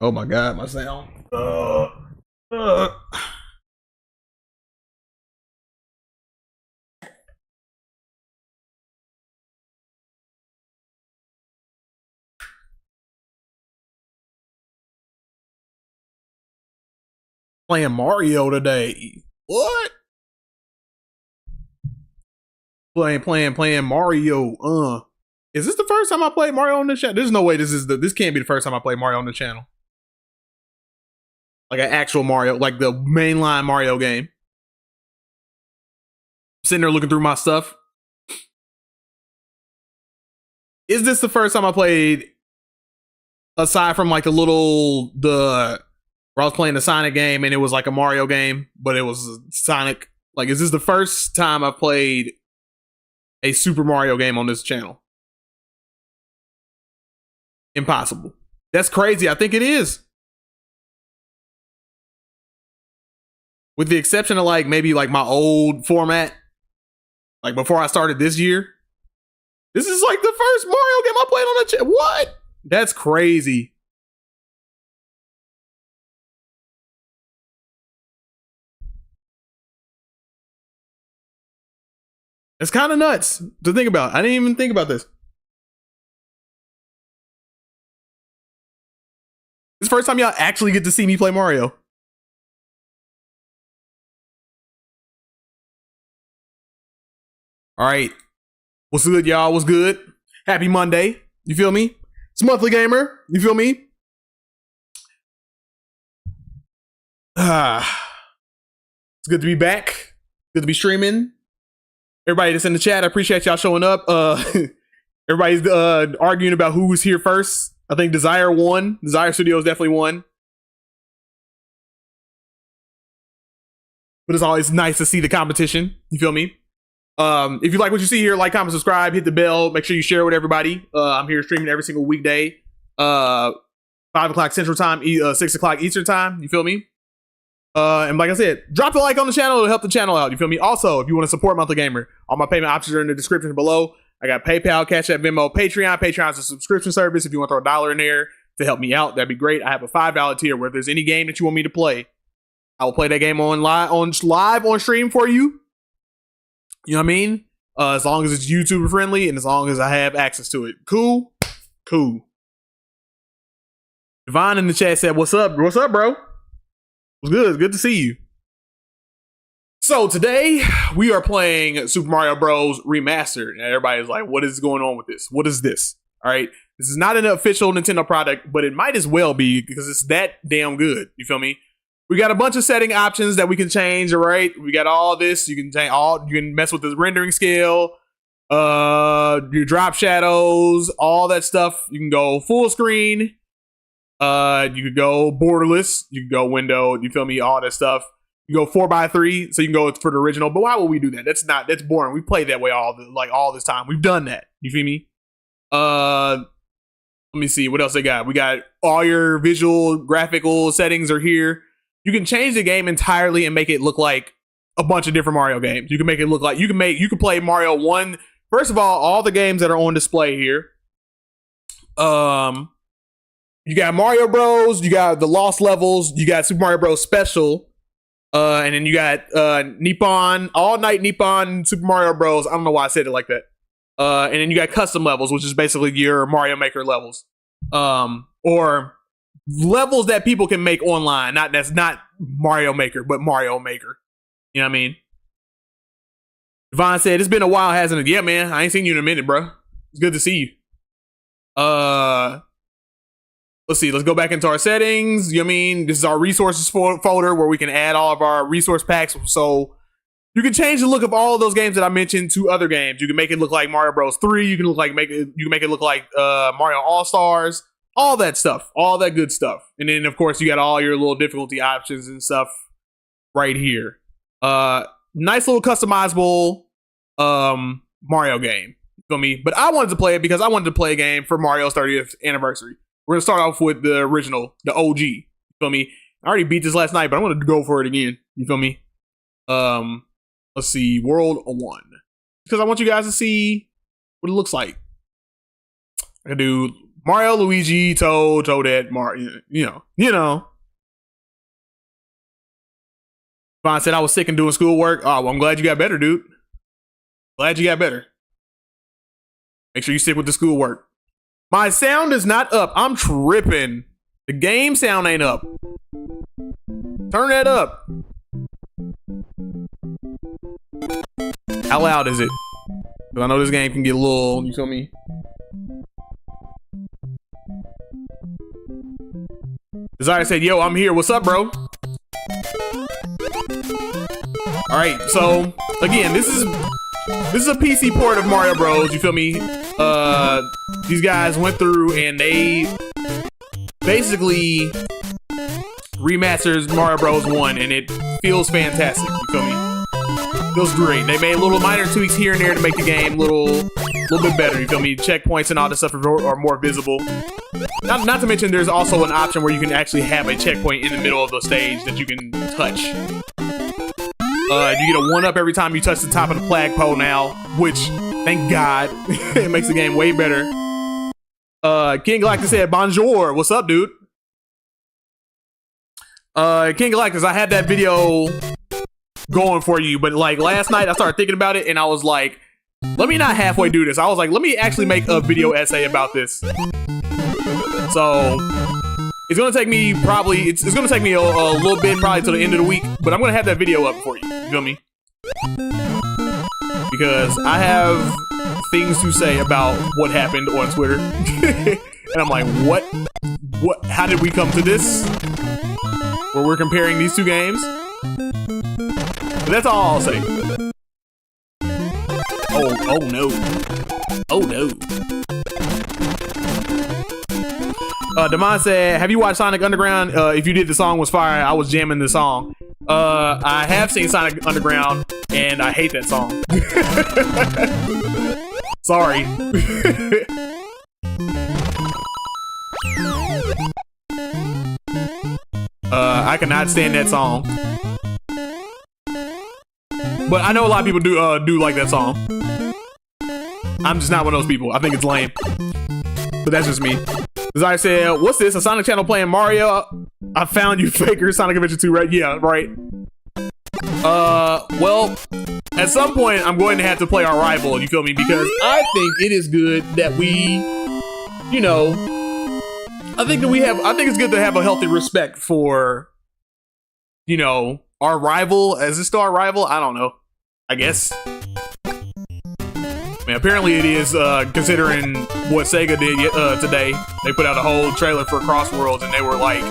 Oh my god, my sound. Uh. Playing Mario today. What? Playing Mario. Is this the first time I played Mario on this channel? There's no way this can't be the first time I played Mario on the channel. Like an actual Mario, like the mainline Mario game. Sitting there looking through my stuff. Is this the first time I played, aside from like where I was playing the Sonic game and it was like a Mario game, but it was Sonic. Like, is this the first time I played a Super Mario game on this channel? Impossible. That's crazy. I think it is. With the exception of like maybe like my old format, like before I started this year. This is like the first Mario game I played on the channel. What? That's crazy. It's kind of nuts to think about. I didn't even think about this. This is the first time y'all actually get to see me play Mario. All right. What's good, y'all? What's good? Happy Monday. You feel me? It's Monthly Gamer. You feel me? It's good to be back. Good to be streaming. Everybody that's in the chat, I appreciate y'all showing up. Everybody's arguing about who was here first. I think Desire won. Desire Studios definitely won. But it's always nice to see the competition. You feel me? If you like what you see here, like, comment, subscribe, hit the bell, make sure you share with everybody. I'm here streaming every single weekday. 5 o'clock Central Time, 6 o'clock Eastern Time. You feel me? And like I said, drop the like on the channel. It'll help the channel out. You feel me? Also, if you want to support Monthly Gamer, all my payment options are in the description below. I got PayPal, Cash App, Venmo, Patreon. Patreon's a subscription service. If you want to throw $1 in there to help me out, that'd be great. I have a $5 tier where if there's any game that you want me to play, I will play that game live on stream for you. You know what I mean? As long as it's YouTuber friendly and as long as I have access to it. Cool? Cool. Devon in the chat said, what's up? What's up, bro? What's good? It's good to see you. So today we are playing Super Mario Bros. Remastered. And everybody's like, what is going on with this? What is this? All right. This is not an official Nintendo product, but it might as well be because it's that damn good. You feel me? We got a bunch of setting options that we can change, all right? We got all this. You can change you can mess with the rendering scale, your drop shadows, all that stuff. You can go full screen. You could go borderless. You can go window. You feel me? All that stuff. You go 4:3, so you can go for the original. But why would we do that? That's boring. We played that way all this time. We've done that. You feel me? Let me see what else they got. We got all your visual graphical settings are here. You can change the game entirely and make it look like a bunch of different Mario games. You can make it look like you can play Mario 1. First of all the games that are on display here. You got Mario Bros, you got the Lost Levels, you got Super Mario Bros Special, and then you got Nippon, All Night Nippon Super Mario Bros. I don't know why I said it like that. And then you got custom levels, which is basically your Mario Maker levels. Or levels that people can make online. That's not Mario Maker, but Mario Maker. You know what I mean? Devon said, it's been a while, hasn't it? Yeah, man. I ain't seen you in a minute, bro. It's good to see you. Let's see. Let's go back into our settings. You know what I mean? This is our resources folder where we can add all of our resource packs. So you can change the look of all of those games that I mentioned to other games. You can make it look like Mario Bros. 3. You can make it look like Mario All-Stars. All that stuff, all that good stuff. And then, of course, you got all your little difficulty options and stuff right here. Nice little customizable Mario game. You feel me? But I wanted to play it because I wanted to play a game for Mario's 30th anniversary. We're going to start off with the original, the OG. You feel me? I already beat this last night, but I wanted to go for it again. You feel me? Let's see. World 1. Because I want you guys to see what it looks like. I can do Mario, Luigi, Toad, Toadette, Mario, you know. Vaughn said I was sick and doing schoolwork. Oh, well, I'm glad you got better, dude. Glad you got better. Make sure you stick with the schoolwork. My sound is not up. I'm tripping. The game sound ain't up. Turn that up. How loud is it? Because I know this game can get a little, you feel me? Desire said, yo, I'm here. What's up, bro? All right, so again, this is a PC port of Mario Bros. You feel me? These guys went through and they basically remastered Mario Bros. 1, and it feels fantastic. You feel me? Feels great. They made little minor tweaks here and there to make the game a little bit better. You feel me? Checkpoints and all this stuff are more visible. Not to mention, there's also an option where you can actually have a checkpoint in the middle of the stage that you can touch. You get a 1-up every time you touch the top of the flagpole now, which, thank God, it makes the game way better. King Galactus said, bonjour. What's up, dude? King Galactus, I had that video going for you, but like last night I started thinking about it and I was like, let me not halfway do this. I was like, let me actually make a video essay about this. So it's gonna take me probably it's gonna take me a little bit, probably till the end of the week, but I'm gonna have that video up for you. You feel me? Because I have things to say about what happened on Twitter. And I'm like, what how did we come to this? Where we're comparing these two games? But that's all I'll say. Oh no. Oh no. Damon said, have you watched Sonic Underground? If you did, the song was fire. I was jamming the song. I have seen Sonic Underground, and I hate that song. Sorry. I cannot stand that song. But I know a lot of people do like that song. I'm just not one of those people. I think it's lame. But that's just me. As I said, what's this? A Sonic channel playing Mario? I found you faker. Sonic Adventure 2, right? Yeah, right. Well, at some point, I'm going to have to play our rival, you feel me? Because I think it is good that we, you know, I think it's good to have a healthy respect for, you know, our rival. Is this still our rival? I don't know. I guess. I mean, apparently it is, considering what Sega did today. They put out a whole trailer for Crossworlds, and they were like,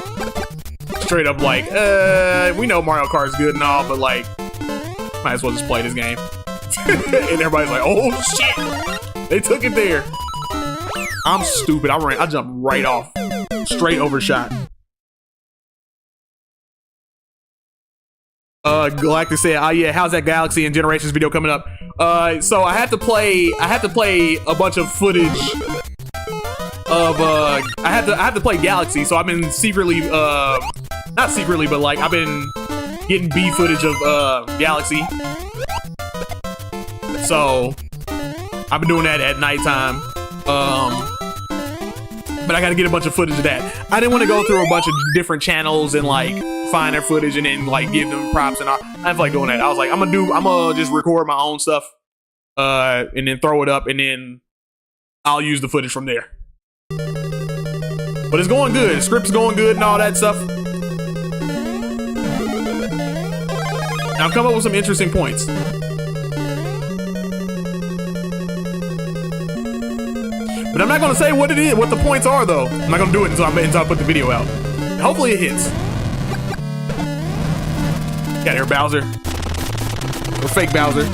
straight up like, we know Mario Kart's good and all, but like, might as well just play this game. And everybody's like, oh shit, they took it there. I'm stupid. I jumped right off, straight overshot. Galactic said, oh yeah, how's that Galaxy and Generations video coming up? So I had to play a bunch of footage of I had to play Galaxy, so I've been secretly not secretly, but like I've been getting B footage of Galaxy. So I've been doing that at nighttime. But I gotta get a bunch of footage of that. I didn't want to go through a bunch of different channels and like find their footage and then like give them props and all. I didn't feel like doing that. I was like, I'm gonna just record my own stuff, and then throw it up, and then I'll use the footage from there. But it's going good. The script's going good and all that stuff. I've come up with some interesting points. But I'm not gonna say what it is, what the points are though. I'm not gonna do it until I put the video out. Hopefully it hits. Got here, Bowser. Or fake Bowser.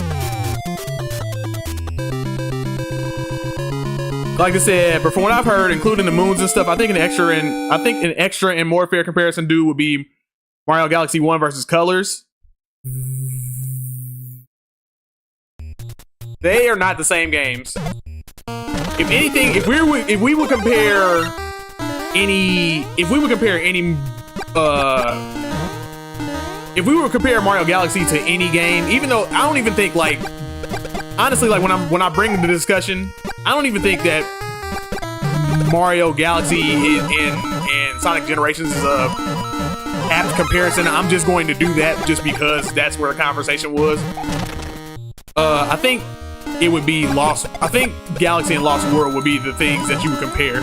Like I said, but from what I've heard, including the moons and stuff, I think an extra and more fair comparison do would be Mario Galaxy 1 versus Colors. They are not the same games. If anything, if we would compare Mario Galaxy to any game, even though I don't even think, like, honestly, like when I bring the discussion, I don't even think that Mario Galaxy and Sonic Generations is a apt comparison. I'm just going to do that just because that's where the conversation was. I think it would be Lost. I think Galaxy and Lost World would be the things that you would compare.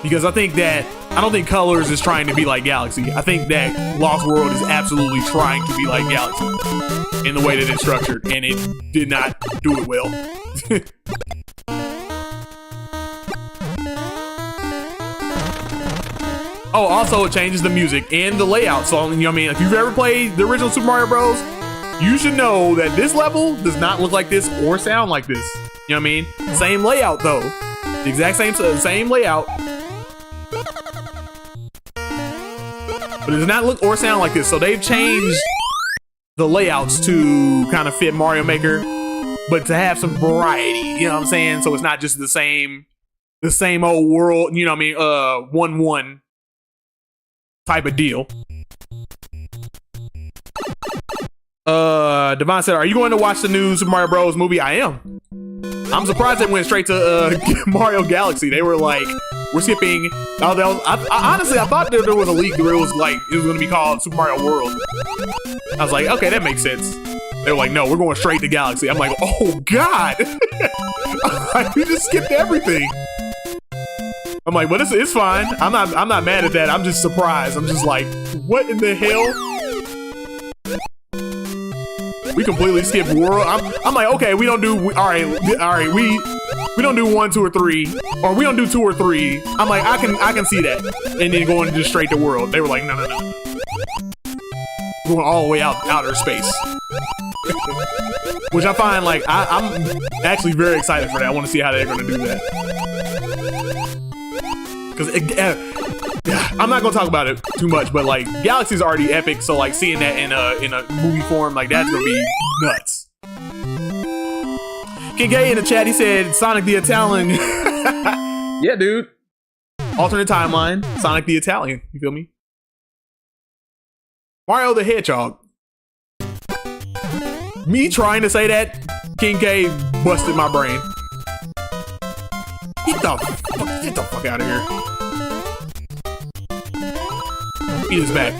Because I don't think Colors is trying to be like Galaxy. I think that Lost World is absolutely trying to be like Galaxy in the way that it's structured, and it did not do it well. Oh, also it changes the music and the layout. So, you know what I mean? If you've ever played the original Super Mario Bros., you should know that this level does not look like this or sound like this. You know what I mean? Same layout though. The exact same layout. But it does not look or sound like this. So they've changed the layouts to kind of fit Mario Maker, but to have some variety, you know what I'm saying? So it's not just the same old world, you know what I mean? 1-1 type of deal. Devon said, are you going to watch the new Super Mario Bros. Movie? I am. I'm surprised they went straight to Mario Galaxy. They were like, we're skipping. Honestly, I thought there was a leak where it was going to be called Super Mario World. I was like, okay, that makes sense. They were like, no, we're going straight to Galaxy. I'm like, oh God, we just skipped everything. I'm like, but it's fine. I'm not mad at that. I'm just surprised. I'm just like, what in the hell? We completely skipped World. I'm like, okay, we don't do. All right. We don't do 1, 2, or 3, or we don't do 2 or 3. I'm like, I can see that, and then going just straight to World. They were like, no, going all the way out outer space, which I find like I'm actually very excited for that. I want to see how they're going to do that, because I'm not gonna talk about it too much, but like Galaxy's already epic, so like seeing that in a movie form, like that's gonna be nuts. King Gay in the chat, he said Sonic the Italian. Yeah, dude. Alternate timeline, Sonic the Italian. You feel me? Mario the Hedgehog. Me trying to say that, King K busted my brain. Get the fuck out of here. Eat his back.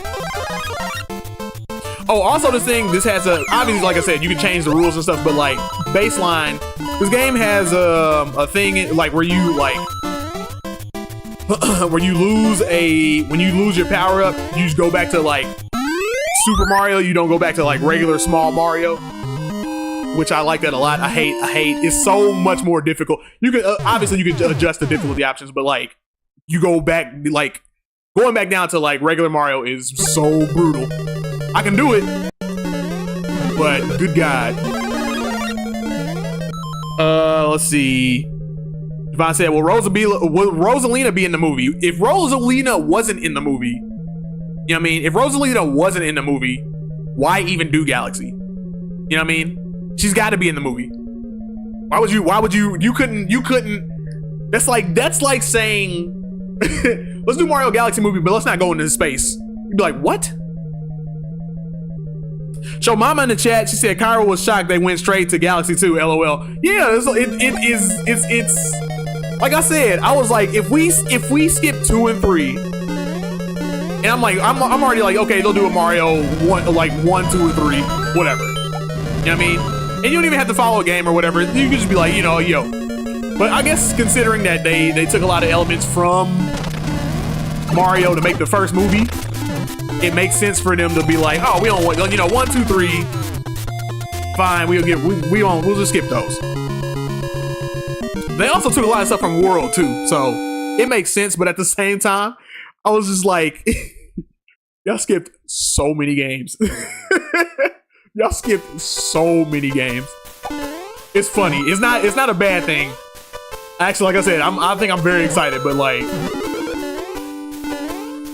Oh, also this has obviously, like I said, you can change the rules and stuff, but like baseline, this game has a thing like where you like when you lose your power up, you just go back to like Super Mario. You don't go back to like regular small Mario, which I like that a lot. I hate it's so much more difficult. You can obviously you can adjust the difficulty options, but like you go back, like going back down to like regular Mario is so brutal. I can do it, but good God. Let's see. Devon said, will Rosalina be in the movie? If Rosalina wasn't in the movie, you know what I mean? If Rosalina wasn't in the movie, why even do Galaxy? You know what I mean? She's got to be in the movie. Why would you couldn't, that's like saying, let's do Mario Galaxy movie, but let's not go into space. You'd be like, what? Show Mama in the chat, she said Kyra was shocked they went straight to Galaxy 2, LOL. Yeah, it's like I said, I was like, if we skip 2 and 3, and I'm already like, okay, they'll do a Mario 1, like 1, 2, or 3, whatever. You know what I mean? And you don't even have to follow a game or whatever. You can just be like, you know, yo. But I guess considering that they took a lot of elements from Mario to make the first movie, it makes sense for them to be like, oh, we don't want, you know, 1, 2, 3, fine, we'll just skip those. They also took a lot of stuff from World too, so it makes sense. But at the same time, I was just like, y'all skipped so many games. Y'all skipped so many games. It's funny. It's not a bad thing. Actually, like I said, I think I'm very excited. But like,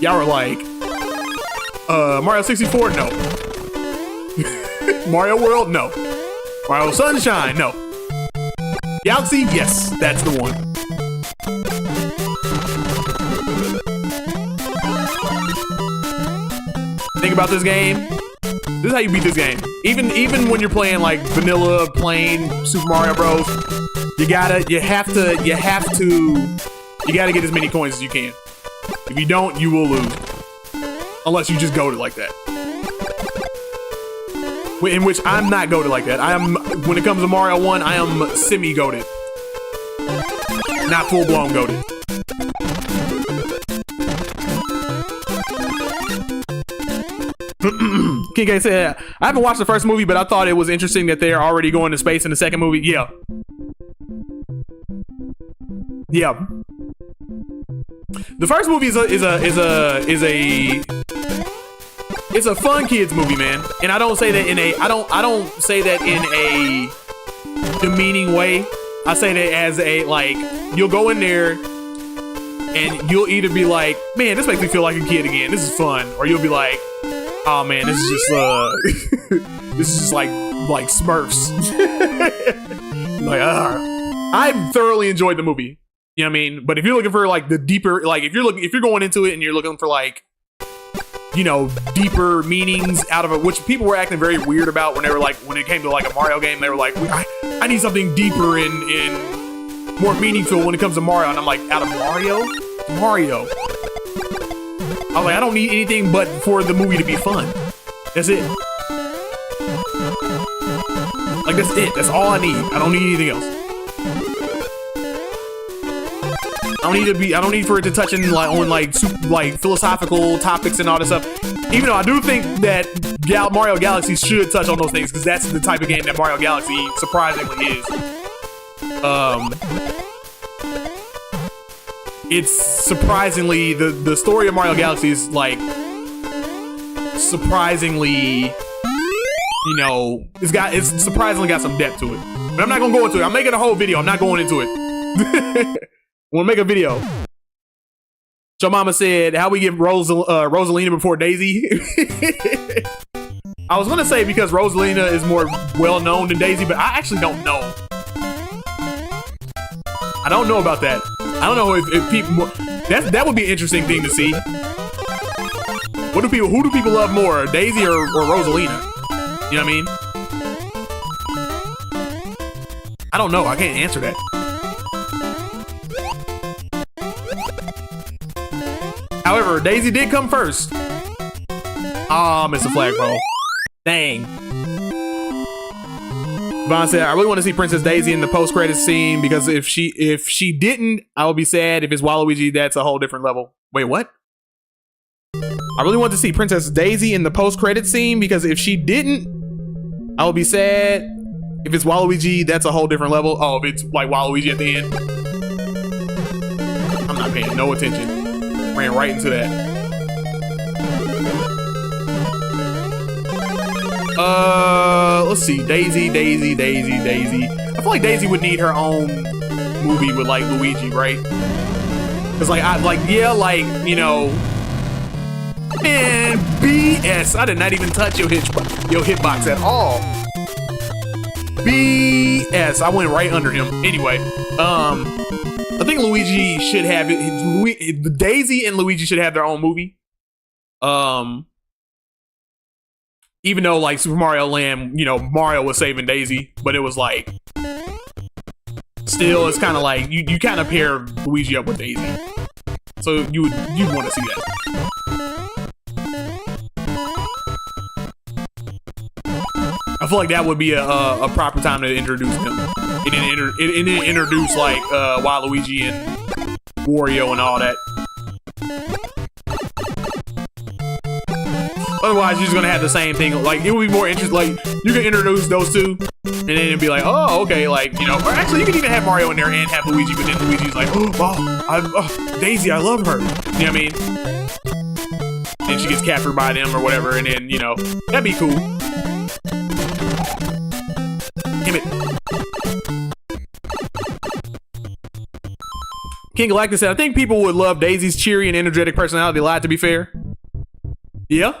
y'all were like, Mario 64, no. Mario World, no. Mario Sunshine, no. Galaxy, yes, that's the one. Think about this game. This is how you beat this game. Even when you're playing like vanilla, plain Super Mario Bros. You gotta get as many coins as you can. If you don't, you will lose. Unless you just goat it like that. In which I'm not goated like that. When it comes to Mario 1, I am semi-goated. Not full-blown goated. King K said, I haven't watched the first movie, but I thought it was interesting that they're already going to space in the second movie. Yeah. Yeah. The first movie is a fun kids movie, man. And I don't say that in a demeaning way. I say that as a, like, you'll go in there and you'll either be like, man, this makes me feel like a kid again. This is fun. Or you'll be like, oh man, this is just this is just like Smurfs. Like, I thoroughly enjoyed the movie. You know what I mean? But if you're looking for like the deeper, like if you're going into it and you're looking for like, you know, deeper meanings out of it, which people were acting very weird about when it came to like a Mario game, they were like, I need something deeper and more meaningful when it comes to Mario. And I'm like, out of Mario? Mario. I was like, I don't need anything but for the movie to be fun. That's it. Like, that's it. That's all I need. I don't need anything else. I don't need for it to touch in like philosophical topics and all this stuff. Even though I do think that Mario Galaxy should touch on those things, because that's the type of game that Mario Galaxy surprisingly is. It's surprisingly the story of Mario Galaxy is like surprisingly, you know, it's surprisingly got some depth to it. But I'm not gonna go into it. I'm making a whole video. I'm not going into it. We'll make a video. So Mama said, how we get Rosalina before Daisy? I was gonna say because Rosalina is more well known than Daisy, but I actually don't know. I don't know about that. I don't know if people. That would be an interesting thing to see. Who do people love more, Daisy or Rosalina? You know what I mean? I don't know. I can't answer that. However, Daisy did come first. Ah, missed a flagpole. Dang. Vaughn said, I really want to see Princess Daisy in the post-credits scene because if she didn't, I would be sad. If it's Waluigi, that's a whole different level. Wait, what? I really want to see Princess Daisy in the post-credits scene because if she didn't, I would be sad. If it's Waluigi, that's a whole different level. Oh, if it's like Waluigi at the end. I'm not paying no attention. Ran right into that. Let's see. Daisy. I feel like Daisy would need her own movie with like Luigi, right? Cause like you know, man, BS. I did not even touch your hitbox at all. BS. I went right under him. Anyway, I think Luigi should have it. Daisy and Luigi should have their own movie. Even though like Super Mario Land, you know, Mario was saving Daisy, but it was like still, it's kind of like you kind of pair Luigi up with Daisy, so you want to see that. I feel like that would be a proper time to introduce them. And then introduce like Waluigi and Wario and all that. Otherwise, you're just gonna have the same thing. Like it would be more interesting. Like you can introduce those two, and then it'd be like, oh, okay, like you know. Or actually, you can even have Mario in there and have Luigi, but then Luigi's like, Daisy, I love her. You know what I mean? Then she gets captured by them or whatever, and then you know that'd be cool. Damn it. King Galactus said, I think people would love Daisy's cheery and energetic personality a lot, to be fair. Yeah.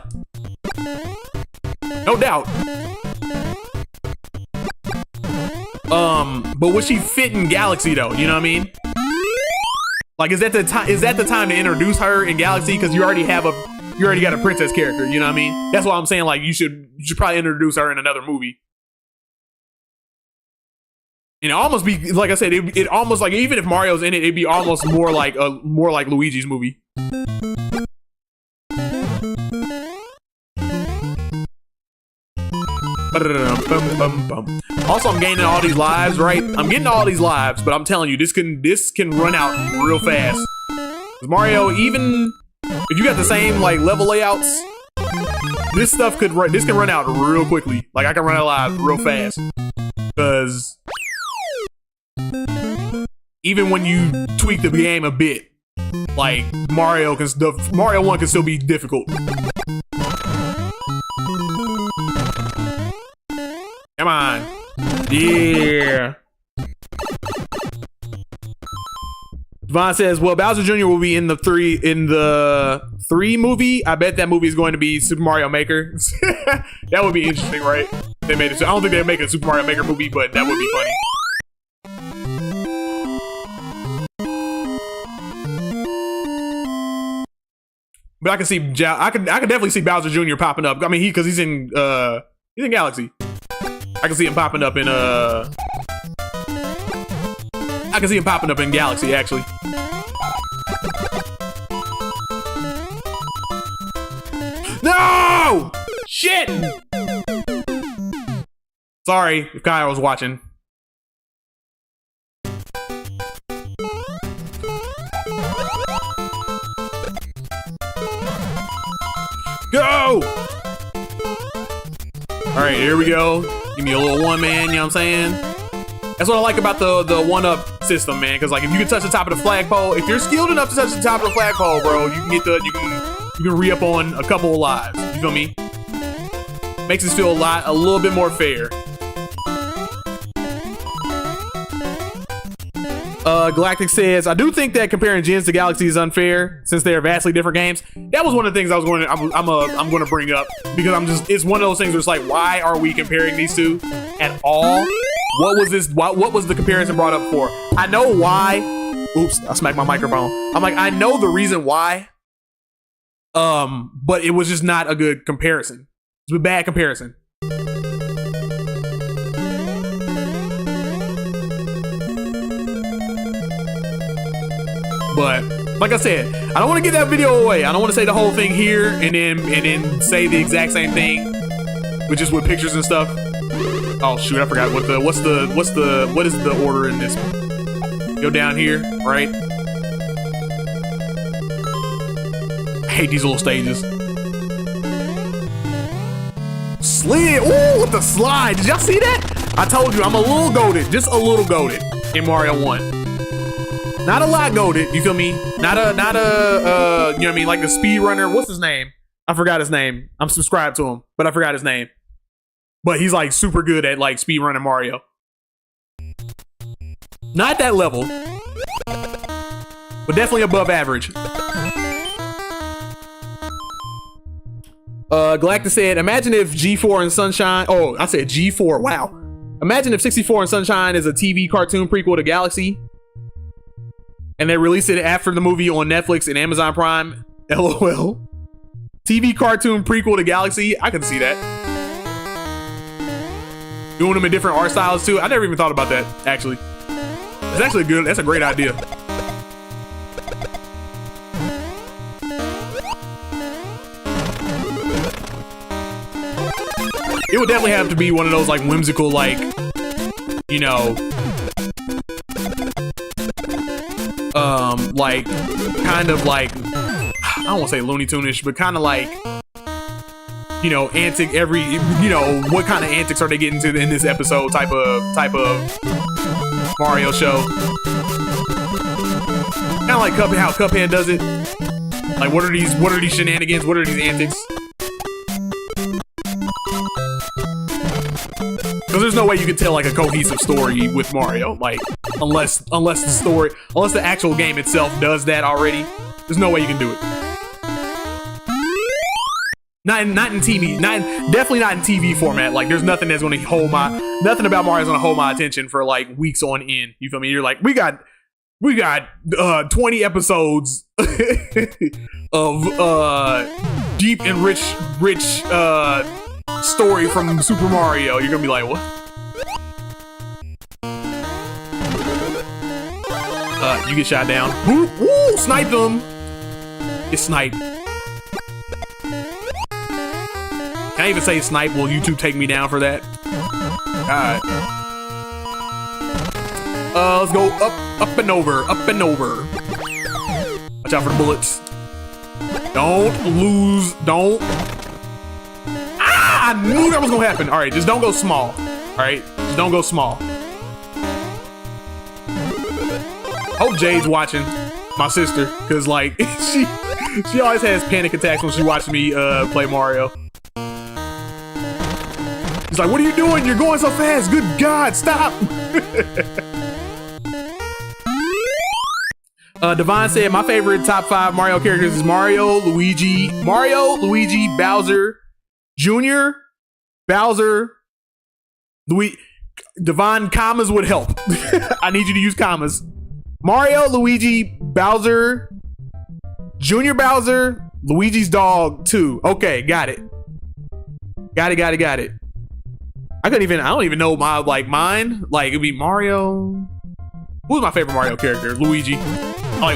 No doubt. But would she fit in Galaxy though? You know what I mean? Like, is that the time to introduce her in Galaxy? Because you already got a princess character. You know what I mean? That's why I'm saying like you should probably introduce her in another movie. And it almost be like I said, it almost like even if Mario's in it, it'd be almost more like Luigi's movie. Also, I'm gaining all these lives, right? I'm getting all these lives, but I'm telling you, this can run out real fast. Mario, even if you got the same like level layouts, this can run out real quickly. Like I can run out of lives real fast, because even when you tweak the game a bit, like Mario 1 can still be difficult. Come on. Yeah. Devon says, well, Bowser Jr. will be in the 3 movie. I bet that movie is going to be Super Mario Maker. That would be interesting, right? They made it. I don't think they'd make a Super Mario Maker movie, but that would be funny. But I can see, I could definitely see Bowser Jr. popping up. I mean, because he's in Galaxy. I can see him popping up in Galaxy, actually. No! Shit! Sorry if Kyle was watching. Go! Alright, here we go. Give me a little one, man, you know what I'm saying? That's what I like about the 1-up system, man. Because like if you can touch the top of the flagpole, if you're skilled enough to touch the top of the flagpole, bro, you can get you can re-up on a couple of lives. You feel me? Makes us feel a little bit more fair. Galactic says, I do think that comparing Gens to Galaxy is unfair since they are vastly different games. That was one of the things I'm going to bring up, because it's one of those things where it's like, why are we comparing these two at all? What was the comparison brought up for? I know why. Oops, I smacked my microphone. I'm like, I know the reason why. But it was just not a good comparison. It's a bad comparison. But like I said, I don't want to give that video away. I don't want to say the whole thing here and then say the exact same thing, but just with pictures and stuff. Oh shoot, I forgot what is the order in this one? Go down here, right? I hate these little stages. Slid, ooh, with the slide. Did y'all see that? I told you I'm a little goated, just a little goated in Mario 1. Not a lot goated, you feel me? Not a, you know what I mean? Like the speedrunner, what's his name? I forgot his name. I'm subscribed to him, but I forgot his name. But he's like super good at like speedrunning Mario. Not that level, but definitely above average. Galactus said, imagine if G4 and Sunshine, oh, I said G4, wow. Imagine if 64 and Sunshine is a TV cartoon prequel to Galaxy, and they release it after the movie on Netflix and Amazon Prime. LOL. TV cartoon prequel to Galaxy. I can see that. Doing them in different art styles too. I never even thought about that, actually. It's actually good. That's a great idea. It would definitely have to be one of those like whimsical, like, you know, like kind of like, I don't want to say Looney Tune-ish, but kind of like, you know, antic you know, what kind of antics are they getting to in this episode type of Mario show. Kind of like Cuphead, how Cuphead does it. Like, what are these shenanigans? What are these antics? Because there's no way you can tell like a cohesive story with Mario, like unless the actual game itself does that already. There's no way you can do it. Not in TV, definitely not in TV format. Like there's nothing that's going to nothing about Mario's going to hold my attention for like weeks on end. You feel me? You're like, we got 20 episodes of deep and rich story from Super Mario. You're gonna be like, what? You get shot down. Ooh, ooh, sniped him. It's sniped. Can I even say snipe? Will YouTube take me down for that? Alright. Let's go up and over. Up and over. Watch out for the bullets. Don't lose. Don't. Ah! I knew that was gonna happen. Alright, just don't go small. Alright? Just don't go small. Hope Jade's watching. My sister. Cause like she always has panic attacks when she watches me play Mario. He's like, what are you doing? You're going so fast. Good God, stop. Devon said, my favorite top 5 Mario characters is Mario, Luigi, Bowser, Jr., Bowser, Devon, commas would help. I need you to use commas. Mario, Luigi, Bowser, Junior Bowser, Luigi's dog, 2. Okay, got it. Got it. I don't even know my, like, mine. Like, it'd be Mario. Who's my favorite Mario character? Luigi. I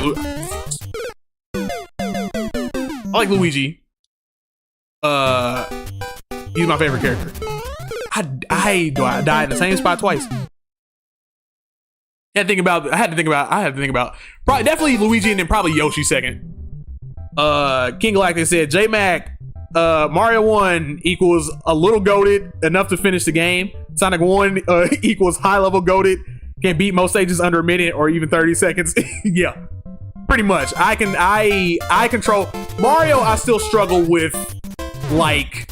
like Luigi. He's my favorite character. I died in the same spot twice. I had to think about probably definitely Luigi and then probably Yoshi second. King Galactic said J-Mac, Mario 1 equals a little goated, enough to finish the game. Sonic 1 equals high level goated, can beat most stages under a minute or even 30 seconds. Yeah, pretty much. I control Mario. I still struggle with, like,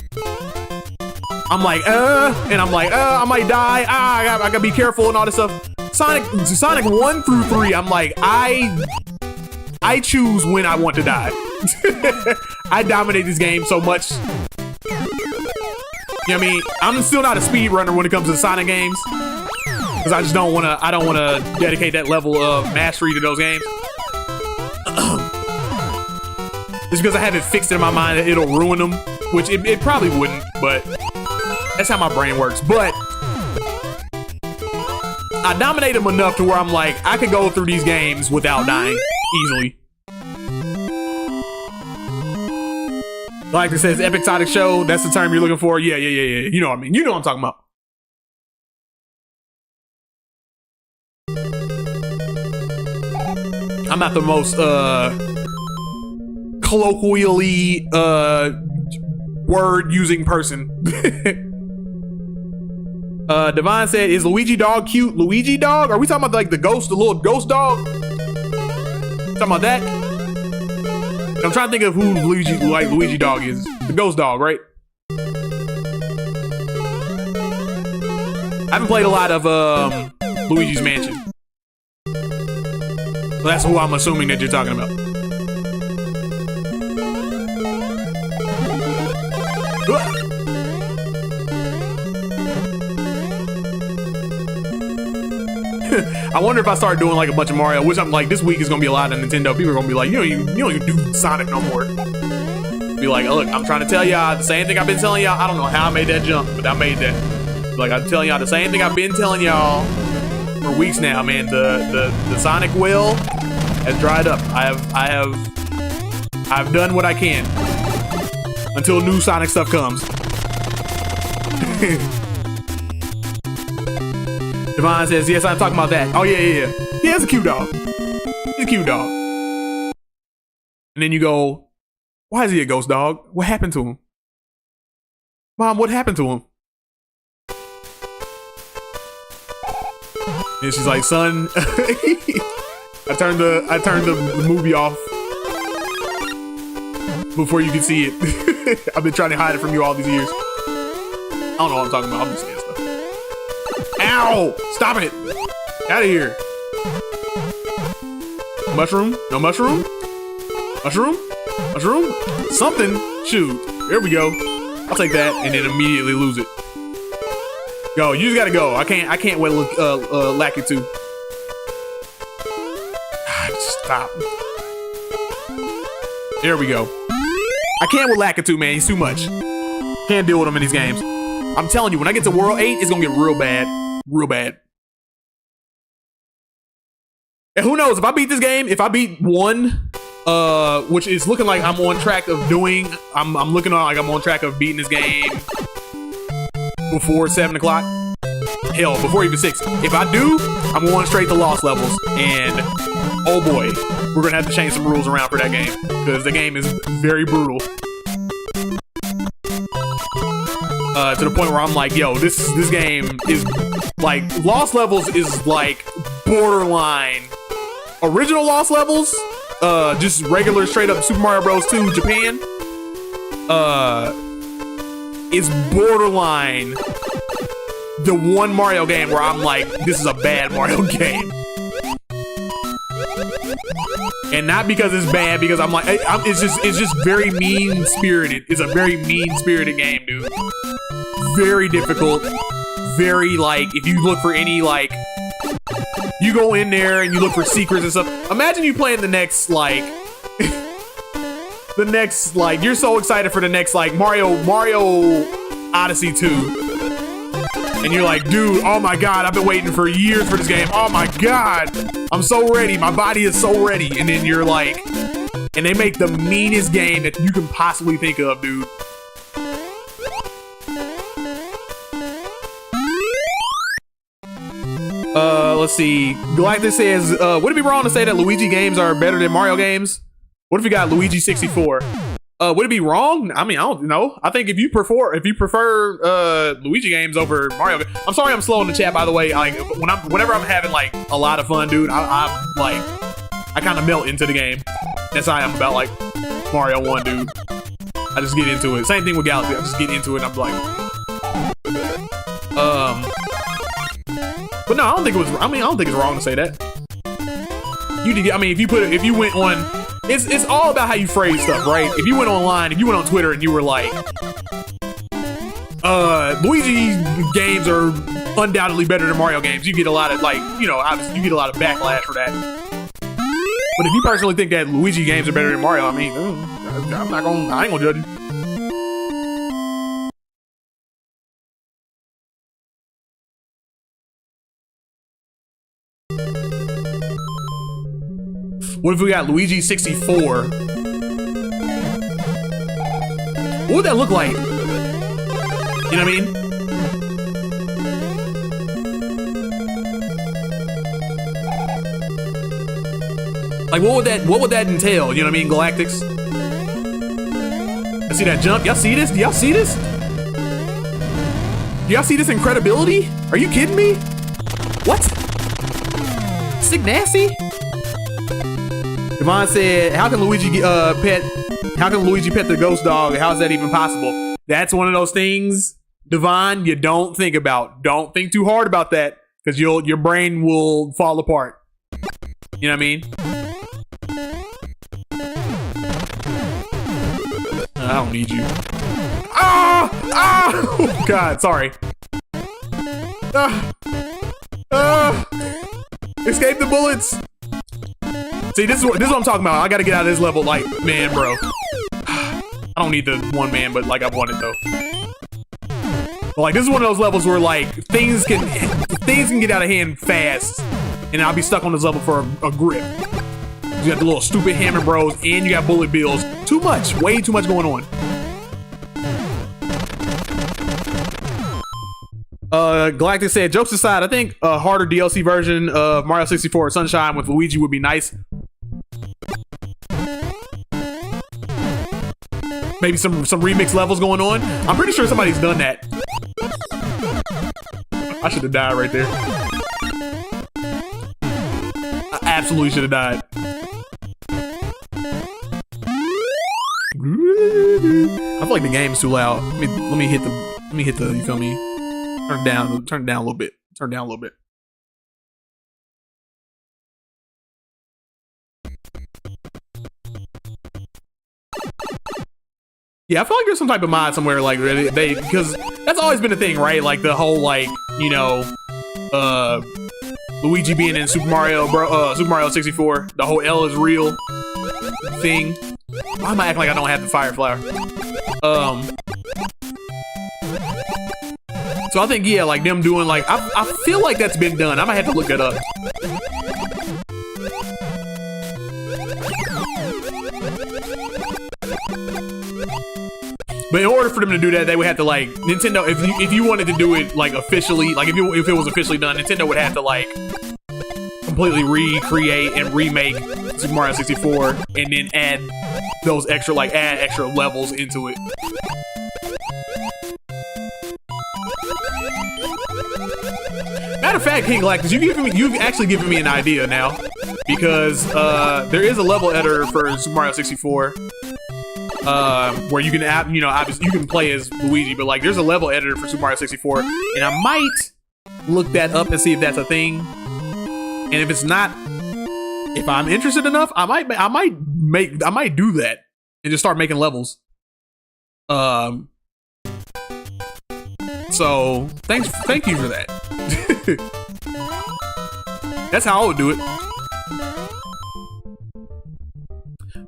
I'm like, and I'm like, I might die. I gotta be careful and all this stuff. Sonic 1 through 3, I'm like, I choose when I want to die. I dominate this game so much. You know what I mean? I'm still not a speedrunner when it comes to Sonic games, because I just don't want to dedicate that level of mastery to those games. Just because I haven't fixed it in my mind that it'll ruin them, which it probably wouldn't, but that's how my brain works. But I dominate them enough to where I'm like, I could go through these games without dying easily. Like it says, Epic Sonic Show. That's the term you're looking for. Yeah. You know what I mean. You know what I'm talking about. I'm not the most colloquially word using person. Devon said, is Luigi dog cute? Luigi dog? Are we talking about like the little ghost dog? Talking about that? I'm trying to think of who Luigi dog is. The ghost dog, right? I haven't played a lot of Luigi's Mansion. That's who I'm assuming that you're talking about. I wonder if I start doing like a bunch of Mario, which I'm like, this week is gonna be a lot of Nintendo. People are gonna be like, you don't even do Sonic no more. Be like, look, I'm trying to tell y'all the same thing I've been telling y'all. I don't know how I made that jump, but I made that. Like, I'm telling y'all the same thing I've been telling y'all for weeks now, man. The Sonic well has dried up. I've done what I can until new Sonic stuff comes. Devon says, yes, I'm talking about that. Oh, yeah. Yeah, it's a cute dog. He's a cute dog. And then you go, why is he a ghost dog? What happened to him? Mom, what happened to him? And she's like, son, I turned the movie off before you could see it. I've been trying to hide it from you all these years. I don't know what I'm talking about. I'm just saying stuff. Ow! Stop it! Out of here. Mushroom? No mushroom? Mushroom? Mushroom? Something? Shoot. There we go. I'll take that and then immediately lose it. Go. You just gotta go. I can't wait lack it too. Stop. There we go. I can't with Lakitu, man. He's too much. Can't deal with him in these games. I'm telling you, when I get to World 8, it's gonna get real bad. Real bad. And who knows, if I beat this game, if I beat 1, which is looking like I'm on track of doing, I'm looking like I'm on track of beating this game before 7 o'clock. Hell, before even 6. If I do, I'm going straight to lost levels, and oh boy, we're gonna have to change some rules around for that game, because the game is very brutal. To the point where I'm like, yo, this game is like, lost levels is like borderline original lost levels, just regular straight up Super Mario Bros. 2 Japan, is borderline the one Mario game where I'm like, this is a bad Mario game. And not because it's bad, because I'm like, it's just very mean spirited. It's a very mean spirited game, dude. Very difficult. Very, like, if you look for any, like, you go in there and you look for secrets and stuff. Imagine you playing the next, like, you're so excited for the next, like, Mario Odyssey 2. And you're like, dude, oh my God, I've been waiting for years for this game. Oh my God, I'm so ready. My body is so ready. And then you're like, and they make the meanest game that you can possibly think of, dude. Let's see. Galactus says, would it be wrong to say that Luigi games are better than Mario games? What if we got Luigi 64? Would it be wrong? I mean, I don't know. I think if you prefer Luigi games over Mario, I'm sorry I'm slow in the chat, by the way. Like, whenever I'm having like a lot of fun, dude, I kind of melt into the game. That's how I am about like Mario 1, dude. I just get into it. Same thing with Galaxy. I just get into it and I'm like, but no, I don't think it's wrong to say that. If you went on, it's all about how you phrase stuff, right? If you went online, if you went on Twitter and you were like, Luigi games are undoubtedly better than Mario games, you get a lot of, like, you know, obviously you get a lot of backlash for that. But if you personally think that Luigi games are better than Mario, I mean, I ain't gonna judge you. What if we got Luigi 64? What would that look like? You know what I mean? Like, what would that entail? You know what I mean, Galactics? I see that jump. Y'all see this? Do y'all see this? Do y'all see this incredibility? Are you kidding me? What? Sick nasty? Devon said, how can Luigi pet the ghost dog? How is that even possible? That's one of those things, Devon, you don't think about. Don't think too hard about that, because your brain will fall apart. You know what I mean? I don't need you. Oh God, sorry. Escape the bullets. See, this is what I'm talking about. I gotta get out of this level, like, man, bro. I don't need the one man, but like, I want it though. But, like, this is one of those levels where like things can get out of hand fast, and I'll be stuck on this level for a grip. You got the little stupid hammer bros, and you got bullet bills. Too much, way too much going on. Galactic said, jokes aside, I think a harder DLC version of Mario 64 Sunshine with Luigi would be nice. Maybe some remix levels going on. I'm pretty sure somebody's done that. I should have died right there. I absolutely should have died. I feel like the game's too loud. Let me hit the, you feel me? Turn it down a little bit. Turn it down a little bit. Yeah, I feel like there's some type of mod somewhere, like, because that's always been a thing, right? Like, the whole, like, you know, Luigi being in Super Mario 64, the whole L is real thing. Why am I acting like I don't have the fire flower? So I think, yeah, like them doing, like, I feel like that's been done. I might have to look that up. But in order for them to do that, they would have to like Nintendo. If you wanted to do it like officially, like if it was officially done, Nintendo would have to like completely recreate and remake Super Mario 64, and then add those extra levels into it. Matter of fact, King Galactus, you've actually given me an idea now, because there is a level editor for Super Mario 64 where you can obviously you can play as Luigi, but like there's a level editor for Super Mario 64, and I might look that up and see if that's a thing. And if it's not, if I'm interested enough, I might do that and just start making levels. So thank you for that. That's how I would do it.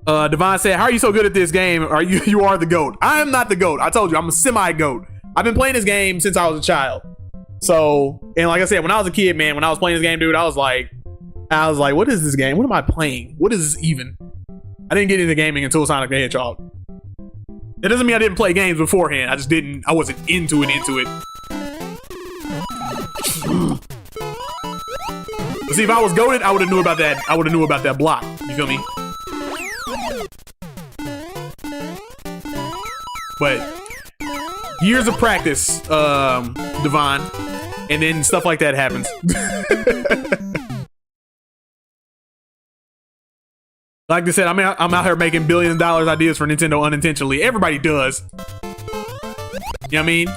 Devon said, "How are you so good at this game? You are the GOAT." I am not the GOAT. I told you, I'm a semi-GOAT. I've been playing this game since I was a child. So, and like I said, when I was a kid, man, when I was playing this game, dude, I was like, what is this game? What am I playing? What is this even? I didn't get into gaming until Sonic the Hedgehog. It doesn't mean I didn't play games beforehand. I wasn't into it. But see, if I was goated, I would have knew about that. I would have knew about that block. You feel me? But years of practice, Devon, and then stuff like that happens. Like I said, I'm out here making $1 billion ideas for Nintendo unintentionally. Everybody does. You know what I mean?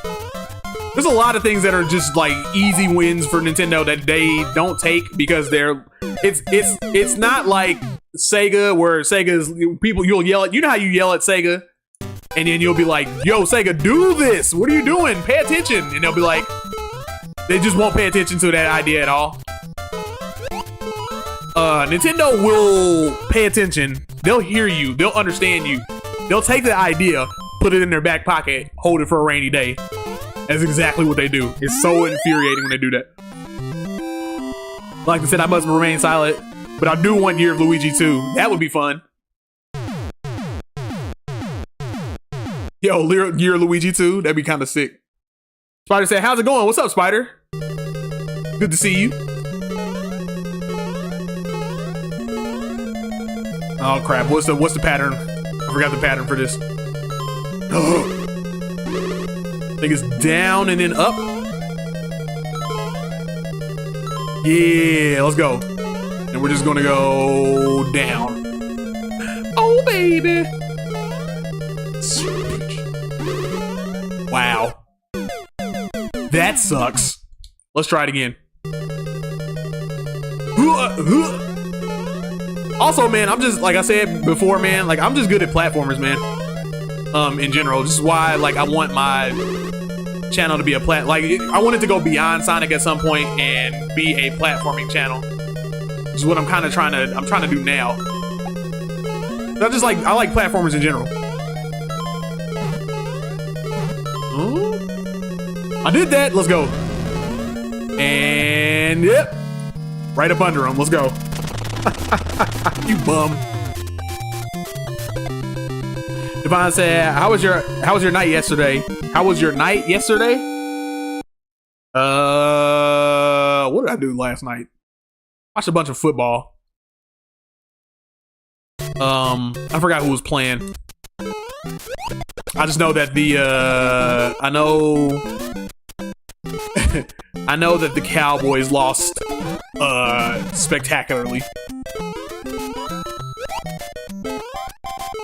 There's a lot of things that are just like easy wins for Nintendo that they don't take because it's not like Sega, where Sega's people, you'll yell at, you know how you yell at Sega and then you'll be like, "Yo, Sega, do this. What are you doing? Pay attention." And they'll be like, they just won't pay attention to that idea at all. Nintendo will pay attention. They'll hear you. They'll understand you. They'll take the idea, put it in their back pocket, hold it for a rainy day. That's exactly what they do. It's so infuriating when they do that. Like I said, I must remain silent, but I do want Year of Luigi 2. That would be fun. Yo, Year of Luigi 2, that'd be kind of sick. Spider said, "How's it going? What's up, Spider? Good to see you." Oh crap! What's the pattern? I forgot the pattern for this. I think it's down and then up. Yeah, let's go. And we're just gonna go down. Oh baby! Wow, that sucks. Let's try it again. Also, man, I'm just, like I said before, man, like I'm just good at platformers, man. In general, this is why, like, I want my channel to be I want it to go beyond Sonic at some point and be a platforming channel. Which is what I'm kind of trying to do now. I like platformers in general. I did that. Let's go. And yep, right up under him. Let's go. You bum. Devon said, how was your night yesterday? How was your night yesterday? What did I do last night? Watched a bunch of football. I forgot who was playing. I just know that I know that the Cowboys lost spectacularly.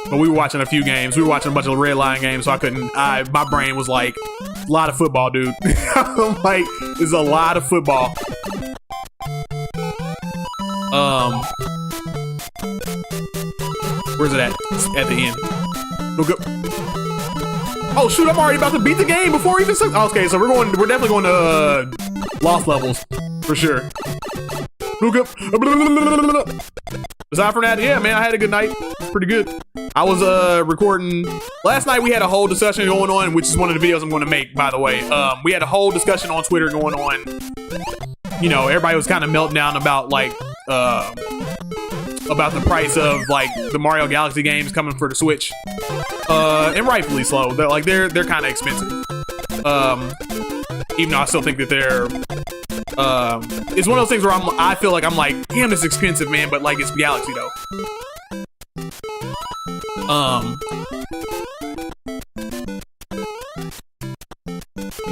But we were watching a few games. We were watching a bunch of Red Lion games, so my brain was like, a lot of football, dude. I'm like, there's a lot of football. Where's it at? It's at the end. Oh shoot, I'm already about to beat the game before even okay, so we're definitely going to lost levels for sure. Aside from that, yeah, man, I had a good night. Pretty good. I was recording last night. We had a whole discussion going on, which is one of the videos I'm going to make, by the way. We had a whole discussion on Twitter going on. You know, everybody was kind of melting down about like about the price of like the Mario Galaxy games coming for the Switch, and rightfully so. They're kind of expensive. Even though I still think that they're, it's one of those things where I feel like I'm like, damn, this is expensive, man. But like, it's Galaxy though.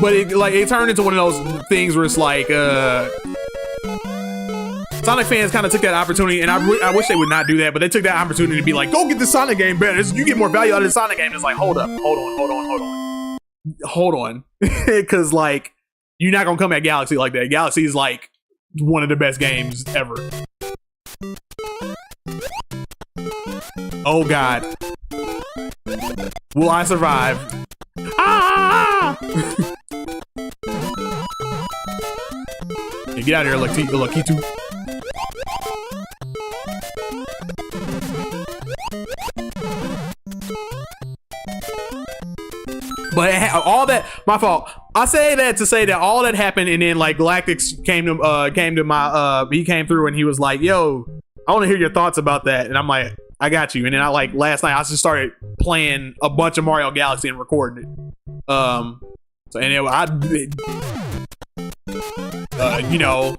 But it turned into one of those things where it's like, Sonic fans kind of took that opportunity, and I wish they would not do that, but they took that opportunity to be like, go get the Sonic game better. You get more value out of the Sonic game. It's like, hold on. Because like, you're not gonna come at Galaxy like that. Galaxy is like one of the best games ever. Oh God. Will I survive? Ah! Yeah, get out of here, Lakitu. But all that, my fault. I say that to say that all that happened, and then like Galactix came to my he came through and he was like, "Yo, I want to hear your thoughts about that." And I'm like, "I got you." And then last night I just started playing a bunch of Mario Galaxy and recording it. So anyway, you know,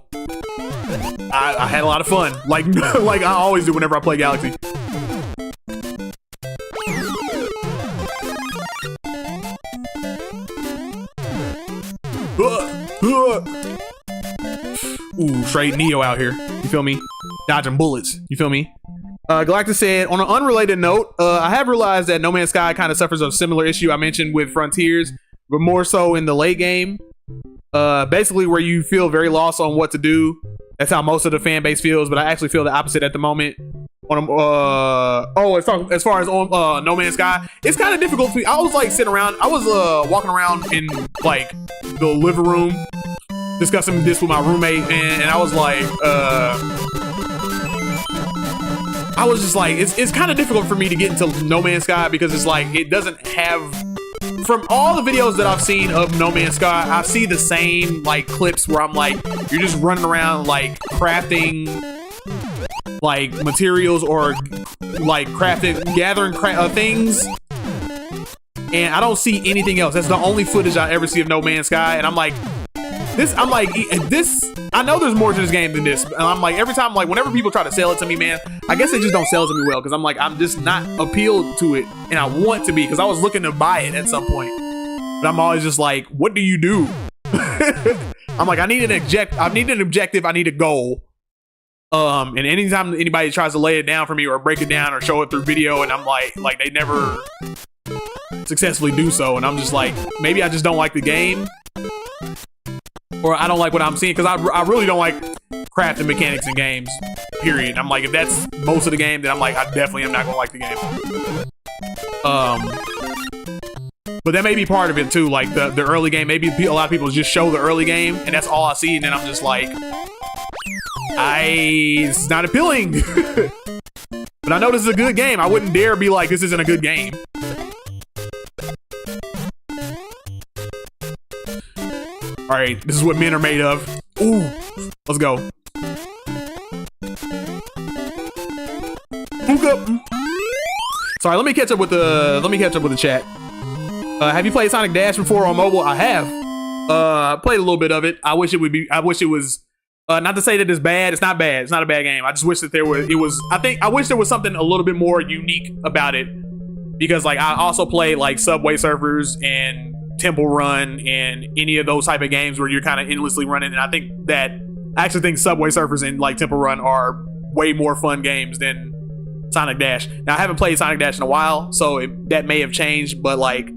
I had a lot of fun, like like I always do whenever I play Galaxy. Ooh, straight Neo out here. You feel me? Dodging bullets. You feel me? Galactus said, on an unrelated note, I have realized that No Man's Sky kind of suffers a similar issue I mentioned with Frontiers, but more so in the late game. Basically, where you feel very lost on what to do. That's how most of the fan base feels, but I actually feel the opposite at the moment. As far as on No Man's Sky, it's kind of difficult for me. I was like sitting around, I was walking around in like the living room discussing this with my roommate, and I was like, I was just like, it's kind of difficult for me to get into No Man's Sky because it's like, it doesn't have, from all the videos that I've seen of No Man's Sky, I see the same like clips where I'm like, you're just running around like crafting like materials or like gathering things, and I don't see anything else. That's the only footage I ever see of No Man's Sky, and I'm like, I know there's more to this game than this, and I'm like, every time, like whenever people try to sell it to me, man, I guess they just don't sell it to me well, because I'm like, I'm just not appealed to it, and I want to be, because I was looking to buy it at some point, but I'm always just like, what do you do? I'm like, I need an objective, I need a goal. And anytime anybody tries to lay it down for me or break it down or show it through video, and I'm like they never successfully do so, and I'm just like, maybe I just don't like the game, or I don't like what I'm seeing, because I really don't like crafting mechanics in games, period. I'm like, if that's most of the game, then I'm like, I definitely am not gonna like the game. But that may be part of it too, like the early game. Maybe a lot of people just show the early game, and that's all I see, and then I'm just like, it's not appealing. But I know this is a good game. I wouldn't dare be like, this isn't a good game. All right, this is what men are made of. Ooh, let's go. Sorry, let me catch up with the chat. Have you played Sonic Dash before on mobile? I have. Played a little bit of it. I wish it was. Not to say that it's bad. It's not bad. It's not a bad game. I just wish that I wish there was something a little bit more unique about it, because like I also play like Subway Surfers and Temple Run and any of those type of games where you're kind of endlessly running. And I actually think Subway Surfers and like Temple Run are way more fun games than Sonic Dash. Now I haven't played Sonic Dash in a while, so that may have changed, but like,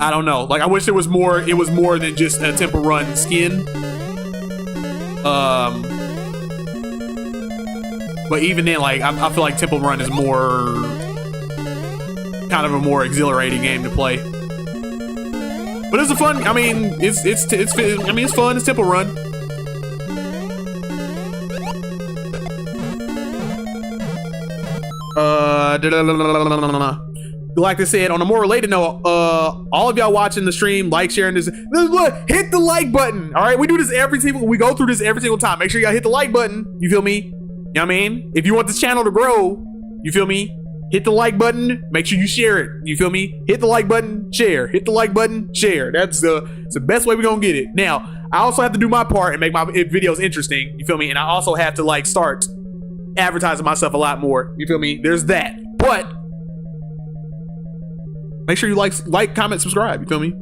I don't know. Like I wish it was more than just a Temple Run skin. But even then, like I feel like Temple Run is more kind of a more exhilarating game to play. But it's a fun. I mean, it's fun. It's Temple Run. Galactus said, on a more related note, all of y'all watching the stream, like, sharing this. Look, hit the like button. All right, we do this we go through this every single time. Make sure y'all hit the like button. You feel me? know what I mean? If you want this channel to grow, you feel me? Hit the like button. Make sure you share it. You feel me? Hit the like button, share. Hit the like button, share. That's the best way we're gonna get it. Now, I also have to do my part and make my videos interesting. You feel me? And I also have to like start advertising myself a lot more. You feel me? There's that. But make sure you like, comment, subscribe. You feel me?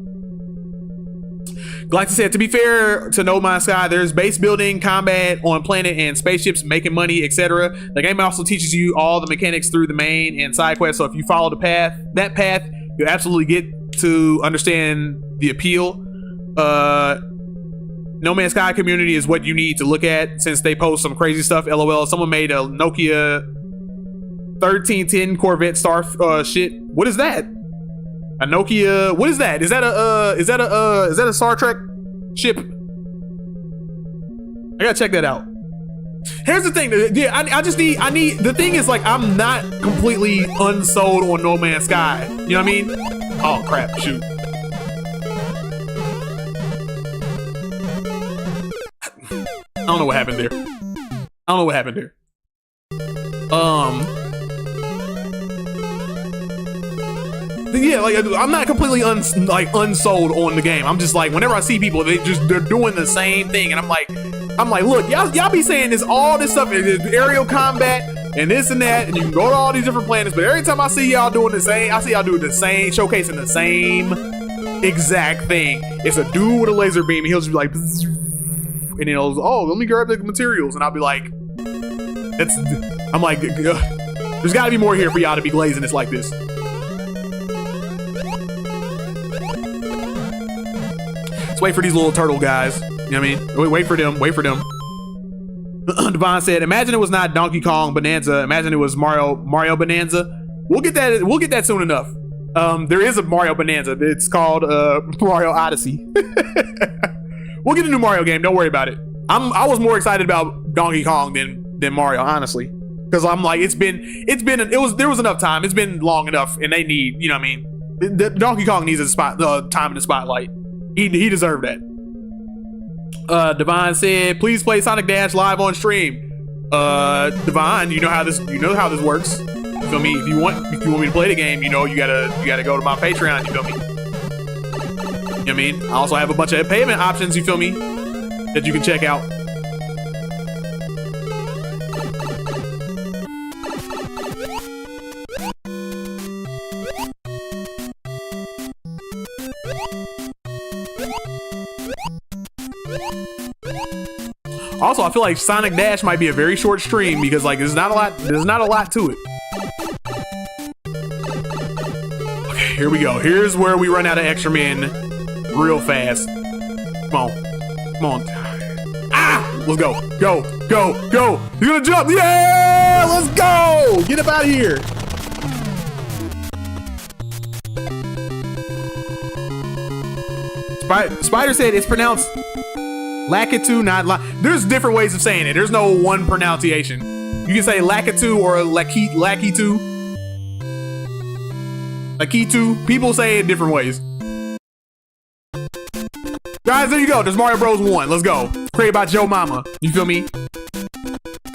Like I said, to be fair to No Man's Sky, there's base building, combat on planet, and spaceships, making money, etc. The game also teaches you all the mechanics through the main and side quests. So if you follow that path, you'll absolutely get to understand the appeal. No Man's Sky community is what you need to look at since they post some crazy stuff. LOL. Someone made a Nokia 1310 Corvette star shit. What is that? A Nokia, what is that? Is that a Star Trek ship? I gotta check that out. Here's the thing, yeah, I need, the thing is like, I'm not completely unsold on No Man's Sky. You know what I mean? Oh crap, shoot. I don't know what happened there. I don't know what happened there. Yeah, like I'm not completely unsold on the game. I'm just like, whenever I see people, they're doing the same thing, and I'm like, look, y'all be saying all this stuff, aerial combat and this and that, and you can go to all these different planets, but every time I see y'all doing the same, I see y'all doing the same, showcasing the same exact thing. It's a dude with a laser beam, and he'll just be like, and then he'll, oh, let me grab the materials, and I'll be like, I'm like, there's got to be more here for y'all to be glazing this like this. Wait for these little turtle guys. You know what I mean? Wait for them. Wait for them. Devon said, imagine it was not Donkey Kong Bonanza. Imagine it was Mario Bonanza. We'll get that soon enough. There is a Mario Bonanza. It's called Mario Odyssey. We'll get a new Mario game. Don't worry about it. I was more excited about Donkey Kong than Mario, honestly. Because I'm like, there was enough time. It's been long enough, and they need, you know what I mean? Donkey Kong needs time in the spotlight. He deserved that. Divine said, please play Sonic Dash live on stream. Divine, you know how this works. You feel me? If you want me to play the game, you know, you gotta go to my Patreon, you feel me? You know what I mean? I also have a bunch of payment options, you feel me? That you can check out. Also, I feel like Sonic Dash might be a very short stream because like there's not a lot to it. Okay, here we go. Here's where we run out of extra men real fast. Come on. Ah! Let's go. Go. You're gonna jump. Yeah! Let's go! Get up out of here. Spider said it's pronounced Lakitu, not there's different ways of saying it. There's no one pronunciation. You can say Lakitu or Lakitu. Lakitu. People say it different ways. Guys, there you go. There's Mario Bros. 1. Let's go. Created by Joe Mama. You feel me?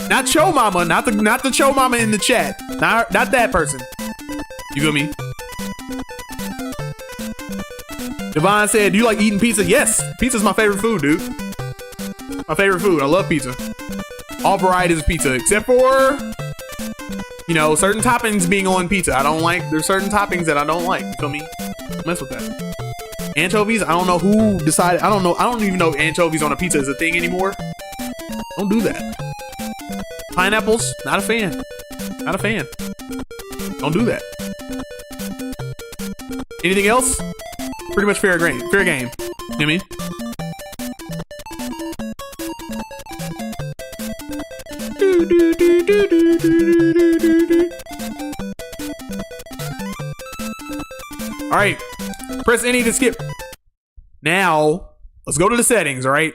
Not Cho Mama. Not the Cho Mama in the chat. Not that person. You feel me? Devon said, do you like eating pizza? Yes. Pizza's my favorite food, dude. My favorite food. I love pizza. All varieties of pizza, except for, you know, certain toppings being on pizza. There's certain toppings that I don't like. You feel me? Mess with that. Anchovies, I don't know who decided. I don't even know if anchovies on a pizza is a thing anymore. Don't do that. Pineapples, not a fan. Not a fan. Don't do that. Anything else? Pretty much fair game. You know what I mean? All right, press any to skip. Now, let's go to the settings, all right?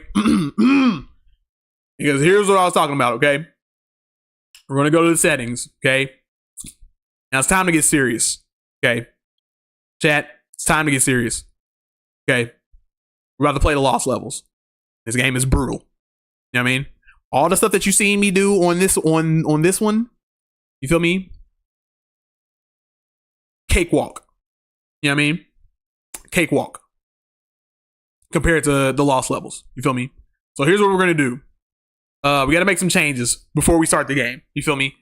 Because here's what I was talking about, okay? We're going to go to the settings, okay? Now it's time to get serious, okay? Chat, it's time to get serious, okay? We're about to play the Lost levels. This game is brutal. You know what I mean? All the stuff that you seen me do on this one, you feel me? Cakewalk. You know what I mean? Cakewalk. Compared to the lost levels. You feel me? So here's what we're gonna do. We gotta make some changes before we start the game. You feel me?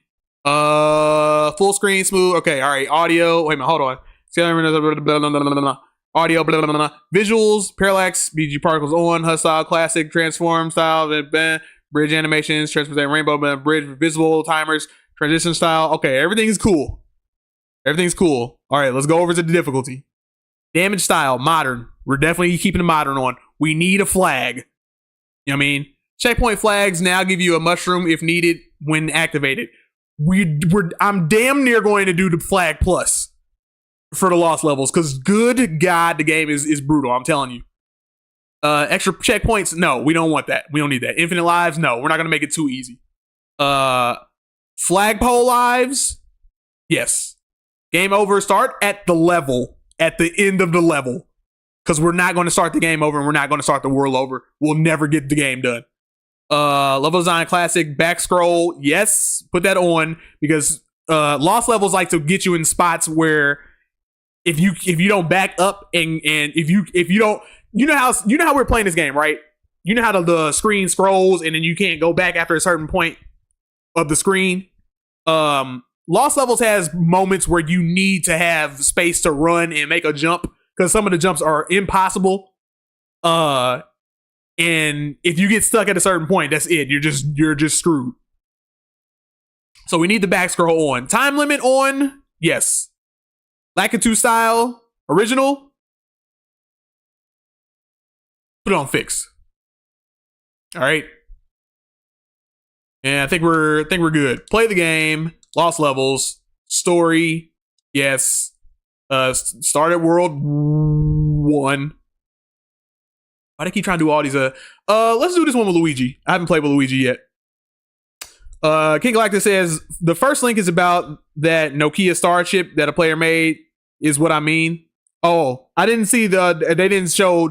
Full screen, smooth. Okay, all right. Audio. Wait a minute, hold on. Audio, blah, blah, blah, blah. Visuals, parallax, BG particles on, HUD style, classic, transform style, bridge animations, transfer rainbow, bridge, visible, timers, transition style. Okay, everything is cool. Everything's cool. All right, let's go over to the difficulty. Damage style, modern. We're definitely keeping the modern on. We need a flag. You know what I mean? Checkpoint flags now give you a mushroom if needed when activated. I'm damn near going to do the flag plus for the lost levels because good God, the game is brutal. I'm telling you. Extra checkpoints? No, we don't want that. We don't need that. Infinite lives? No, we're not gonna make it too easy. Flagpole lives? Yes. Game over. Start at the level. At the end of the level. Because we're not going to start the game over and we're not going to start the world over. We'll never get the game done. Level design classic. Back scroll. Yes. Put that on. Because lost levels like to get you in spots where if you don't back up and if you don't, you know how we're playing this game, right? You know how the screen scrolls and then you can't go back after a certain point of the screen. Lost levels has moments where you need to have space to run and make a jump because some of the jumps are impossible. And if you get stuck at a certain point, that's it. You're just screwed. So we need the back scroll on. Time limit on. Yes. Lakitu style. Original. Put it on fixed. All right. And I think we're good. Play the game. Lost levels. Story. Yes. Start at world 1. Why do I keep trying to do all these? Let's do this one with Luigi. I haven't played with Luigi yet. King Galactus says the first link is about that Nokia star chip that a player made is what I mean. Oh, I didn't see there's no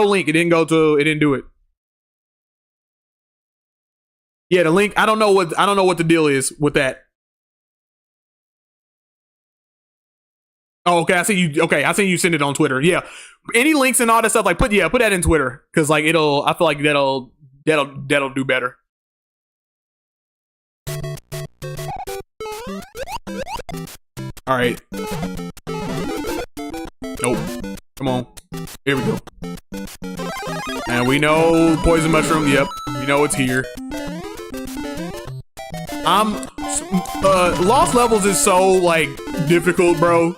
link. It didn't do it. Yeah, the link. I don't know what the deal is with that. Oh, okay. I see you. Okay, I see you send it on Twitter. Yeah, any links and all that stuff. Like put that in Twitter because like I feel like that'll do better. All right. Nope. Come on. Here we go. And we know poison mushroom. Yep. We know it's here. Lost levels is so like difficult, bro,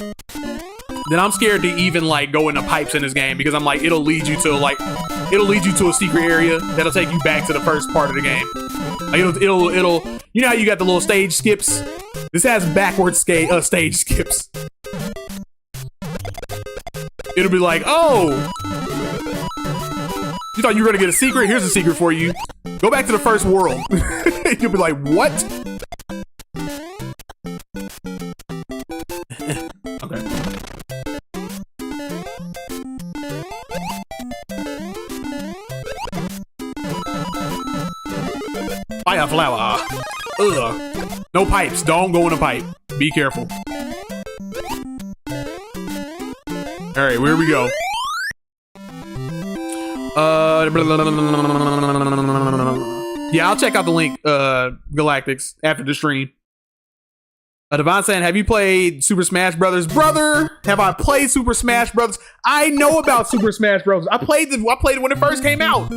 that I'm scared to even like go into pipes in this game because I'm like it'll lead you to a secret area that'll take you back to the first part of the game. Like it'll you know how you got the little stage skips? This has backwards stage skips. It'll be like, oh, you thought you were gonna get a secret? Here's a secret for you. Go back to the first world. You'll be like, what? Okay. Fire flower. Ugh. No pipes. Don't go in a pipe. Be careful. All right, where we go? Yeah, I'll check out the link, Galactics, after the stream. Devon saying, have you played Super Smash Brothers? Brother, have I played Super Smash Brothers? I know about Super Smash Bros. I played it when it first came out.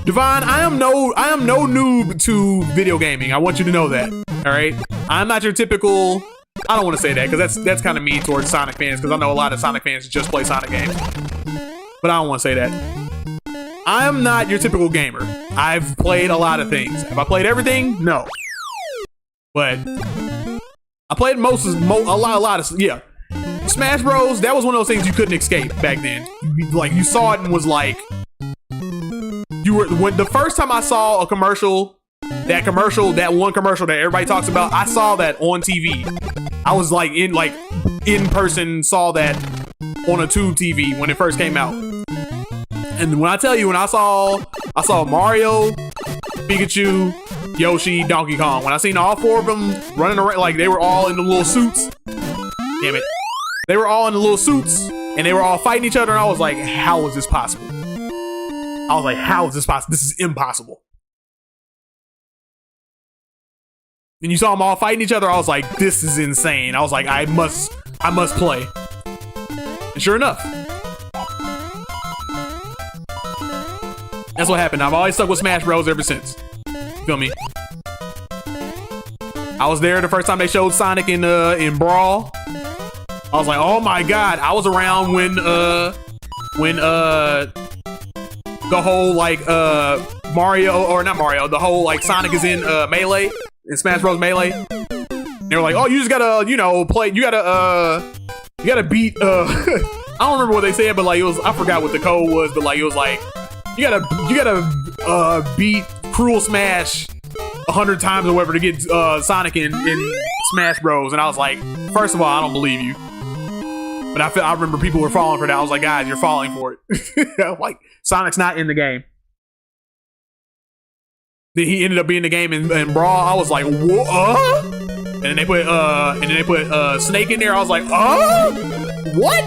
Devon, I am no noob to video gaming. I want you to know that. All right, I'm not your typical. I don't want to say that because that's kind of mean towards Sonic fans because I know a lot of Sonic fans just play Sonic games. But I don't want to say that. I am not your typical gamer. I've played a lot of things. Have I played everything? No. But I played a lot of yeah. Smash Bros. That was one of those things you couldn't escape back then. You saw it and was like, when the first time I saw a commercial, that one commercial that everybody talks about, I saw that on TV. I was in person saw that on a tube TV when it first came out. And when I tell you, when I saw Mario, Pikachu, Yoshi, Donkey Kong. When I seen all four of them running around, like they were all in the little suits. Damn it. They were all in the little suits and they were all fighting each other. And I was like, how is this possible? I was like, how is this possible? This is impossible. And you saw them all fighting each other. I was like, this is insane. I was like, I must play. And sure enough, that's what happened. I've always stuck with Smash Bros ever since. Feel me? I was there the first time they showed Sonic in Brawl. I was like, oh my god! I was around when the whole like Mario, or not Mario, the whole like Sonic is in Melee, in Smash Bros Melee. They were like, oh, you just gotta, you know, play. You gotta beat. I don't remember what they said, but like it was. I forgot what the code was, but like it was like you gotta beat Cruel Smash 100 times or whatever to get Sonic in Smash Bros. And I was like, first of all, I don't believe you. But I remember people were falling for that. I was like, guys, you're falling for it. Like, Sonic's not in the game. Then he ended up being in the game in Brawl. I was like, what? And then they put Snake in there. I was like, what?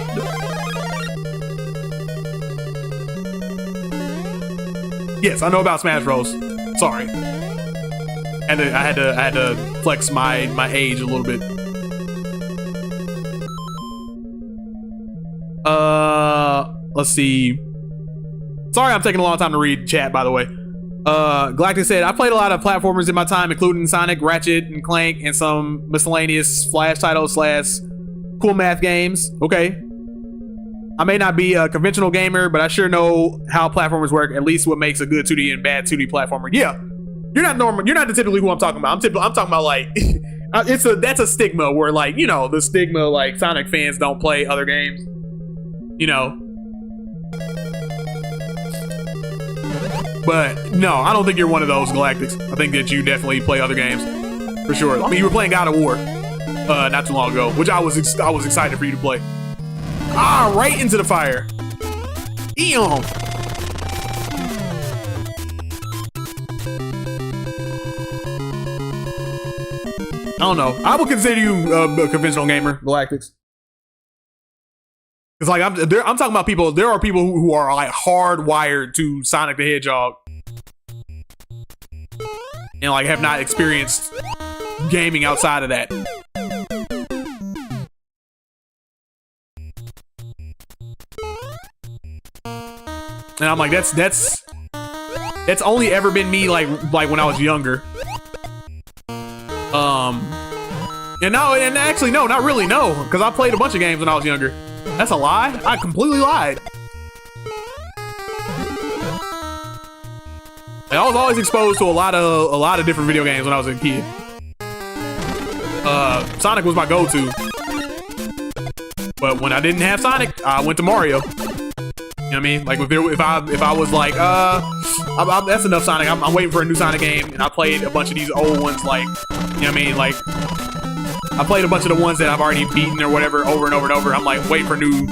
Yes, I know about Smash Bros. Sorry. I had to flex my age a little bit. Let's see. Sorry, I'm taking a long time to read chat, by the way. Galactic said, I played a lot of platformers in my time, including Sonic, Ratchet, and Clank, and some miscellaneous Flash titles / cool math games. Okay. I may not be a conventional gamer, but I sure know how platformers work, at least what makes a good 2D and bad 2D platformer. Yeah. You're not normal. You're not typically who I'm talking about. I'm talking about like, that's a stigma where like, you know, the stigma like Sonic fans don't play other games. You know. But no, I don't think you're one of those Galactics. I think that you definitely play other games for sure. I mean, you were playing God of War not too long ago, which I was excited for you to play. Ah, right into the fire. Eon. I don't know. I would consider you a conventional gamer, Galactics. It's like I'm talking about people. There are people who are like hardwired to Sonic the Hedgehog, and like have not experienced gaming outside of that. And I'm like, that's only ever been me like when I was younger. And actually no, not really, no, because I played a bunch of games when I was younger. That's a lie. I completely lied. I was always exposed to a lot of different video games when I was a kid. Sonic was my go-to, but when I didn't have Sonic, I went to Mario. You know what I mean? Like if I was like, that's enough Sonic. I'm waiting for a new Sonic game, and I played a bunch of these old ones. Like, you know what I mean? Like, I played a bunch of the ones that I've already beaten or whatever over and over and over. I'm like, waiting for a new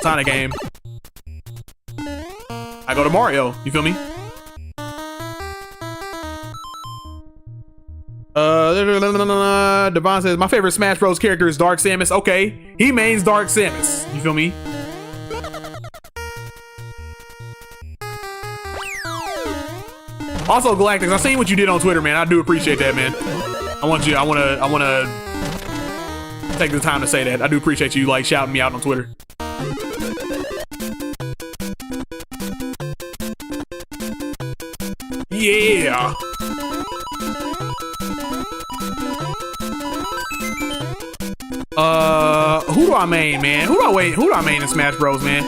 Sonic game. I go to Mario. You feel me? Devon says, my favorite Smash Bros. Character is Dark Samus. Okay, he mains Dark Samus. You feel me? Also, Galactics, I seen what you did on Twitter, man. I do appreciate that, man. I want to take the time to say that. I do appreciate you like shouting me out on Twitter. Yeah. Who do I main, man? Who do I main in Smash Bros, man?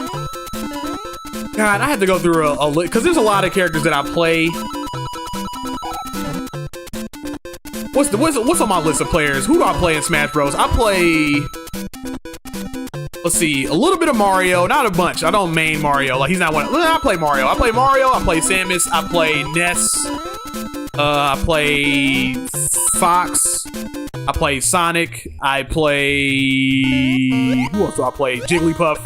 God, I had to go through a list because there's a lot of characters that I play. What's on my list of players? Who do I play in Smash Bros? I play, let's see, a little bit of Mario, not a bunch. I don't main Mario. Like, he's not one. I play Mario. I play Samus. I play Ness. I play Fox. I play Sonic. I play, who else do I play? Jigglypuff.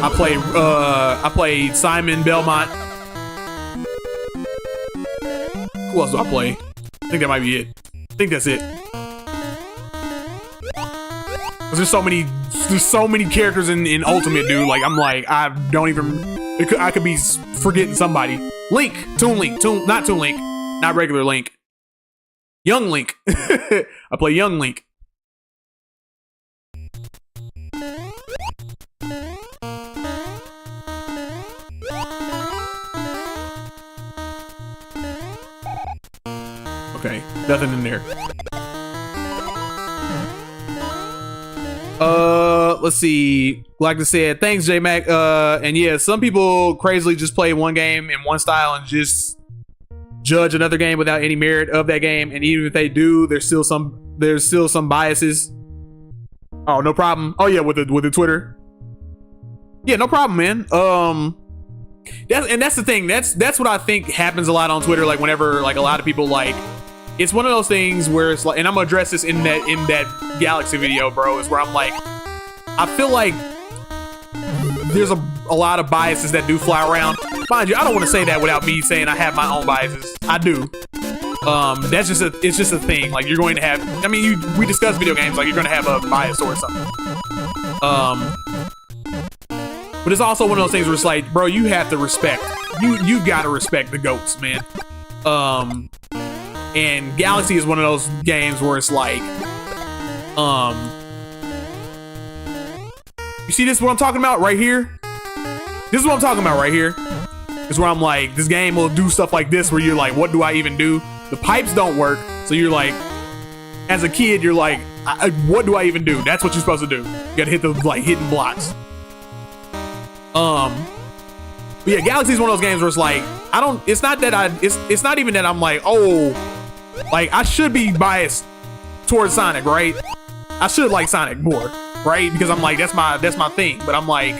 I played Simon Belmont. Who else do I play? I think that might be it. I think that's it. There's so many characters in Ultimate, dude. Like, I'm like, I don't even. I could be forgetting somebody. Link, not Toon Link, not regular Link. Young Link. I play Young Link. Okay, nothing in there. Let's see. Like I said, thanks, J-Mac. And yeah, some people crazily just play one game in one style and just judge another game without any merit of that game. And even if they do, there's still some biases. Oh, no problem. Oh yeah, with the Twitter. Yeah, no problem, man. That's the thing. That's what I think happens a lot on Twitter. Like whenever like a lot of people like, it's one of those things where it's like, and I'm gonna address this in that Galaxy video, bro. Is where I'm like, I feel like there's a lot of biases that do fly around. Mind you, I don't want to say that without me saying I have my own biases. I do. It's just a thing. Like you're going to have. I mean, we discuss video games. Like you're going to have a bias or something. But it's also one of those things where it's like, bro, you have to respect. You gotta respect the GOATs, man. And Galaxy is one of those games where it's like, you see this is what I'm talking about right here? This is what I'm talking about right here. It's where I'm like, this game will do stuff like this where you're like, what do I even do? The pipes don't work. So you're like, as a kid, you're like, what do I even do? That's what you're supposed to do. You gotta hit the like hitting blocks. But yeah, Galaxy is one of those games where it's like, it's not even that I'm like, oh, like I should be biased towards Sonic, right? I should like Sonic more, right? Because I'm like, that's my thing. But I'm like,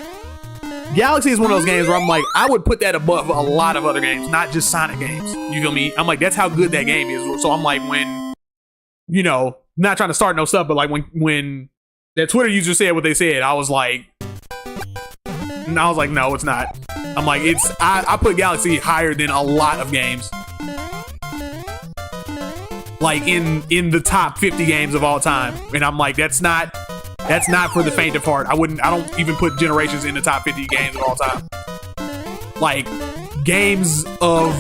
Galaxy is one of those games where I'm like, I would put that above a lot of other games, not just Sonic games. You feel me? I'm like, that's how good that game is. So I'm like, when, you know, not trying to start no stuff, but like when that Twitter user said what they said, I was like, no, it's not. I'm like, I put Galaxy higher than a lot of games. Like in the top 50 games of all time. And I'm like, that's not for the faint of heart. I don't even put Generations in the top 50 games of all time. Like games of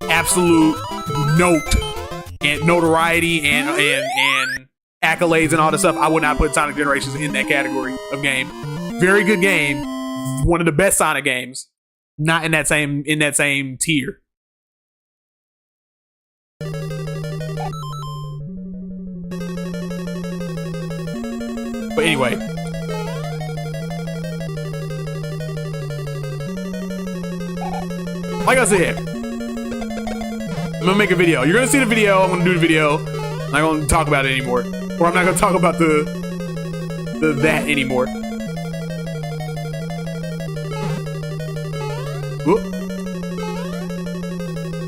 absolute note and notoriety and accolades and all this stuff, I would not put Sonic Generations in that category of game. Very good game, one of the best Sonic games, not in that same tier. But anyway, like I said, I'm gonna make a video. You're gonna see the video. I'm gonna do the video. I'm not gonna talk about it anymore, or I'm not gonna talk about that anymore. Whoop.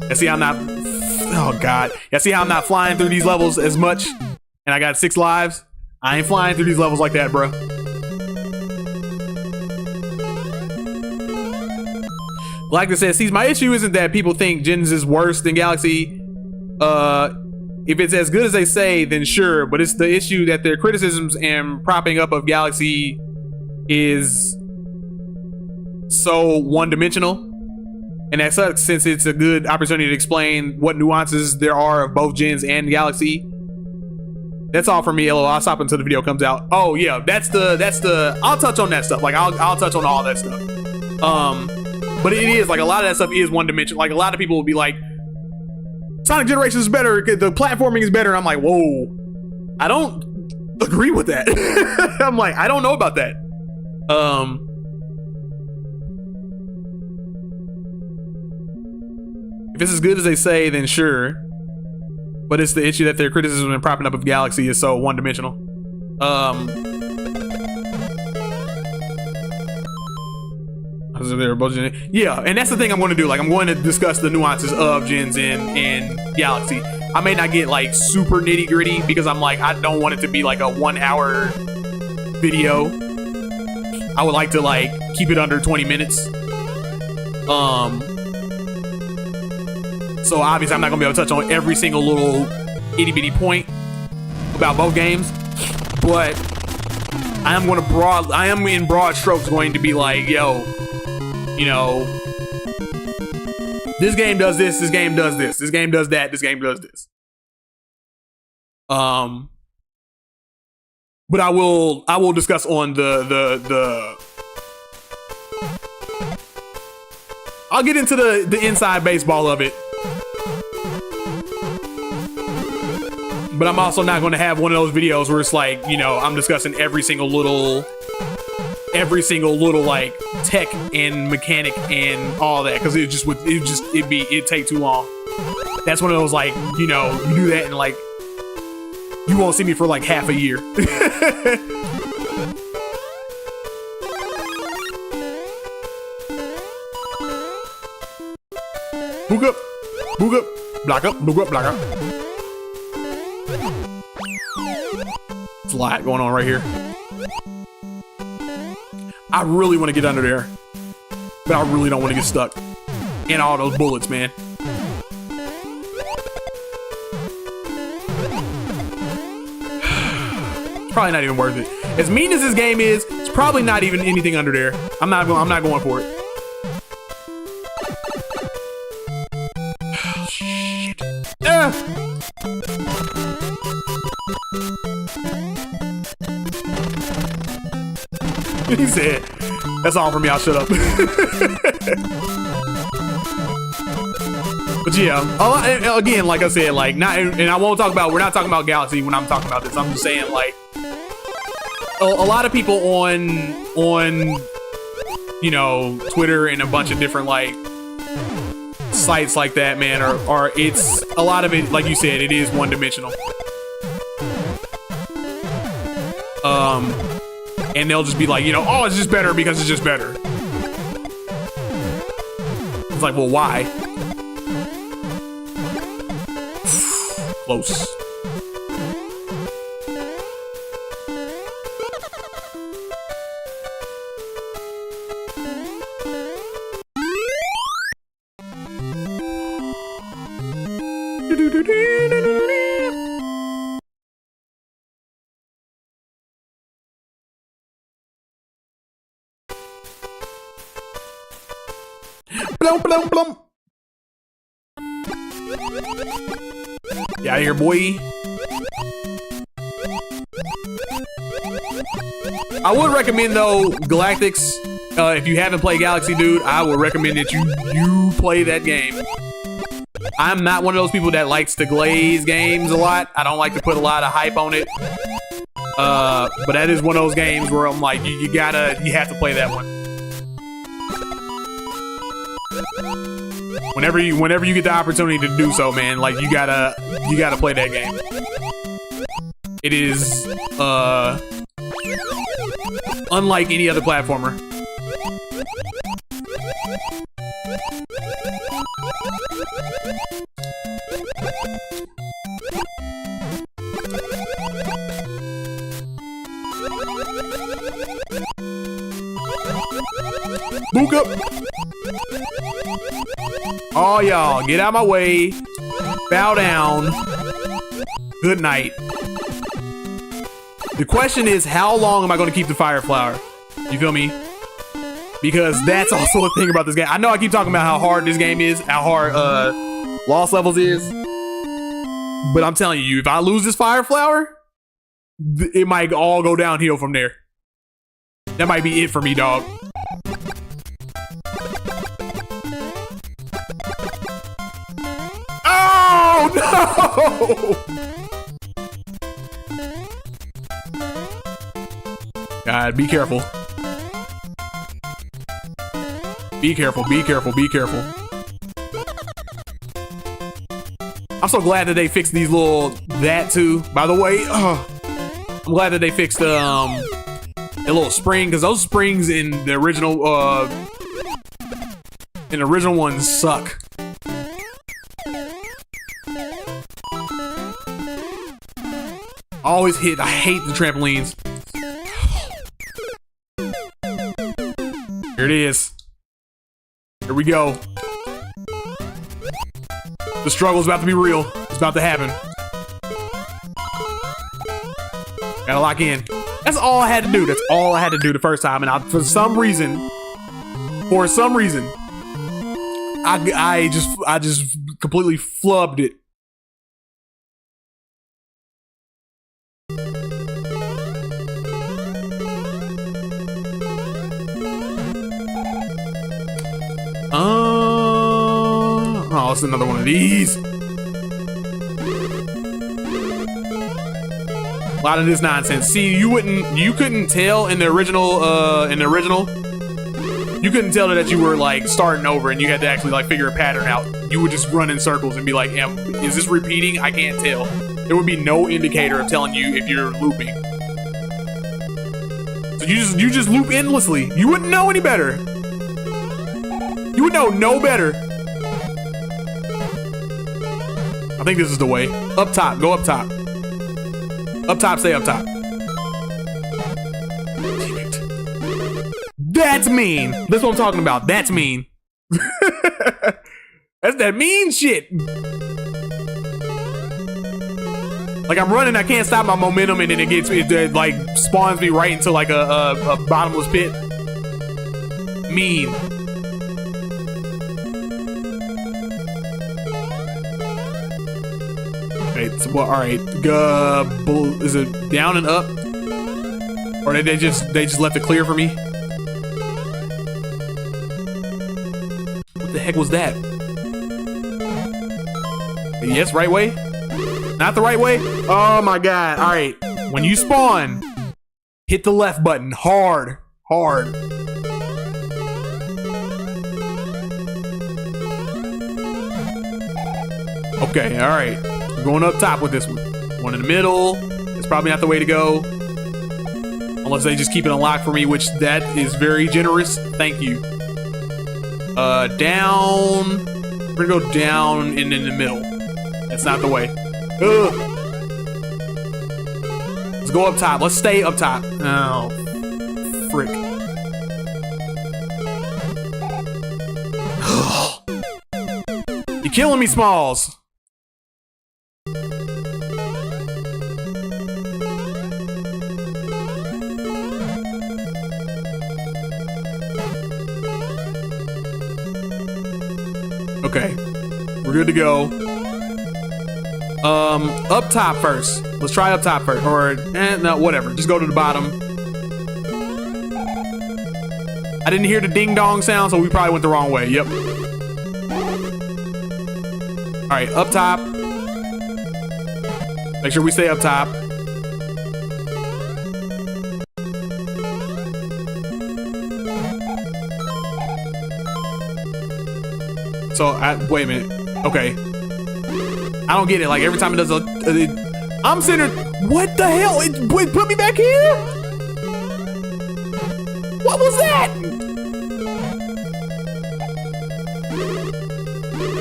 You see how I'm not. Oh God! You see how I'm not flying through these levels as much, and I got 6 lives. I ain't flying through these levels like that, bro. Like I said, see, my issue isn't that people think Gens is worse than Galaxy. If it's as good as they say, then sure. But it's the issue that their criticisms and propping up of Galaxy is so one-dimensional. And that sucks, since it's a good opportunity to explain what nuances there are of both Gens and Galaxy. That's all for me, LOL. I'll stop until the video comes out. Oh yeah, that's the I'll touch on that stuff. Like I'll touch on all that stuff. But it is like a lot of that stuff is one dimension. Like a lot of people will be like, Sonic Generations is better, the platforming is better. And I'm like, whoa, I don't agree with that. I'm like, I don't know about that. If it's as good as they say, then sure. But it's the issue that their criticism and propping up of Galaxy is so one-dimensional. Yeah, and that's the thing I'm going to do. Like, I'm going to discuss the nuances of gens in Galaxy. I may not get like super nitty gritty because I'm like, I don't want it to be like a 1 hour video. I would like to like keep it under 20 minutes. So obviously I'm not gonna be able to touch on every single little itty bitty point about both games, but I am in broad strokes going to be like, yo, you know, this game does this game does this game does that, this game does this. But I will discuss on the I'll get into the inside baseball of it. But I'm also not going to have one of those videos where it's like, you know, I'm discussing every single little like tech and mechanic and all that, because it'd take too long. That's one of those, like, you know, you do that and like you won't see me for like half a year. Book up, block up, book up, block up. There's a lot going on right here. I really want to get under there, but I really don't want to get stuck in all those bullets, man. It's probably not even worth it. As mean as this game is, it's probably not even anything under there. I'm not going for it. Shit. He said, that's all from me, I'll shut up. But yeah, again, like I said, like, not, and I won't talk about, we're not talking about Galaxy when I'm talking about this. I'm just saying, like, a lot of people on, you know, Twitter and a bunch of different, like, sites like that, man, are it's, a lot of it, like you said, it is one-dimensional. And they'll just be like, you know, oh, it's just better because it's just better. It's like, well, why? Close. Blum, blum, blum. Get out of here, boy. I would recommend, though, Galactics. If you haven't played Galaxy, dude, I would recommend that you play that game. I'm not one of those people that likes to glaze games a lot. I don't like to put a lot of hype on it. But that is one of those games where I'm like, you have to play that one. Whenever you get the opportunity to do so, man, like you gotta play that game. It is unlike any other platformer. Book up. Oh, y'all, get out of my way. Bow down. Good night. The question is, how long am I going to keep the fire flower? You feel me? Because that's also a thing about this game. I know I keep talking about how hard this game is, how hard Lost Levels is. But I'm telling you, if I lose this fire flower, it might all go downhill from there. That might be it for me, dog. Oh, no! God, be careful. Be careful, be careful, be careful. I'm so glad that they fixed these that too. By the way, I'm glad that they fixed the little spring, because those springs in the original And the original ones suck. Always hit. I hate the trampolines. Here it is. Here we go. The struggle's about to be real. It's about to happen. Gotta lock in. That's all I had to do. That's all I had to do the first time. And for some reason, I just completely flubbed it. Oh, it's another one of these. A lot of this nonsense. See, you couldn't tell in the original, you couldn't tell that you were like starting over and you had to actually like figure a pattern out. You would just run in circles and be like, is this repeating? I can't tell. There would be no indicator of telling you if you're looping. So you just loop endlessly. You wouldn't know any better. You would know no better. I think this is the way. Up top, go up top. Up top, stay up top. That's mean. That's what I'm talking about. That's mean. That's that mean shit. Like I'm running, I can't stop my momentum, and then it like spawns me right into like a bottomless pit. Mean. So, well, all right. Is it down and up, or did they just left it clear for me? What the heck was that? Yes, right way. Not the right way. Oh my god! All right. When you spawn, hit the left button hard. Okay. All right. We're going up top with this one. One in the middle. It's probably not the way to go. Unless they just keep it unlocked for me, which that is very generous. Thank you. Down. We're gonna go down and in the middle. That's not the way. Ugh. Let's go up top. Let's stay up top. Oh, frick. You're killing me, Smalls. Okay, we're good to go. Up top first. Let's try up top first, or no, whatever. Just go to the bottom. I didn't hear the ding dong sound, so we probably went the wrong way. Yep. All right, up top. Make sure we stay up top. So, wait a minute. Okay. I don't get it. Like, every time it does I'm sitting there, what the hell? It put me back here? What was that?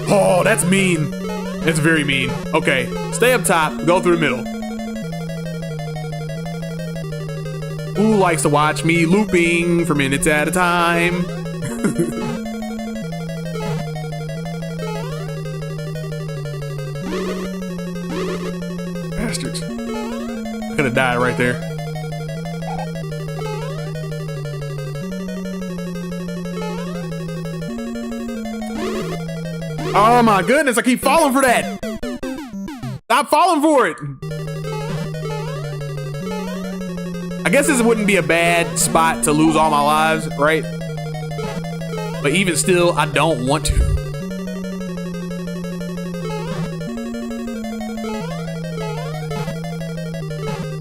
Oh, that's mean. That's very mean. Okay. Stay up top. Go through the middle. Who likes to watch me looping for minutes at a time? Bastards. I could have died right there. Oh my goodness, I keep falling for that. Stop falling for it. I guess this wouldn't be a bad spot to lose all my lives, right? But even still, I don't want to.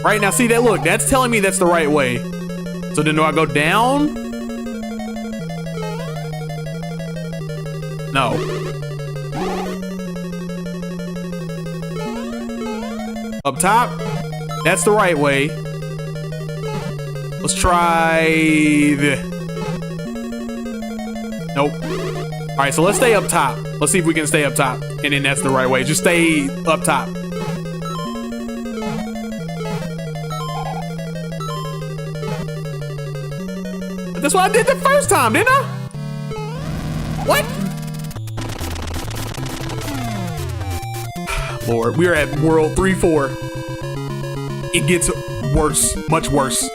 Right now, see that? Look, that's telling me that's the right way. So then do I go down? No. Up top? That's the right way. Let's try the... Nope. right, so let's stay up top. Let's see if we can stay up top. And then that's the right way. Just stay up top. That's what I did the first time, didn't I? What? Lord, we are at world 3-4. It gets worse, much worse,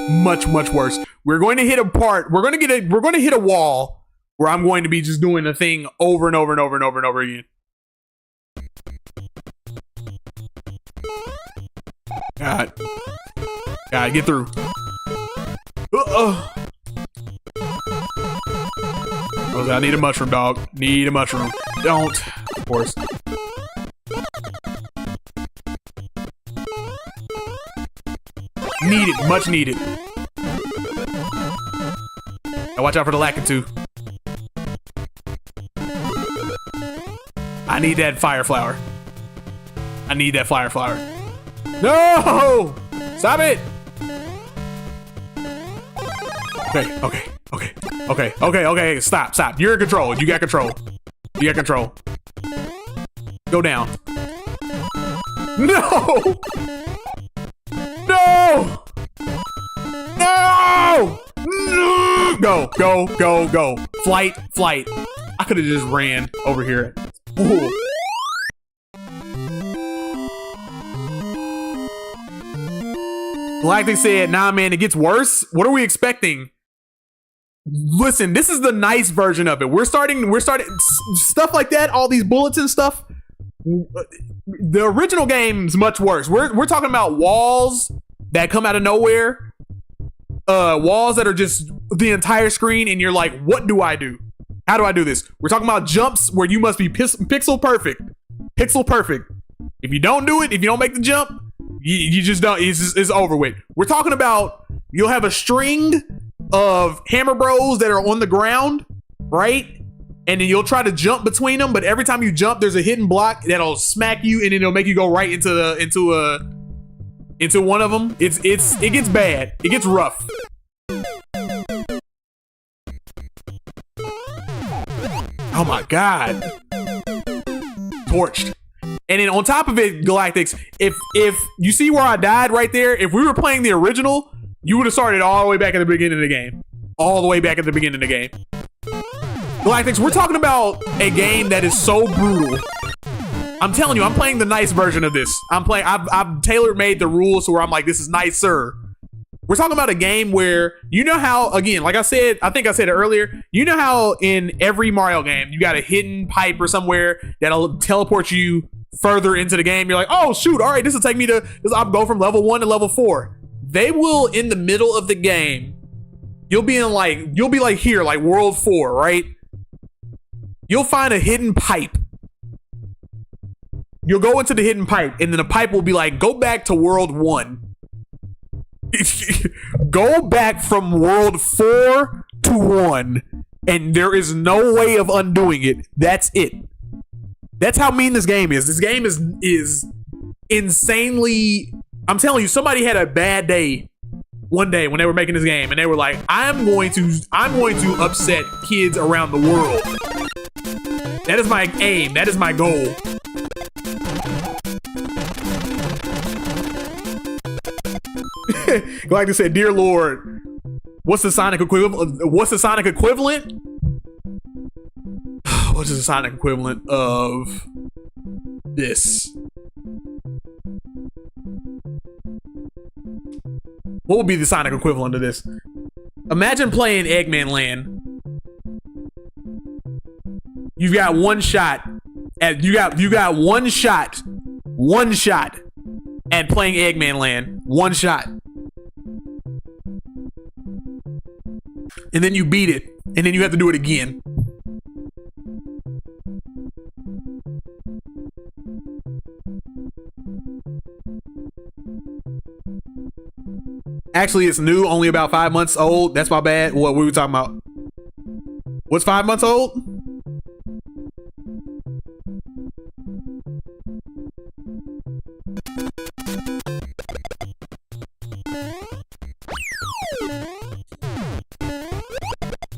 much worse. We're going to hit a part. We're going to hit a wall where I'm going to be just doing the thing over and over and over and over and over again. God, get through. I need a mushroom, dog. Need a mushroom. Don't. Of course. Needed. Much needed. Now watch out for the Lakitu. I need that fire flower. I need that fire flower. No! Stop it! Okay. Stop. You're in control. You got control. Go down. No! Go. Flight. I could have just ran over here. Ooh. Like they said, nah, man, it gets worse. What are we expecting? Listen, this is the nice version of it. We're starting stuff like that. All these bullets and stuff. The original game's much worse. We're talking about walls that come out of nowhere. Walls that are just the entire screen, and you're like, what do I do? How do I do this? We're talking about jumps where you must be pixel perfect. Pixel perfect. If you don't do it, if you don't make the jump, you just don't. It's over with. We're talking about you'll have a string of Hammer Bros that are on the ground, right? And then you'll try to jump between them, but every time you jump, there's a hidden block that'll smack you, and then it'll make you go right into one of them. It gets bad. It gets rough. Oh my god. Torched. And then on top of it, Galactics, if you see where I died right there, if we were playing the original, you would have started all the way back at the beginning of the game. All the way back at the beginning of the game. Galactics, we're talking about a game that is so brutal. I'm telling you, I'm playing the nice version of this. I've tailor-made the rules to where I'm like, this is nicer. We're talking about a game where, you know how, again, like I said, I think I said it earlier, you know how in every Mario game, you got a hidden pipe or somewhere that'll teleport you further into the game. You're like, oh shoot, all right, this will take me to, I'll go from level 1 to level 4. They will, in the middle of the game, you'll be like here, like world 4, right? You'll find a hidden pipe. You'll go into the hidden pipe, and then the pipe will be like, go back to world 1. Go back from world 4 to 1, and there is no way of undoing it. That's it. That's how mean this game is. This game is insanely. I'm telling you, somebody had a bad day one day when they were making this game, and they were like, I'm going to upset kids around the world. That is my aim. That is my goal. Like I said, dear Lord, what's the Sonic equivalent? What's the Sonic equivalent? What is the Sonic equivalent of this? What would be the Sonic equivalent of this? Imagine playing Eggman Land. You've got one shot at you got one shot at playing Eggman Land. One shot. And then you beat it, and then you have to do it again. Actually, it's new, only about 5 months old. That's my bad. What we were talking about? What's 5 months old?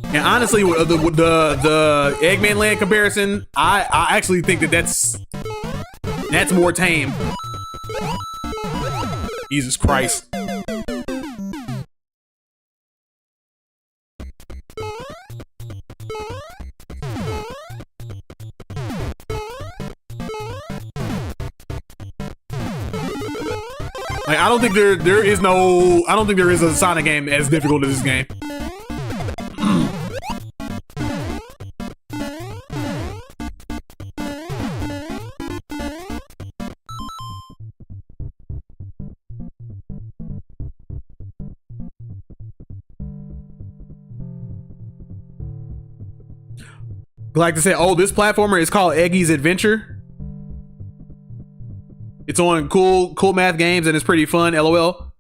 And honestly, the Eggman Land comparison, I actually think that's more tame. Jesus Christ. Like, I don't think there is a Sonic game as difficult as this game. Like to say, oh, this platformer is called Eggy's Adventure. It's on cool math games and it's pretty fun. LOL.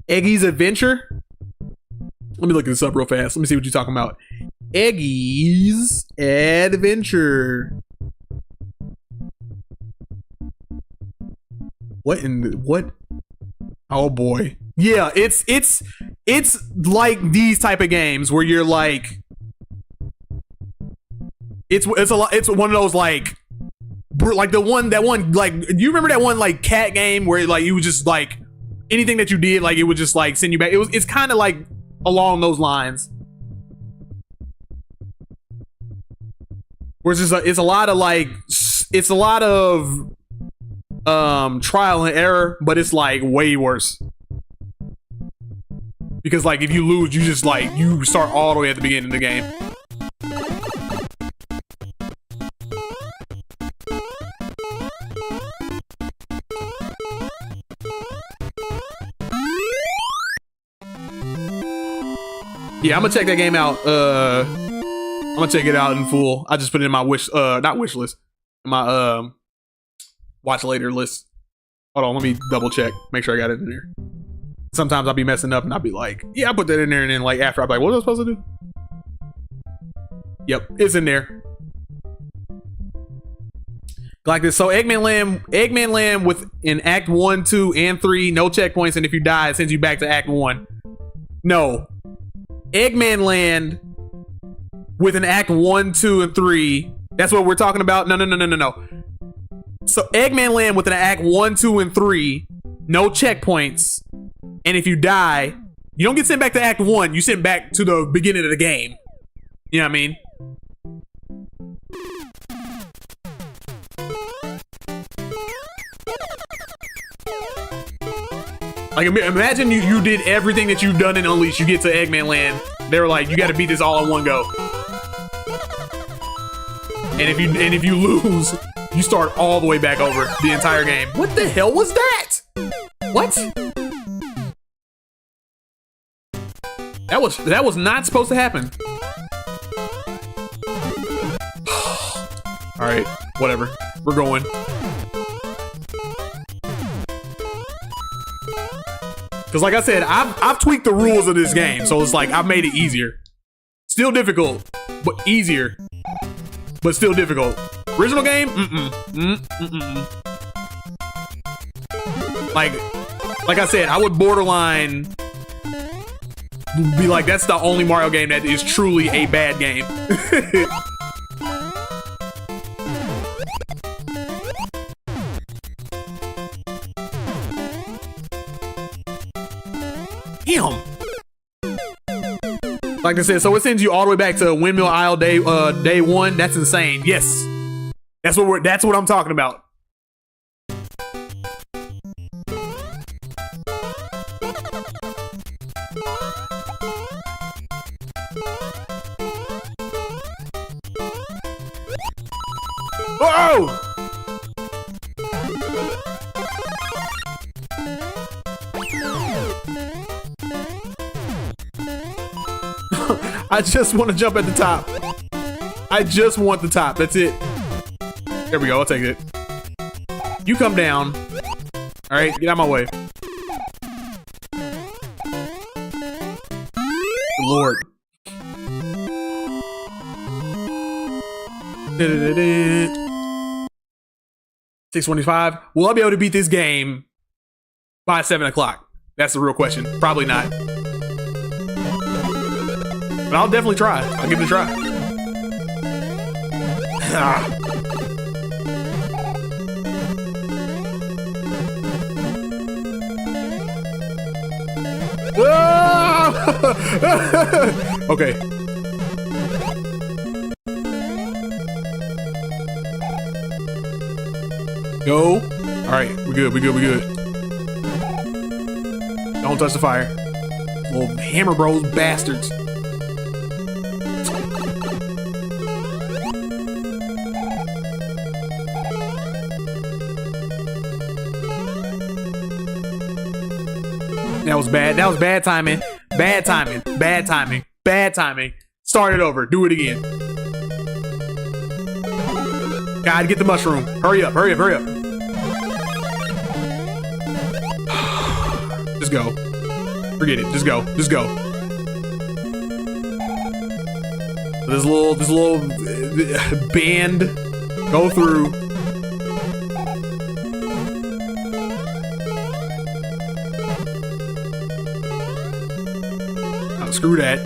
Eggy's Adventure. Let me look this up real fast. Let me see what you're talking about. Eggy's Adventure. What? Oh boy. Yeah, it's like these type of games where you're like, it's one of those like that one like, you remember that one like cat game where like you would just like anything that you did, like it would just like send you back. It's kind of like along those lines. Where it's a lot of trial and error, but it's like way worse. Because like if you lose, you just like you start all the way at the beginning of the game. Yeah, I'm gonna check that game out. I'm gonna check it out in full. I just put it in my not wish list, my watch later list. Hold on, let me double check, make sure I got it in there. Sometimes I'll be messing up and I'll be like, yeah, I put that in there, and then like after I'll be like, what was I supposed to do? Yep, it's in there. Like this. So Eggman Land with in Act 1, 2, and 3, no checkpoints, and if you die, it sends you back to Act 1. No. Eggman Land with an Act 1, 2, and 3. That's what we're talking about. No. So Eggman Land with an Act 1, 2, and 3, no checkpoints, and if you die, you don't get sent back to Act 1. You sent back to the beginning of the game. You know what I mean? Like, imagine you did everything that you've done in Unleashed. You get to Eggman Land. They were like, you got to beat this all in one go. And if you lose, you start all the way back over the entire game. What the hell was that? What? That was not supposed to happen. All right, whatever. We're going. Because like I said, I've tweaked the rules of this game, so it's like I've made it easier. Still difficult, but easier. But still difficult. Original game? Like I said, I would borderline be like, that's the only Mario game that is truly a bad game. Damn. Like I said, so it sends you all the way back to Windmill Isle day 1. That's insane. Yes. That's what I'm talking about. Oh! I just want to jump at the top. I just want the top. That's it. There we go. I'll take it. You come down. All right, get out of my way. Lord. 625. Will I be able to beat this game by 7 o'clock? That's the real question. Probably not. But I'll definitely try. I'll give it a try. Ah. Okay. Go. All right, we good. Don't touch the fire. Little hammer bros bastards. That was bad. That was bad timing. Bad timing. Bad timing. Bad timing. Start it over. Do it again. Gotta get the mushroom. Hurry up. Hurry up. Hurry up. Just go. Forget it. Just go. Just go. This little band go through. Oh, screw that.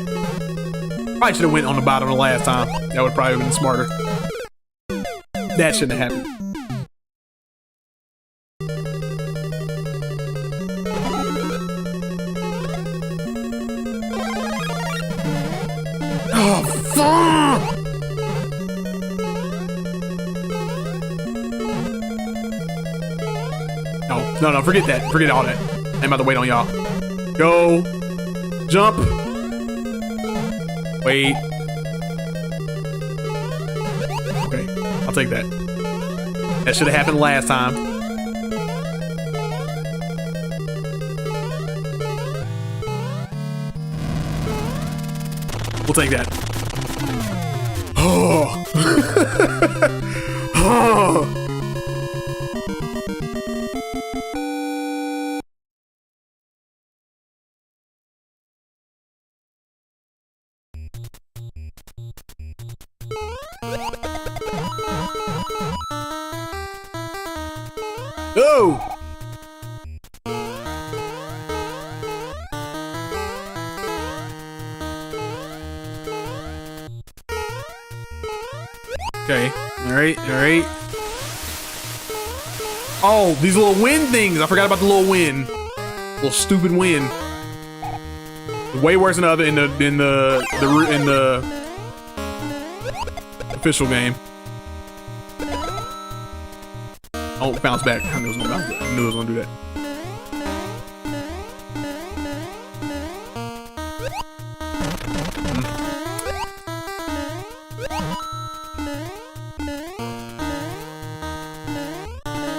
Probably should have went on the bottom the last time. That would probably have been smarter. That shouldn't have happened. Oh, fuck! No, forget that. Forget all that. I'm about to wait on y'all. Go. Jump. Wait. Okay, I'll take that. That should have happened last time. We'll take that. Oh. Oh. Oh! Okay. Alright, alright. Oh, these little wind things. I forgot about the little wind. Little stupid wind. Way worse than the other in the official game. Oh, bounce back. I knew it was gonna bounce back. I knew it was gonna do that.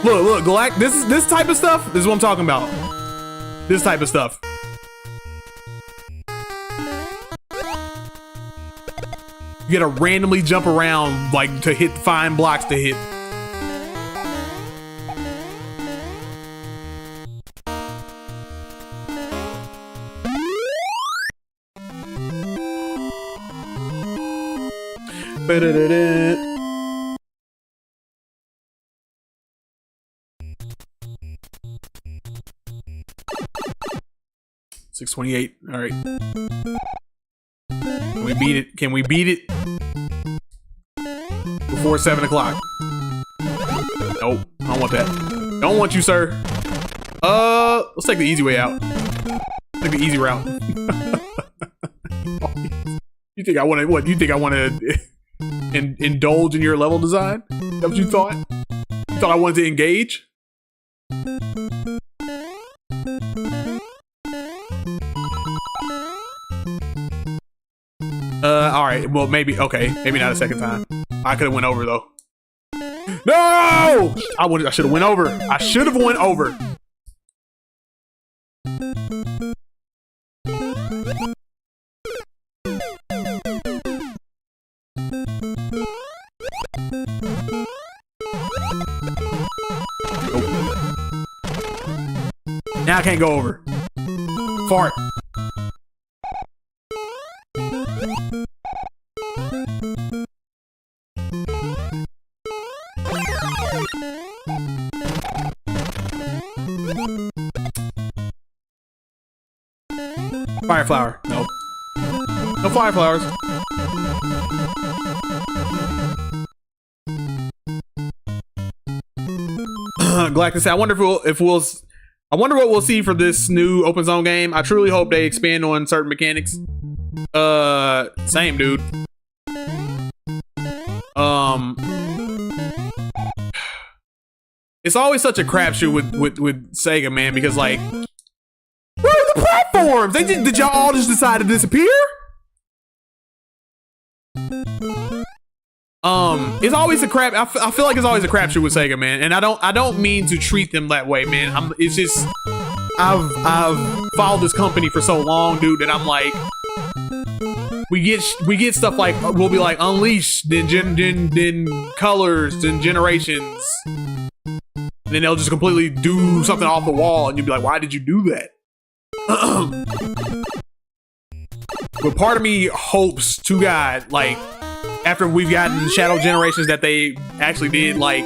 Look, Galact. This type of stuff. This is what I'm talking about. This type of stuff. You gotta randomly jump around like to hit, find blocks to hit. Ba-da-da-da. 628. All right. Can we beat it? Can we beat it before 7 o'clock? Nope. I don't want that. Don't want you, sir. Let's take the easy way out. Take the easy route. You think I want to? What? You think I want to indulge in your level design? Is that what you thought? You thought I wanted to engage? All right. Well, maybe. Okay. Maybe not a second time. I could have went over though. No! I should have went over. I should have went over. Oh. Now I can't go over. Fart. Fire flower. Nope. No fire flowers. Glad to say. I wonder if we'll. I wonder what we'll see for this new open zone game. I truly hope they expand on certain mechanics. Same, dude. It's always such a crapshoot with Sega, man, because like, where are the platforms? Did y'all all just decide to disappear? It's always a crap. I feel like it's always a crapshoot with Sega, man, and I don't mean to treat them that way, man. It's just I've followed this company for so long, dude, that I'm like, we get stuff like, we'll be like Unleashed, then Colors, then Generations, and then they'll just completely do something off the wall, and you'll be like, why did you do that? But part of me hopes to God, like, after we've gotten Shadow Generations, that they actually did like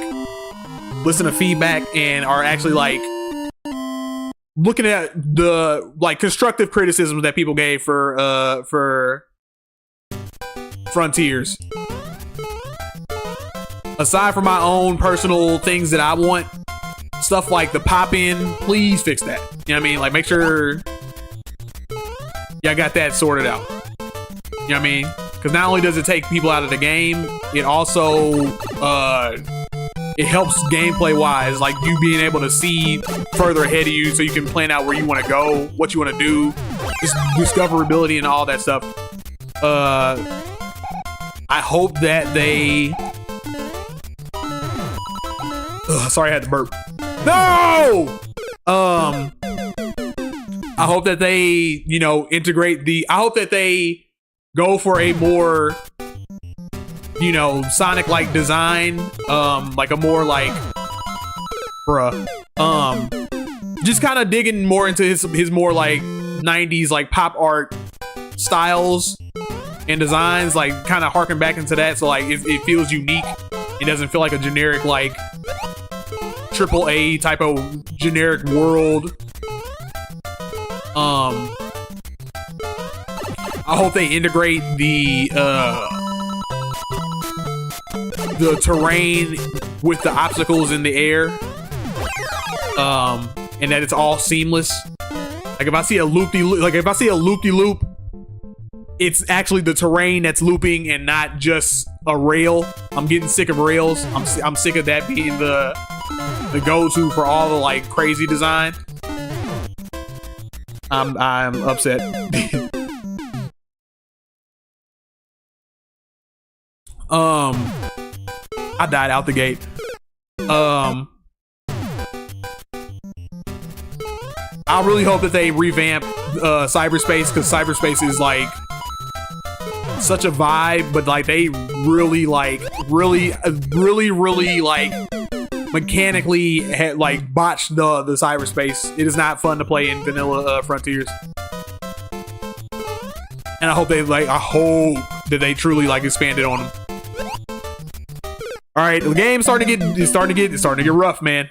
listen to feedback and are actually like looking at the like constructive criticisms that people gave for Frontiers. Aside from my own personal things that I want, stuff like the pop-in, please fix that. You know what I mean? Like, make sure y'all got that sorted out. You know what I mean? Because not only does it take people out of the game, it also it helps gameplay wise, like you being able to see further ahead of you so you can plan out where you want to go, what you want to do, just discoverability and all that stuff. I hope that they sorry, I had to burp. No! I hope that they, you know, integrate I hope that they go for a more, you know, Sonic-like design, like a more like, just kind of digging more into his more like 90s like pop art styles and designs, like kind of harken back into that, so like it feels unique. It doesn't feel like a generic like AAA type of generic world. I hope they integrate the terrain with the obstacles in the air, and that it's all seamless. Like if I see a loop-de-loop, it's actually the terrain that's looping and not just a rail. I'm getting sick of rails. I'm sick of that being the go-to for all the like crazy design. I'm upset. I died out the gate. I really hope that they revamp cyberspace, because cyberspace is like such a vibe, but like they really like mechanically had like botched the cyberspace. It is not fun to play in vanilla Frontiers. And I hope that they truly like expanded on them. All right, the game's starting to get rough, man.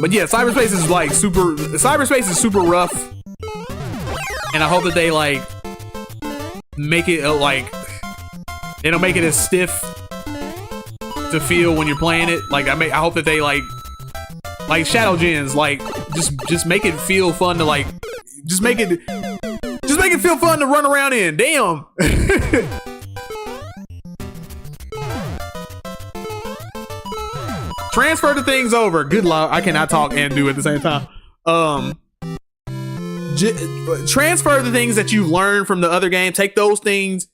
But yeah, cyberspace is super rough, and I hope that they like make it like they don't make it as stiff to feel when you're playing it. Like I hope that they like Shadow Gens, like just make it feel fun to like just make it feel fun to run around in. Damn. Transfer the things over. Good luck. I cannot talk and do it at the same time. Transfer the things that you learned from the other game. Take those things,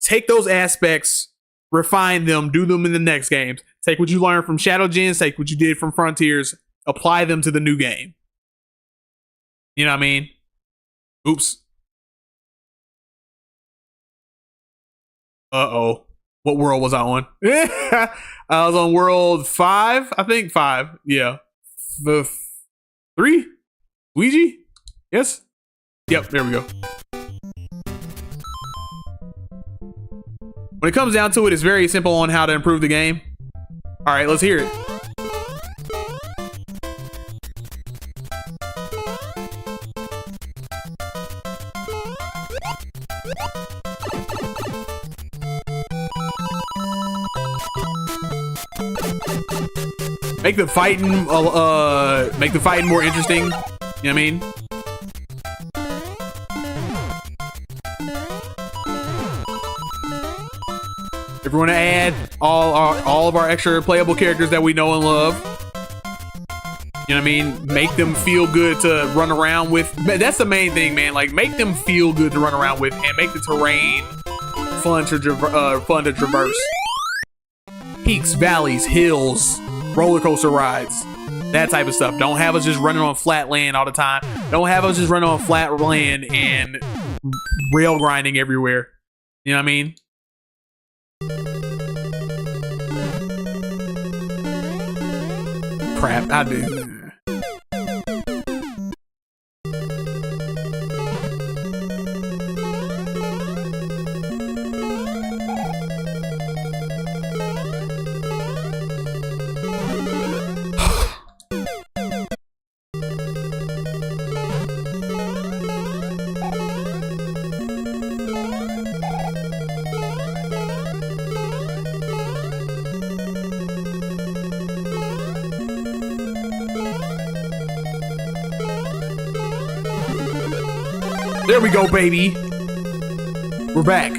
take those aspects, refine them, do them in the next games. Take what you learned from Shadow Gens, take what you did from Frontiers, apply them to the new game. You know what I mean? Oops. Uh-oh. What world was I on? I was on world 5, I think 5. Yeah. 3? Ouija? Yes? Yep, there we go. When it comes down to it, it's very simple on how to improve the game. All right, let's hear it. Make the fighting more interesting. You know what I mean? If we want to add all of our extra playable characters that we know and love, you know what I mean? Make them feel good to run around with. That's the main thing, man. Like, make them feel good to run around with, and make the terrain fun to traverse. Peaks, valleys, hills, roller coaster rides, that type of stuff. Don't have us just running on flat land all the time. Don't have us just running on flat land and rail grinding everywhere. You know what I mean? Crap, I do. There we go, baby. We're back.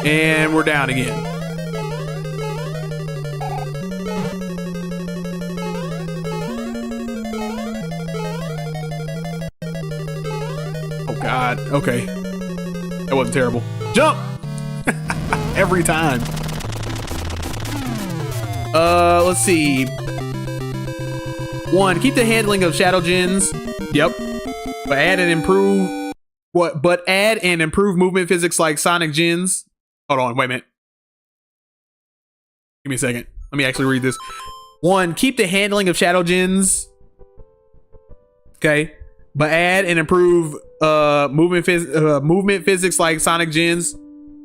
And we're down again. Oh, God. Okay. That wasn't terrible. Jump! Every time. Let's see. 1, keep the handling of shadow gens. Yep. But add and improve movement physics like sonic gens. Hold on, wait a minute. Give me a second. Let me actually read this. 1, keep the handling of shadow gens. Okay. But add and improve movement physics like sonic gens.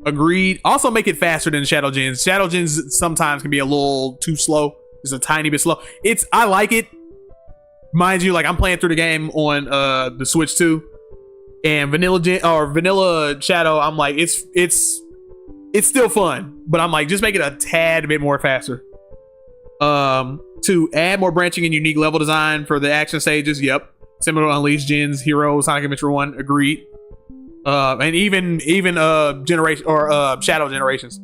Agreed. Also make it faster than Shadow Gens. Shadow Gens sometimes can be a little too slow. Just a tiny bit slow. I like it. Mind you, like, I'm playing through the game on the Switch too. And Vanilla Shadow, I'm like, it's still fun. But I'm like, just make it a tad bit more faster. 2, add more branching and unique level design for the action stages. Yep. Similar to Unleashed Gens, Heroes, Sonic Adventure 1. Agreed. And even generation or shadow generations.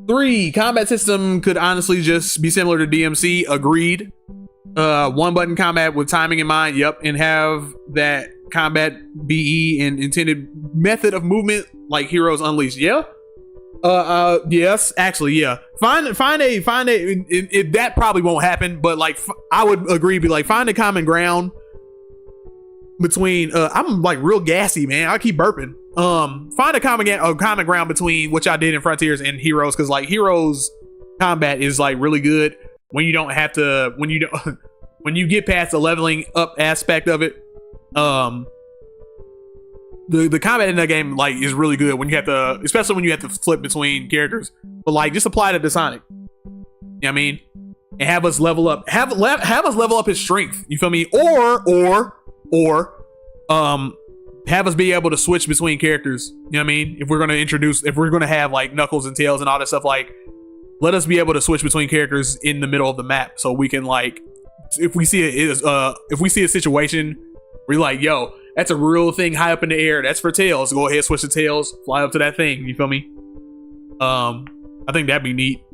3, combat system could honestly just be similar to DMC. Agreed. 1 button combat with timing in mind. Yep. And have that combat BE and intended method of movement like Heroes Unleashed. Yeah. Yes, actually, yeah. Find a. That probably won't happen, but like, I would agree. Be like, find a common ground between. I'm like real gassy, man. I keep burping. Find a common ground between what y'all did in Frontiers and Heroes, because like Heroes combat is like really good when you don't have to. When you get past the leveling up aspect of it. The combat in that game like is really good when you have to, especially when you have to flip between characters. But like, just apply it to Sonic. You know what I mean? And have us level up. Have us level up his strength. You feel me? Or have us be able to switch between characters. You know what I mean? If we're gonna have like Knuckles and Tails and all that stuff, like, let us be able to switch between characters in the middle of the map, so we can like, if we see a situation where you're like, yo, that's a real thing high up in the air, that's for Tails, go ahead, switch to Tails, fly up to that thing. You feel me? I think that'd be neat.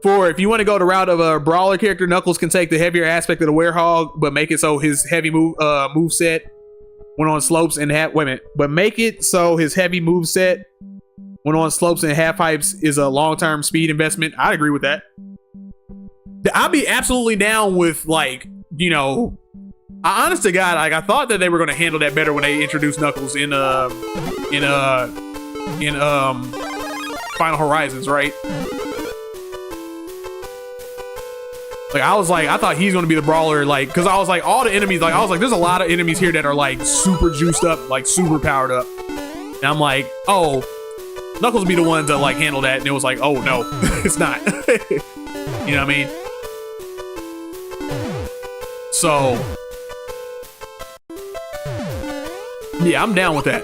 4, if you want to go the route of a brawler character, Knuckles can take the heavier aspect of the Werehog, but make it so his heavy move set when on slopes and make it so his heavy move set when on slopes and half pipes is a long-term speed investment. I'd agree with that. I'd be absolutely down with, like, you know, honest to God, like, I thought that they were going to handle that better when they introduced Knuckles in Final Horizons, right? Like I thought he's gonna be the brawler, like, cause I was like, all the enemies, like, I was like, there's a lot of enemies here that are like super juiced up, like super powered up. And I'm like, oh, Knuckles will be the ones that like handle that. And it was like, oh no, it's not. You know what I mean? So yeah, I'm down with that.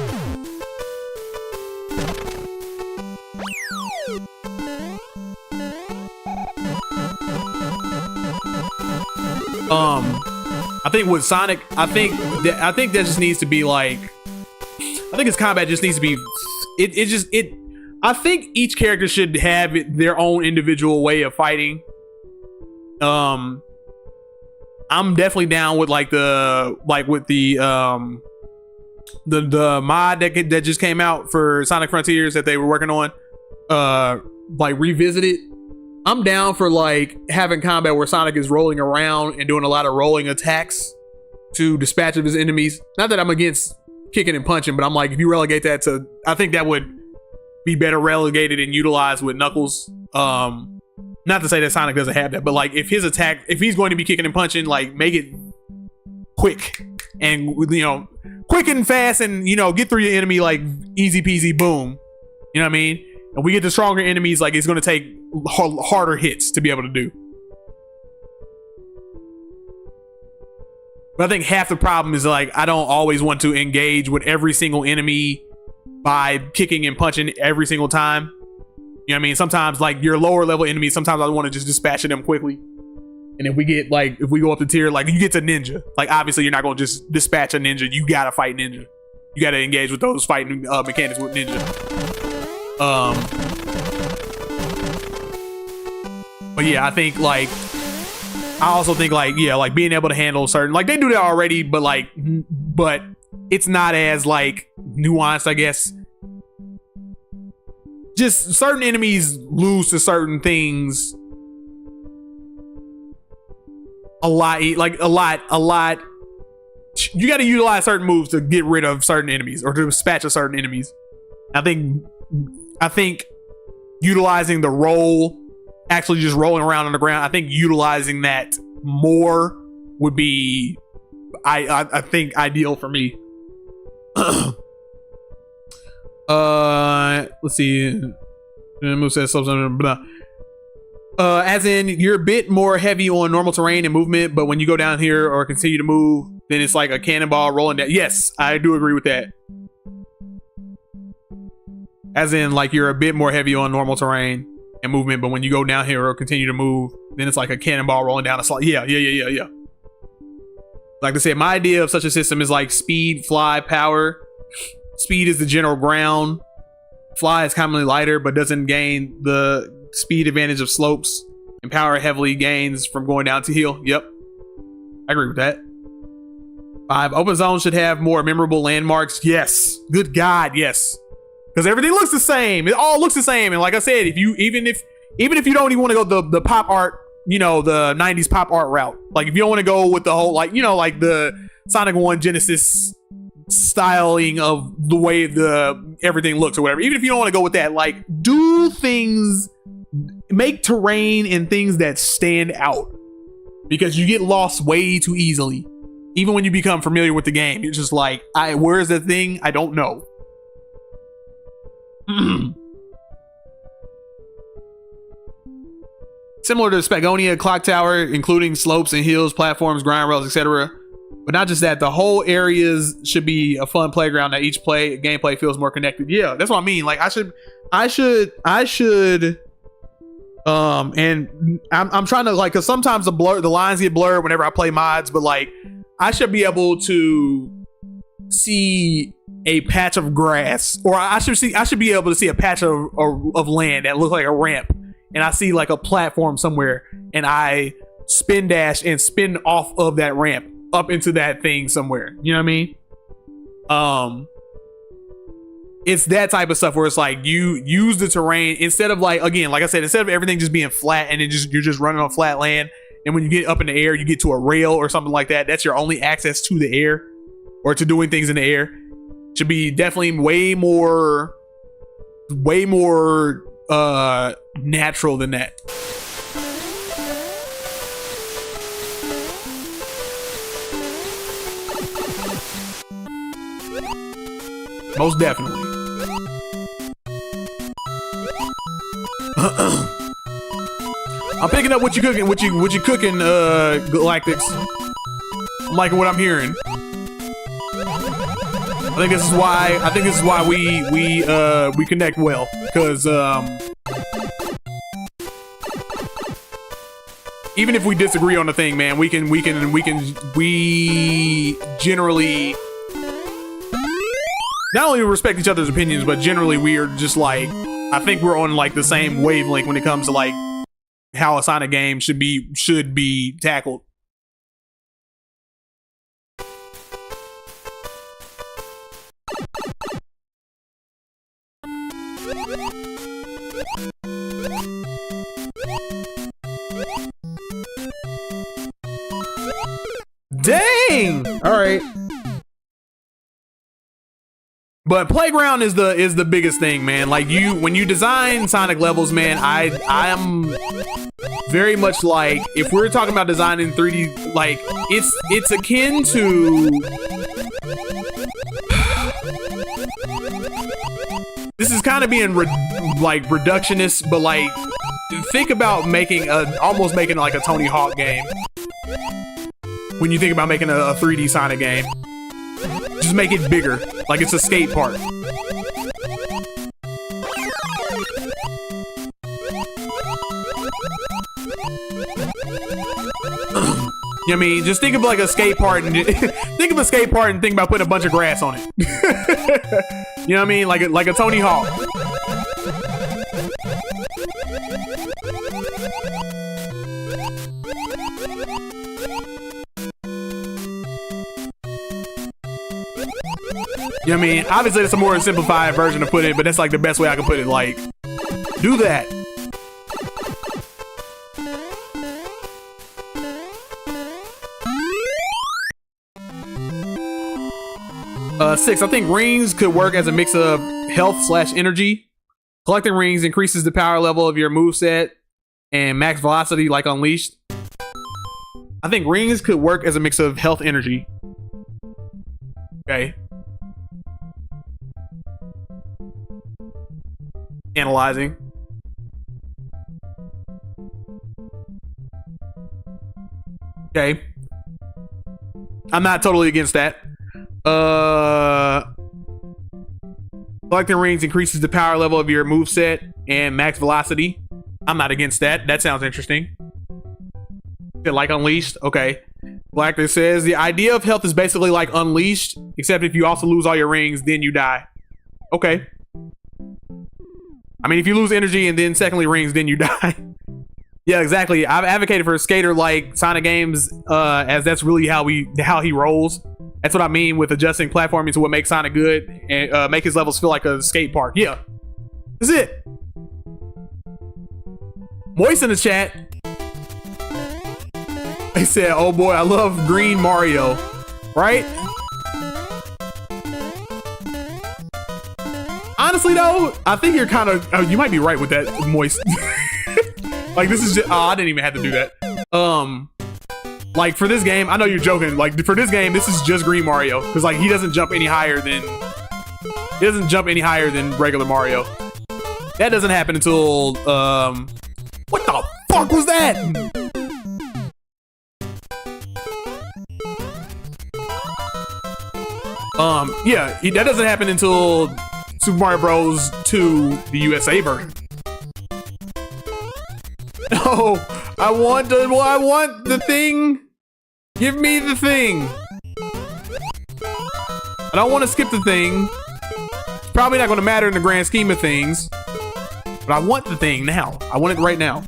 I think with Sonic, I think that just needs to be like, I think his combat just needs to be, I think each character should have their own individual way of fighting. I'm definitely down with like the mod that just came out for Sonic Frontiers that they were working on, like revisited. I'm down for like having combat where Sonic is rolling around and doing a lot of rolling attacks to dispatch of his enemies. Not that I'm against kicking and punching, but I'm like, if you relegate that to, I think that would be better relegated and utilized with Knuckles. Not to say that Sonic doesn't have that, but like if he's going to be kicking and punching, like make it quick and, you know, quick and fast, and, you know, get through your enemy like easy peasy boom. You know what I mean? And we get the stronger enemies, like it's going to take harder hits to be able to do. But I think half the problem is like I don't always want to engage with every single enemy by kicking and punching every single time. You know what I mean? Sometimes like your lower level enemies, sometimes I want to just dispatch them quickly. And if we get like, if we go up the tier, like you get to Ninja, like obviously you're not going to just dispatch a Ninja. You got to fight Ninja. You got to engage with those fighting mechanics with Ninja. But yeah, I think like, I also think like, yeah, like being able to handle certain, like they do that already, but like, but it's not as like nuanced, I guess. Just certain enemies lose to certain things a lot. You got to utilize certain moves to get rid of certain enemies or to dispatch of certain enemies. I think utilizing the roll, actually just rolling around on the ground, I think utilizing that more would be, I think, ideal for me. Let's see. Move says something. As in, you're a bit more heavy on normal terrain and movement, but when you go down here or continue to move, then it's like a cannonball rolling down. Yes, I do agree with that. As in, like, you're a bit more heavy on normal terrain and movement, but when you go down here or continue to move, then it's like a cannonball rolling down a slide. Yeah. Like I said, my idea of such a system is like speed, fly, power. Speed is the general ground. Fly is commonly lighter, but doesn't gain the speed advantage of slopes. And power heavily gains from going down to hill. Yep. I agree with that. 5. Open zones should have more memorable landmarks. Yes. Good God, yes. Because everything looks the same. It all looks the same. And like I said, if you even if you don't even want to go the pop art, you know, the 90s pop art route. Like if you don't want to go with the whole, like, you know, like the Sonic 1 Genesis styling of the way the everything looks or whatever. Even if you don't want to go with that, like do things, make terrain and things that stand out. Because you get lost way too easily. Even when you become familiar with the game, you're just like, where's the thing? I don't know. Similar to Spagonia Clock Tower, including slopes and hills, platforms, grind rails, etc. But not just that, the whole areas should be a fun playground that each gameplay feels more connected. Yeah, that's what I mean. Like I should and I'm trying to, like, because sometimes the lines get blurred whenever I play mods, but like I should be able to see a patch of grass, or I should be able to see a patch of land that looks like a ramp, and I see like a platform somewhere, and I spin dash and spin off of that ramp up into that thing somewhere. You know what I mean? It's that type of stuff where it's like you use the terrain instead of, like, again, like I said, instead of everything just being flat and you're just running on flat land, and when you get up in the air you get to a rail or something like that, that's your only access to the air or to doing things in the air. Should be definitely way more natural than that. Most definitely. I'm picking up what you cooking, what you cooking, Galactics. I'm liking what I'm hearing. I think this is why we connect well, because even if we disagree on the thing, man, we generally not only respect each other's opinions, but generally we are just like, I think we're on like the same wavelength when it comes to like how a Sonic game should be tackled. Dang! All right. But Playground is the biggest thing, man. Like when you design Sonic levels, man, I am very much like, if we're talking about designing 3D, like it's akin to, this is kind of being like reductionist, but like think about almost making like a Tony Hawk game. When you think about making a 3D Sonic game, just make it bigger, like it's a skate park. You know what I mean? Just think of like a skate park and think of a skate park and think about putting a bunch of grass on it. You know what I mean? Like a Tony Hawk. You know what I mean? Obviously, it's a more simplified version to put it, but that's like the best way I can put it. Like, do that. Six, I think rings could work as a mix of health/energy. Collecting rings increases the power level of your moveset and max velocity like Unleashed. I think rings could work as a mix of health energy. Okay. Analyzing. Okay. I'm not totally against that. Collecting rings increases the power level of your moveset and max velocity. I'm not against that. That sounds interesting. Like Unleashed. Okay. Galactic says the idea of health is basically like Unleashed, except if you also lose all your rings, then you die. Okay. I mean, if you lose energy and then secondly rings, then you die. Yeah, exactly. I've advocated for a skater like Sonic games, as that's really how he rolls. That's what I mean with adjusting platforming to what makes Sonic good and make his levels feel like a skate park. Yeah, that's it. Moist in the chat. They said, "Oh boy, I love Green Mario." Right? Honestly, though, I think you're kind of you might be right with that, Moist. Like this is just, I didn't even have to do that. Like for this game, I know you're joking. Like for this game, this is just Green Mario because like he doesn't jump any higher than regular Mario. That doesn't happen until what the fuck was that? Yeah, that doesn't happen until Super Mario Bros. 2, the USA version. No, I want the thing. Give me the thing. I don't want to skip the thing. It's probably not going to matter in the grand scheme of things. But I want the thing now. I want it right now.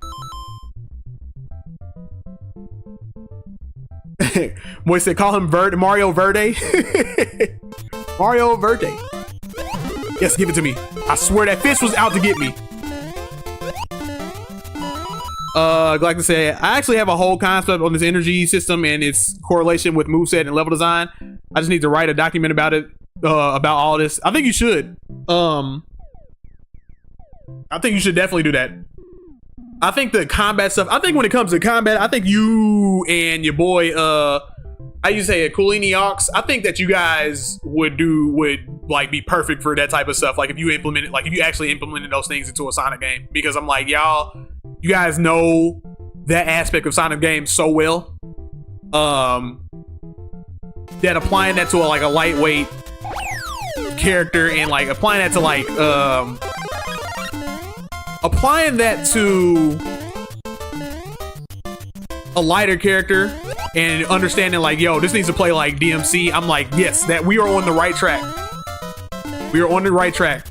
Boy said, call him Mario Verde. Mario Verde. Yes, give it to me. I swear that fish was out to get me. Like to say, I actually have a whole concept on this energy system and its correlation with moveset and level design. I just need to write a document about it, about all this. I think you should. I think you should definitely do that. I think the combat stuff, I think when it comes to combat, I think you and your boy, how you say it, Coolini Ox. I think that you guys would like be perfect for that type of stuff. Like if you actually implemented those things into a Sonic game, because I'm like, you guys know that aspect of Sonic games so well. That applying that to a lightweight character and like applying that to applying that to a lighter character and understanding like, yo, this needs to play like DMC. I'm like, yes, that we are on the right track. We are on the right track.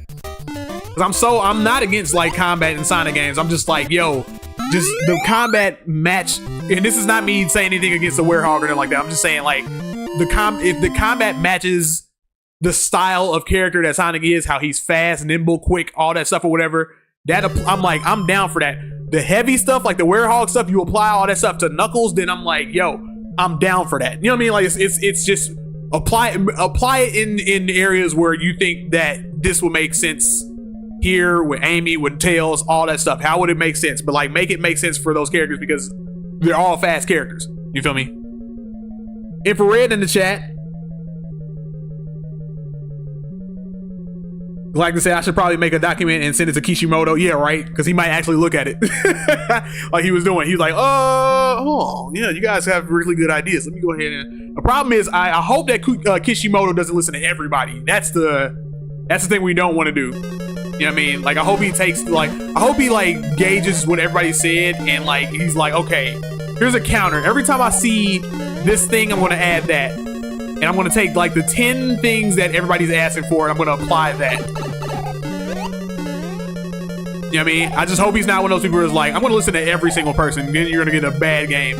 Cause I'm not against like combat in Sonic games. I'm just like, yo, just the combat match. And this is not me saying anything against the Werehog or anything like that. I'm just saying like if the combat matches the style of character that Sonic is, how he's fast, nimble, quick, all that stuff or whatever, that I'm down for that. The heavy stuff, like the Werehog stuff, you apply all that stuff to Knuckles, then I'm like, yo, I'm down for that. You know what I mean? Like it's just apply it in areas where you think that this will make sense. Here with Amy, with Tails, all that stuff. How would it make sense? But like make it make sense for those characters because they're all fast characters. You feel me? Infrared in the chat. Like to say, I should probably make a document and send it to Kishimoto. Yeah, right? Because he might actually look at it. Like he was doing. He was like, oh, yeah, you guys have really good ideas. Let me go ahead and... The problem is, I hope that Kishimoto doesn't listen to everybody. That's the thing we don't want to do. You know what I mean? Like, I hope he gauges what everybody said and like, he's like, okay, here's a counter. Every time I see this thing, I'm going to add that. And I'm going to take like the 10 things that everybody's asking for and I'm going to apply that. You know what I mean? I just hope he's not one of those people who's like, I'm going to listen to every single person. Then you're going to get a bad game.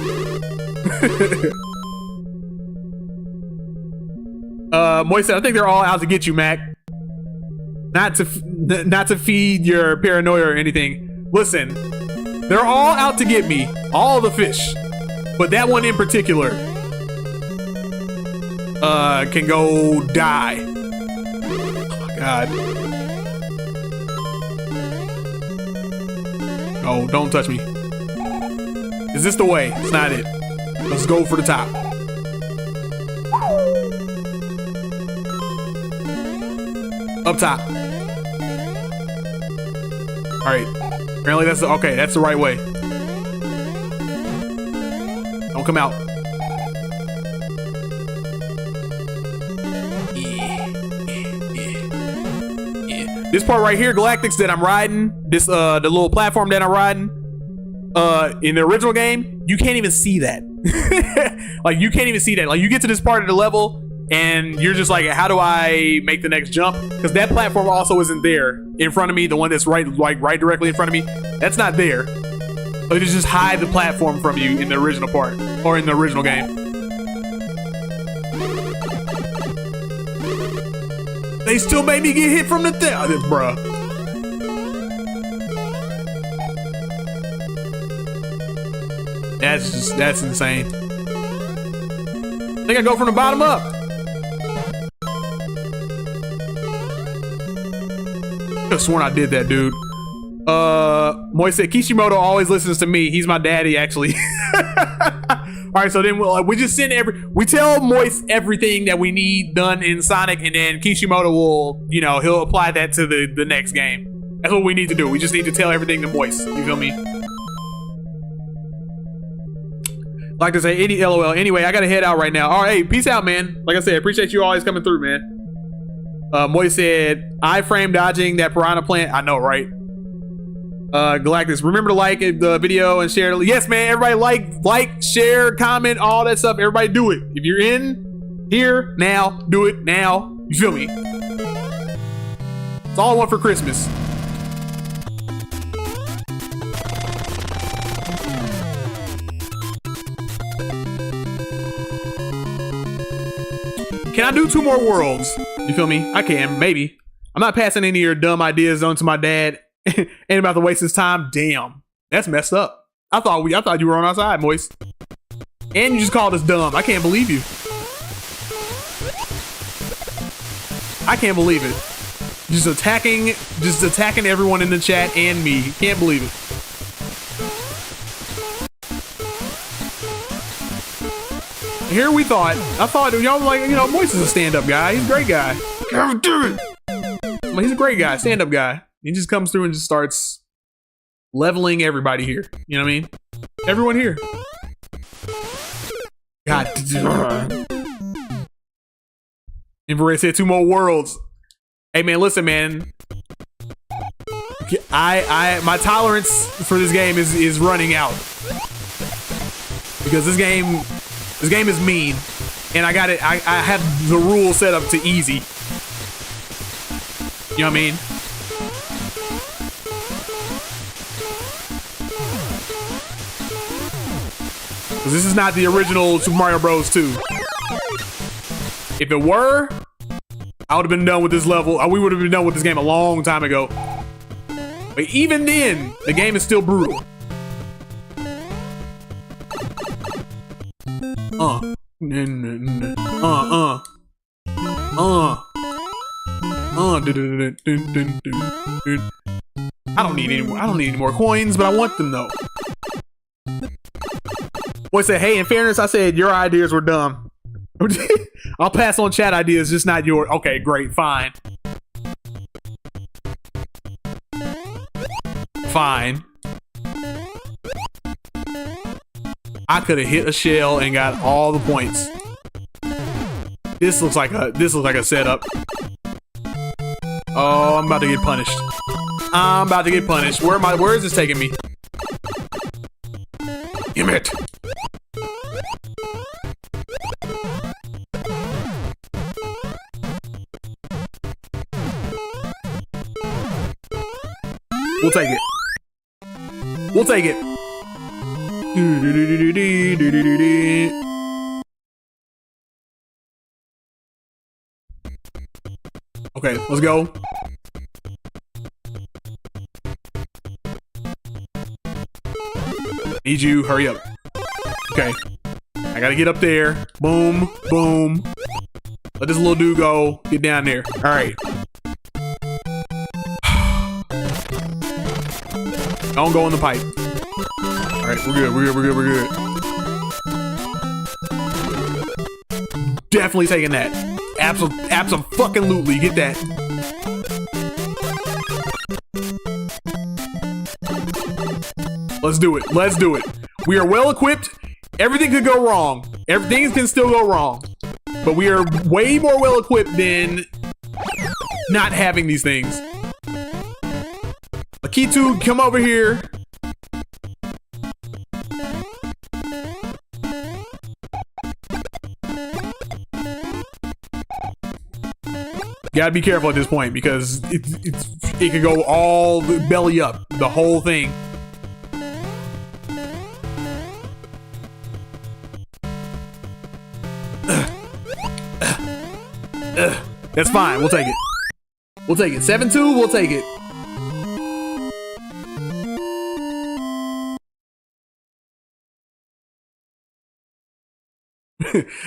Moist said, I think they're all out to get you, Mac. Not to feed your paranoia or anything. Listen, they're all out to get me. All the fish. But that one in particular can go die. Oh my god. Oh, don't touch me. Is this the way? It's not it. Let's go for the top. Up top. All right. Apparently that's okay. That's the right way. Don't come out. Yeah. This part right here, Galactics, that I'm riding, this the little platform that I'm riding, in the original game, you can't even see that. Like you can't even see that. Like you get to this part of the level and you're just like, how do I make the next jump? Because that platform also isn't there in front of me. The one that's right directly in front of me, that's not there. So they just hide the platform from you in the original part or in the original game. They still made me get hit from the thing, bruh. That's insane. I think I go from the bottom up. I could have sworn I did that, dude. Moy said Kishimoto always listens to me. He's my daddy, actually. All right, so then we just send we tell Moist everything that we need done in Sonic, and then Kishimoto will, he'll apply that to the next game. That's what we need to do. We just need to tell everything to Moist. You feel me? Like to say, any LOL. Anyway, I gotta head out right now. All right, peace out, man. Like I said, appreciate you always coming through, man. Moy said, iframe dodging that piranha plant. I know, right? Galactus, remember to like the video and share. Yes, man. Everybody like, share, comment, all that stuff. Everybody do it. If you're in here now, do it now. You feel me? It's all I want for Christmas. Can I do 2 more worlds? You feel me? I can, maybe. I'm not passing any of your dumb ideas on to my dad. Ain't about to waste his time. Damn, that's messed up. I thought you were on our side, Moist. And you just called us dumb. I can't believe you. I can't believe it. Just attacking everyone in the chat and me. Can't believe it. Here we thought. I thought y'all like, you know, Moist is a stand-up guy. He's a great guy. God damn it. Well, he's a great guy, stand-up guy. He just comes through and just starts leveling everybody here. You know what I mean? Everyone here. God. Infrared said 2 more worlds. Hey man, listen, man. My tolerance for this game is running out. Because this game is mean. And I got it, I have the rules set up to easy. You know what I mean? Because this is not the original Super Mario Bros. 2. If it were, I would have been done with this level. We would have been done with this game a long time ago. But even then, the game is still brutal. I don't need any more coins, but I want them though. Boy said, hey, in fairness, I said your ideas were dumb. I'll pass on chat ideas, just not yours. Okay, great, fine. Fine. I could have hit a shell and got all the points. This looks like a setup. Oh, I'm about to get punished. I'm about to get punished. Where is this taking me? Damn it. We'll take it. We'll take it. Okay, let's go. Need you, hurry up. Okay. I gotta get up there. Boom, boom. Let this little dude go. Get down there. Alright. Don't go in the pipe. Alright, we're good, we're good, we're good, we're good. Definitely taking that. Abso-fucking-lutely. Get that. Let's do it. Let's do it. We are well equipped. Everything could go wrong. Everything can still go wrong. But we are way more well equipped than not having these things. Lakitu, come over here. Gotta be careful at this point because it could go all belly up, the whole thing. That's fine. We'll take it. We'll take it. 7-2. We'll take it.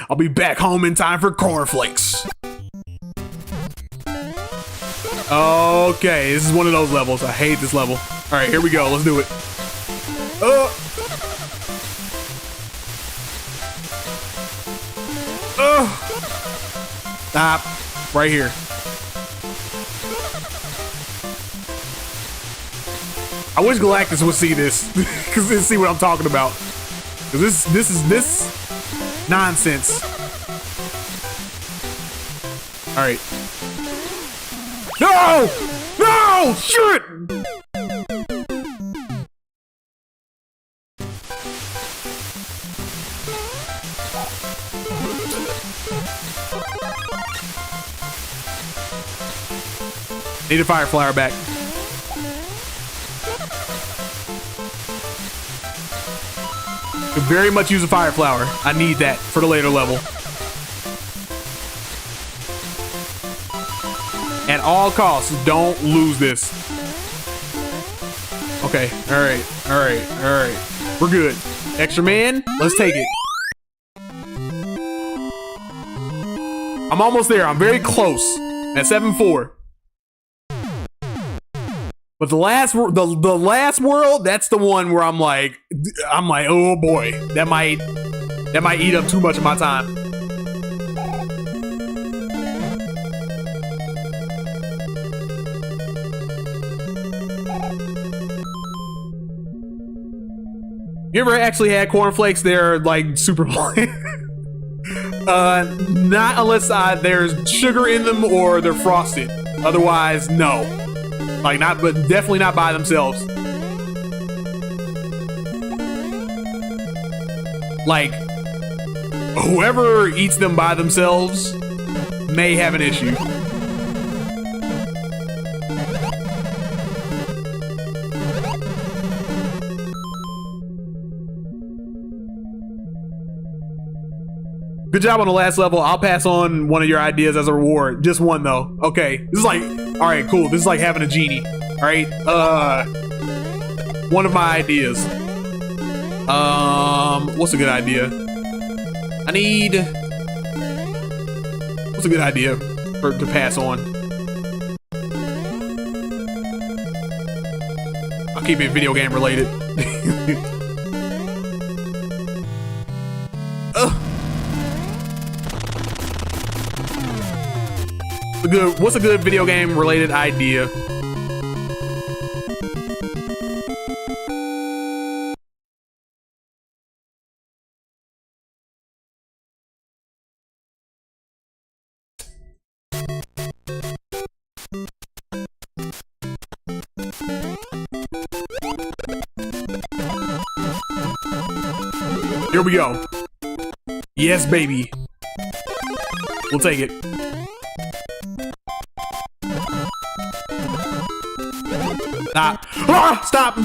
I'll be back home in time for cornflakes. Okay, this is one of those levels. I hate this level. All right, here we go. Let's do it. Stop. Right here. I wish Galactus would see this, because they see what I'm talking about. Because this is nonsense. All right. No! No! Shit! Need a fire flower back. Could very much use a fire flower. I need that for the later level. At all costs, don't lose this. Okay, alright, alright, alright. We're good. Extra man, let's take it. I'm almost there. I'm very close. At 7-4. But the last world, that's the one where I'm like, oh boy, that might That might eat up too much of my time. You ever actually had cornflakes? They're like super bland. Not unless there's sugar in them or they're frosted. Otherwise, no. Like not, but definitely not by themselves. Like, whoever eats them by themselves may have an issue. Good job on the last level. I'll pass on one of your ideas as a reward. Just one though. Okay. This is like, all right, cool. This is like having a genie. All right. One of my ideas. What's a good idea? What's a good idea to pass on? I'll keep it video game related. What's a good video game related idea? Here we go. Yes, baby. We'll take it. Stop. Ah, stop.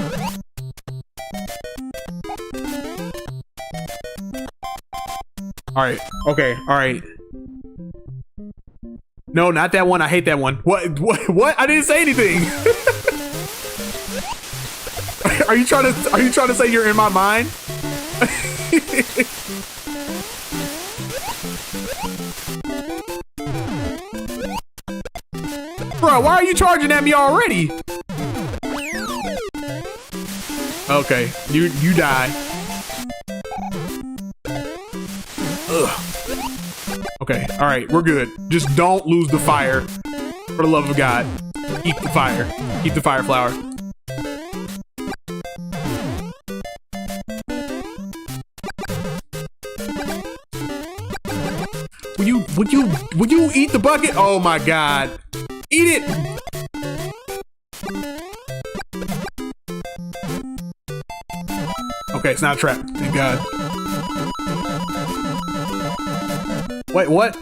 All right. Okay. All right. No, not that one. I hate that one. What? I didn't say anything. Are you trying to say you're in my mind? Bro, why are you charging at me already? Okay, you die. Ugh. Okay, all right, we're good. Just don't lose the fire. For the love of God, keep the fire. Keep the fire flower. Would you eat the bucket? Oh my God. Eat it. Okay, it's not a trap. Thank God. Wait, what?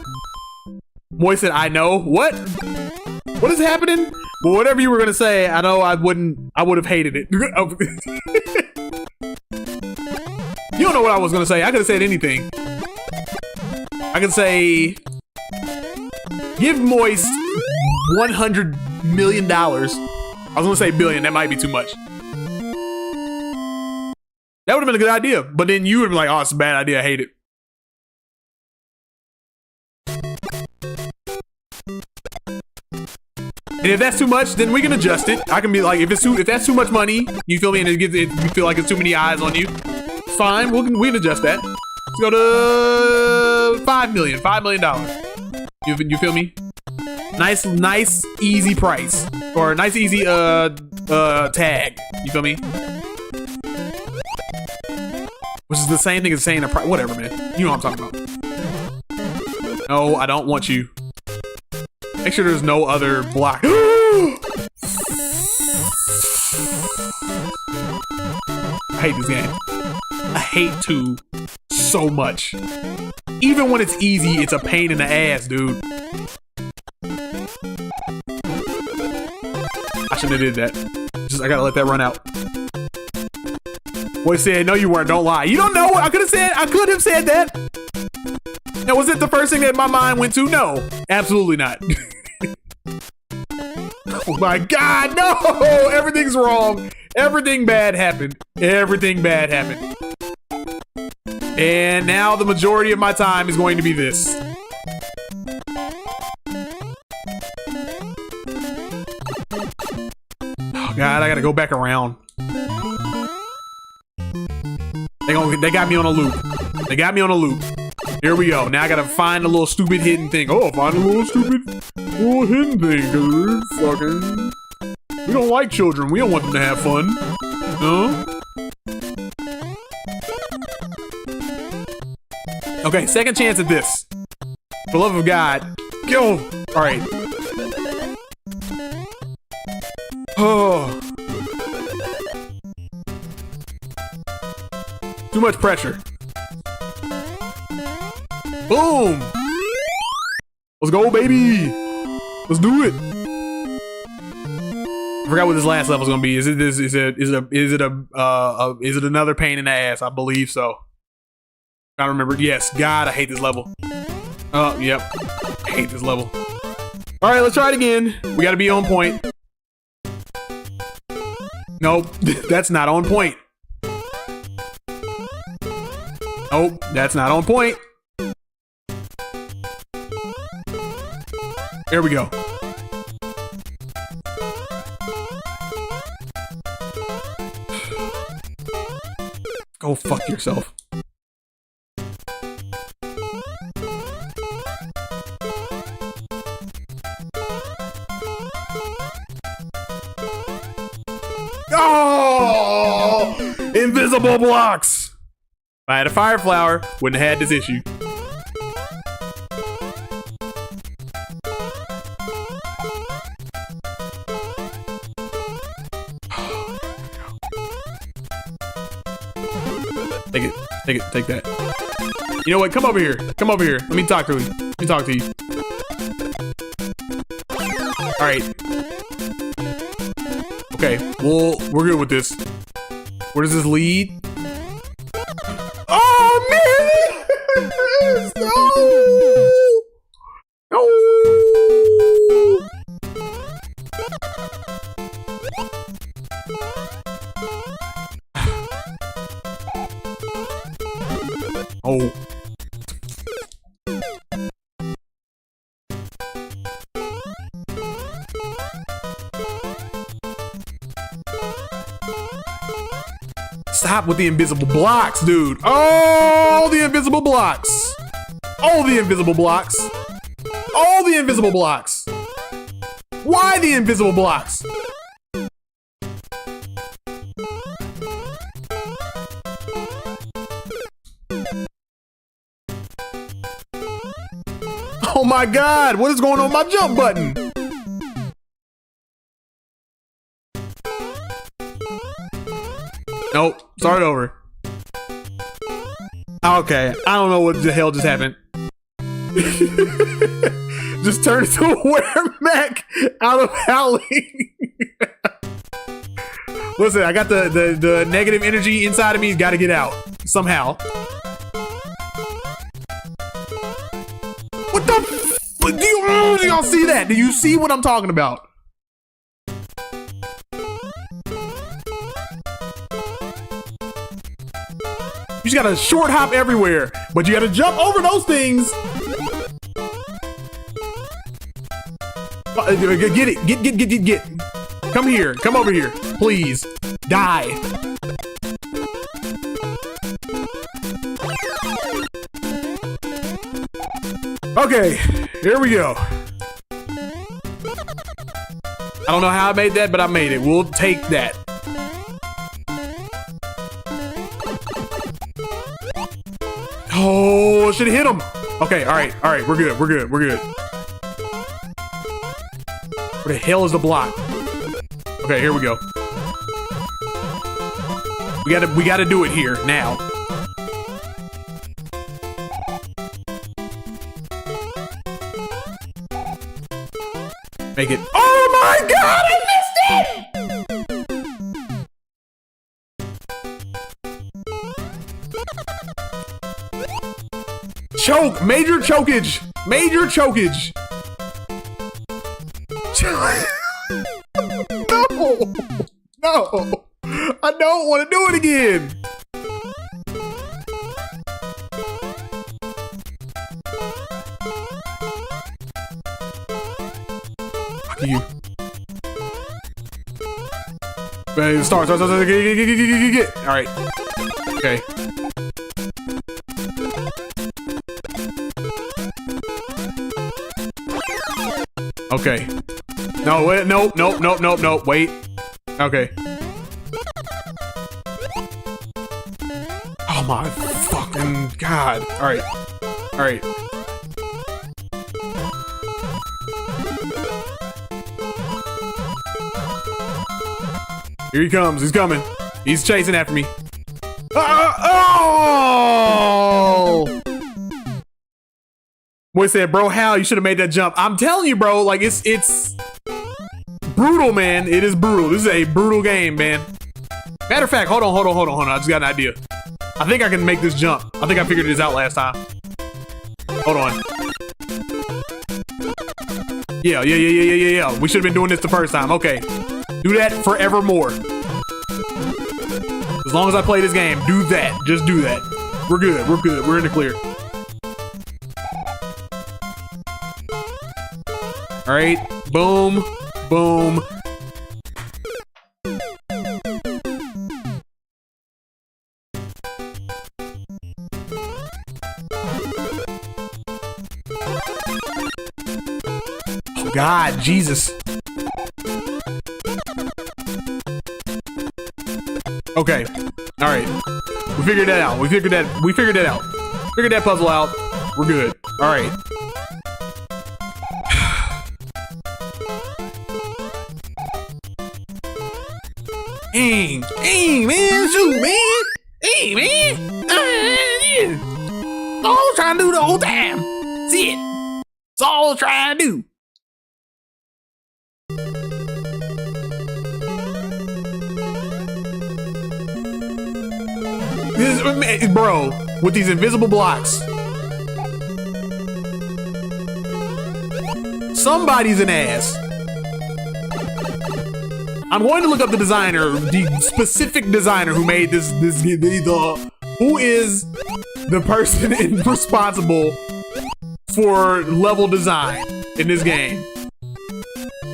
Moy said, I know. What? What is happening? Well, whatever you were gonna say, I know I would have hated it. You don't know what I was gonna say. I could have said anything. I could say, give Moist $100 million. I was gonna say billion, that might be too much. That would have been a good idea, but then you would be like, oh, it's a bad idea, I hate it. And if that's too much, then we can adjust it. I can be like, if that's too much money, you feel me, and you feel like it's too many eyes on you, fine, we can adjust that. Let's go to $5 million $5 million. You feel me? Nice, easy price. Or nice, easy, tag. You feel me? Which is the same thing as saying a price. Whatever, man. You know what I'm talking about. No, I don't want you. Make sure there's no other block. I hate this game. I hate 2 so much. Even when it's easy, it's a pain in the ass, dude. I shouldn't have did that. I gotta let that run out. Boy said, no you weren't, don't lie. You don't know, I could have said that. Now, was it the first thing that my mind went to? No, absolutely not. Oh my God, no! Everything's wrong. Everything bad happened. Everything bad happened. And now the majority of my time is going to be this. Oh God, I gotta go back around. They got me on a loop. They got me on a loop. Here we go. Now I gotta find a little stupid hidden thing. Oh, find a little stupid little hidden thing. Cause we don't like children. We don't want them to have fun. No? Okay, second chance at this. For the love of God. Go! Alright. Oh. Too much pressure. Boom! Let's go, baby! Let's do it! I forgot what this last level's gonna be. Is it another pain in the ass? I believe so. I remember. Yes. God, I hate this level. Oh, yep. I hate this level. All right, let's try it again. We got to be on point. Nope, that's not on point. Nope, that's not on point. There we go. Go fuck yourself. Oh! Invisible blocks! If I had a fire flower, wouldn't have had this issue. Take that. You know what? Come over here. Come over here. Let me talk to you. Let me talk to you. All right. Okay. Well, we're good with this. Where does this lead? Oh man! No! No! Oh. Stop with the invisible blocks, dude. Oh, the invisible blocks. Oh, the invisible blocks. Oh, the invisible blocks. Why the invisible blocks? Oh my God, what is going on with my jump button? Nope, start over. Okay, I don't know what the hell just happened. Just turned into a weremac out of howling. Listen, I got the negative energy inside of me, got to get out somehow. What the f- do y'all see that? Do you see what I'm talking about? You just gotta short hop everywhere, but you gotta jump over those things. Get it, get. Come here, come over here, please. Die. Okay, here we go. I don't know how I made that, but I made it. We'll take that. Oh, should have hit him. Okay, all right, we're good. Where the hell is the block? Okay, here we go. We gotta do it here now. Make it. Oh my God, I missed it! Choke! Major chokeage! Major chokeage! No! I don't want to do it again! Fuck you. Start. Get. Alright. Okay. Okay. No, wait, nope, nope, nope, nope, nope. Wait. Okay. Oh my fucking god. Alright. Alright. Here he comes. He's coming. He's chasing after me. Oh! Boy said, bro, how you should have made that jump. I'm telling you, bro, like it's brutal, man. It is brutal. This is a brutal game, man. Matter of fact, hold on. I just got an idea. I think I can make this jump. I think I figured this out last time. Hold on. Yeah. We should have been doing this the first time. Okay. Do that forevermore. As long as I play this game, do that. Just do that. We're good. We're in the clear. All right. Boom. Boom. Oh, God, Jesus. Okay. All right. We figured that out. We figured that out. Figured that puzzle out. We're good. All right. Dang, man, shoot, man. Hey, man. Yeah. That's all I'm trying to do the whole time. That's it. That's all I'm trying to do. Bro, with these invisible blocks. Somebody's an ass. I'm going to look up the designer, the specific designer who made this who is the person responsible for level design in this game.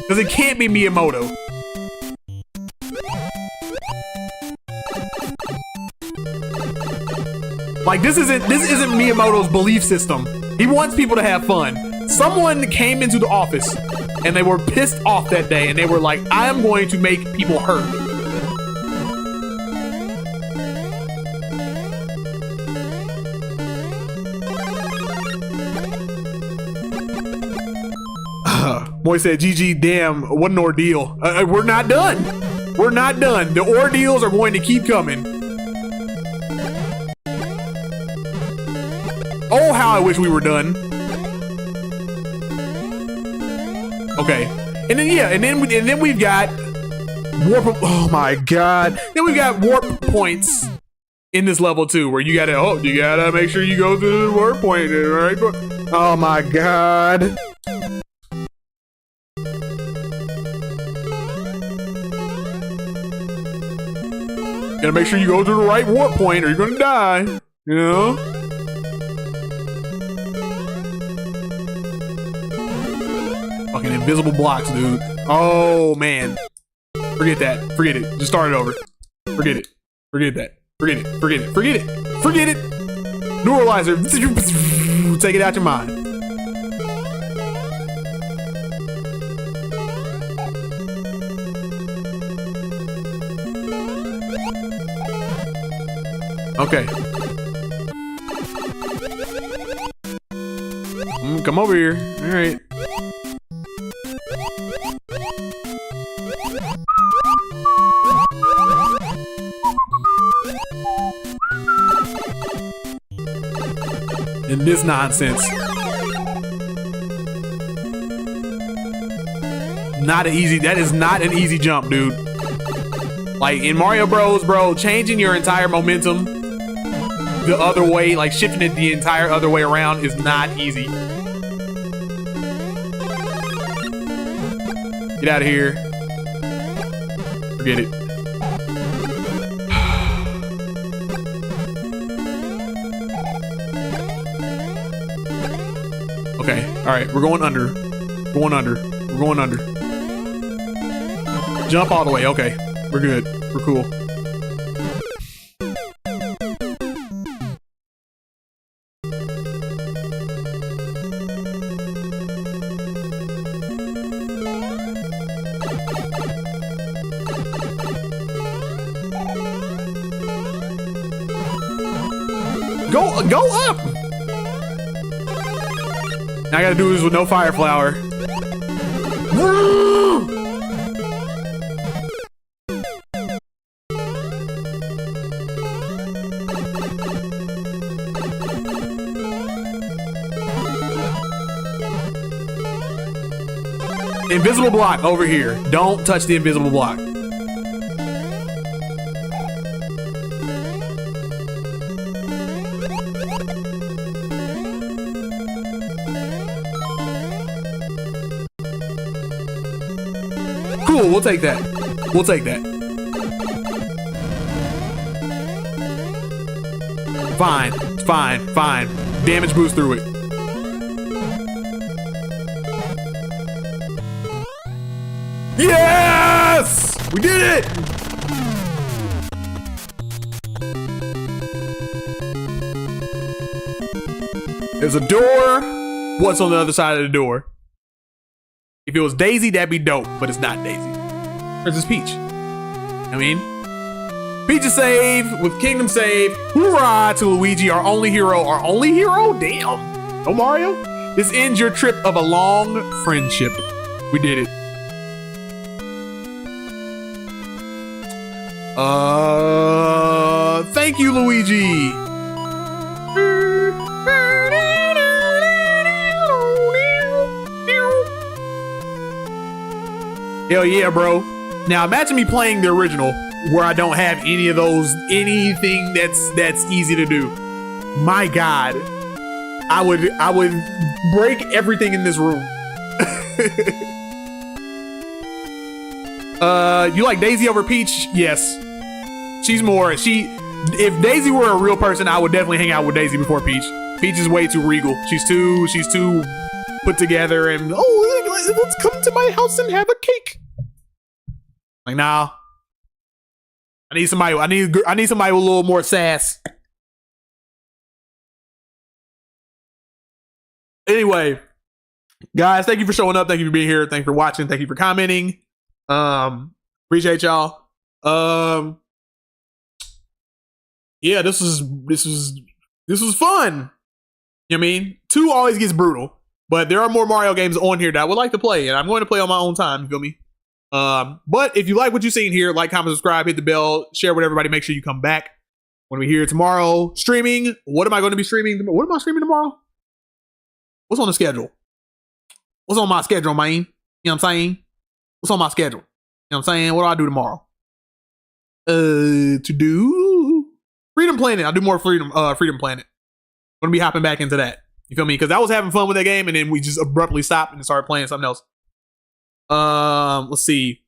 Because it can't be Miyamoto. Like this isn't Miyamoto's belief system. He wants people to have fun. Someone came into the office and they were pissed off that day and they were like, I am going to make people hurt. Boy said, GG, damn, what an ordeal. We're not done. We're not done. The ordeals are going to keep coming. Oh, how I wish we were done. Okay, and then we've got warp. Oh my god! Then we've got warp points in this level too, where you gotta make sure you go through the warp point. Right? Oh my god! Gotta make sure you go through the right warp point, or you're gonna die. You know. Fucking invisible blocks, dude. Oh, man. Forget that. Forget it. Just start it over. Forget it. Forget that. Forget it. Forget it. Forget it. Forget it. Neuralizer. Take it out your mind. Okay. Come over here. All right. And this nonsense. Not an easy, that is not an easy jump, dude. Like in Mario Bros, bro, changing your entire momentum the other way, like shifting it the entire other way around is not easy. Get out of here. Forget it. Okay, all right, we're going under. We're going under. We're going under. Jump all the way. Okay, we're good. We're cool. Go up. Now I gotta do this with no fire flower. Invisible block over here. Don't touch the invisible block. Cool, we'll take that. We'll take that. Fine, fine, fine. Damage boost through it. Yes! We did it! There's a door. What's on the other side of the door? If it was Daisy, that'd be dope, but it's not Daisy. Where's this Peach? I mean, Peach is saved with Kingdom saved. Hoorah to Luigi, our only hero. Our only hero? Damn. No Mario? This ends your trip of a long friendship. We did it. Thank you, Luigi. Hell yeah, bro. Now imagine me playing the original where I don't have any of those, anything that's easy to do. My God, I would break everything in this room. You like Daisy over Peach? Yes. She's more, if Daisy were a real person, I would definitely hang out with Daisy before Peach. Peach is way too regal. She's too put together and, oh, let's come to my house and have a cake. Like, nah. I need somebody with a little more sass. Anyway, guys, thank you for showing up. Thank you for being here. Thank you for watching. Thank you for commenting. Appreciate y'all. Yeah, this was fun. You know what I mean? 2 always gets brutal, but there are more Mario games on here that I would like to play, and I'm going to play on my own time. You feel me? But if you like what you've seen here, like, comment, subscribe, hit the bell, share with everybody. Make sure you come back when we're here tomorrow streaming. What am I going to be streaming? What am I streaming tomorrow? What's on the schedule? What's on my schedule, man? You know what I'm saying? What's on my schedule? You know what I'm saying? What do I do tomorrow? To do Freedom Planet. I'll do more Freedom Planet. I'm gonna be hopping back into that. You feel me? Because I was having fun with that game, and then we just abruptly stopped and started playing something else. Let's see.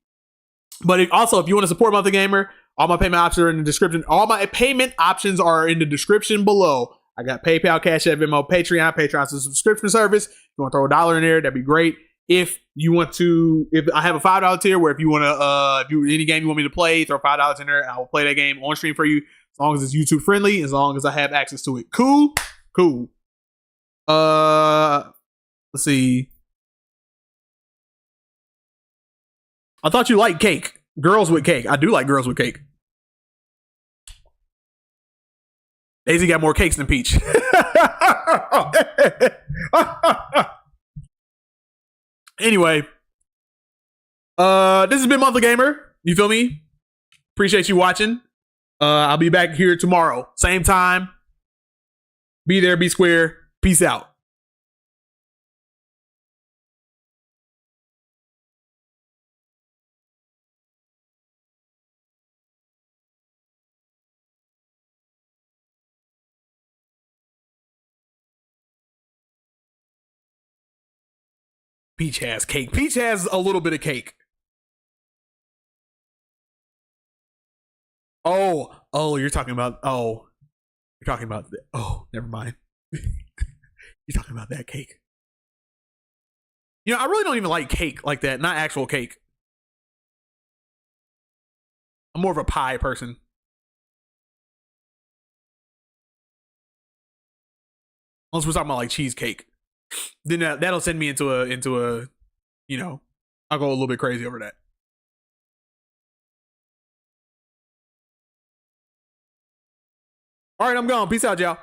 But if you want to support Monthly Gamer, all my payment options are in the description. All my payment options are in the description below. I got PayPal, Cash App, Venmo, Patreon. Patreon's a subscription service. If you want to throw $1 in there, that'd be great. If I have a $5 tier where if you want to, if you any game you want me to play, throw $5 in there. I will play that game on stream for you as long as it's YouTube friendly, as long as I have access to it. Cool. Let's see. I thought you liked cake. Girls with cake. I do like girls with cake. Daisy got more cakes than Peach. Anyway, this has been Monthly Gamer. You feel me? Appreciate you watching. I'll be back here tomorrow. Same time. Be there, be square. Peace out. Peach has cake. Peach has a little bit of cake. You're talking about never mind. You're talking about that cake. You know, I really don't even like cake like that, not actual cake. I'm more of a pie person. Unless we're talking about like cheesecake. Then that'll send me into a, you know, I'll go a little bit crazy over that. All right, I'm gone. Peace out, y'all.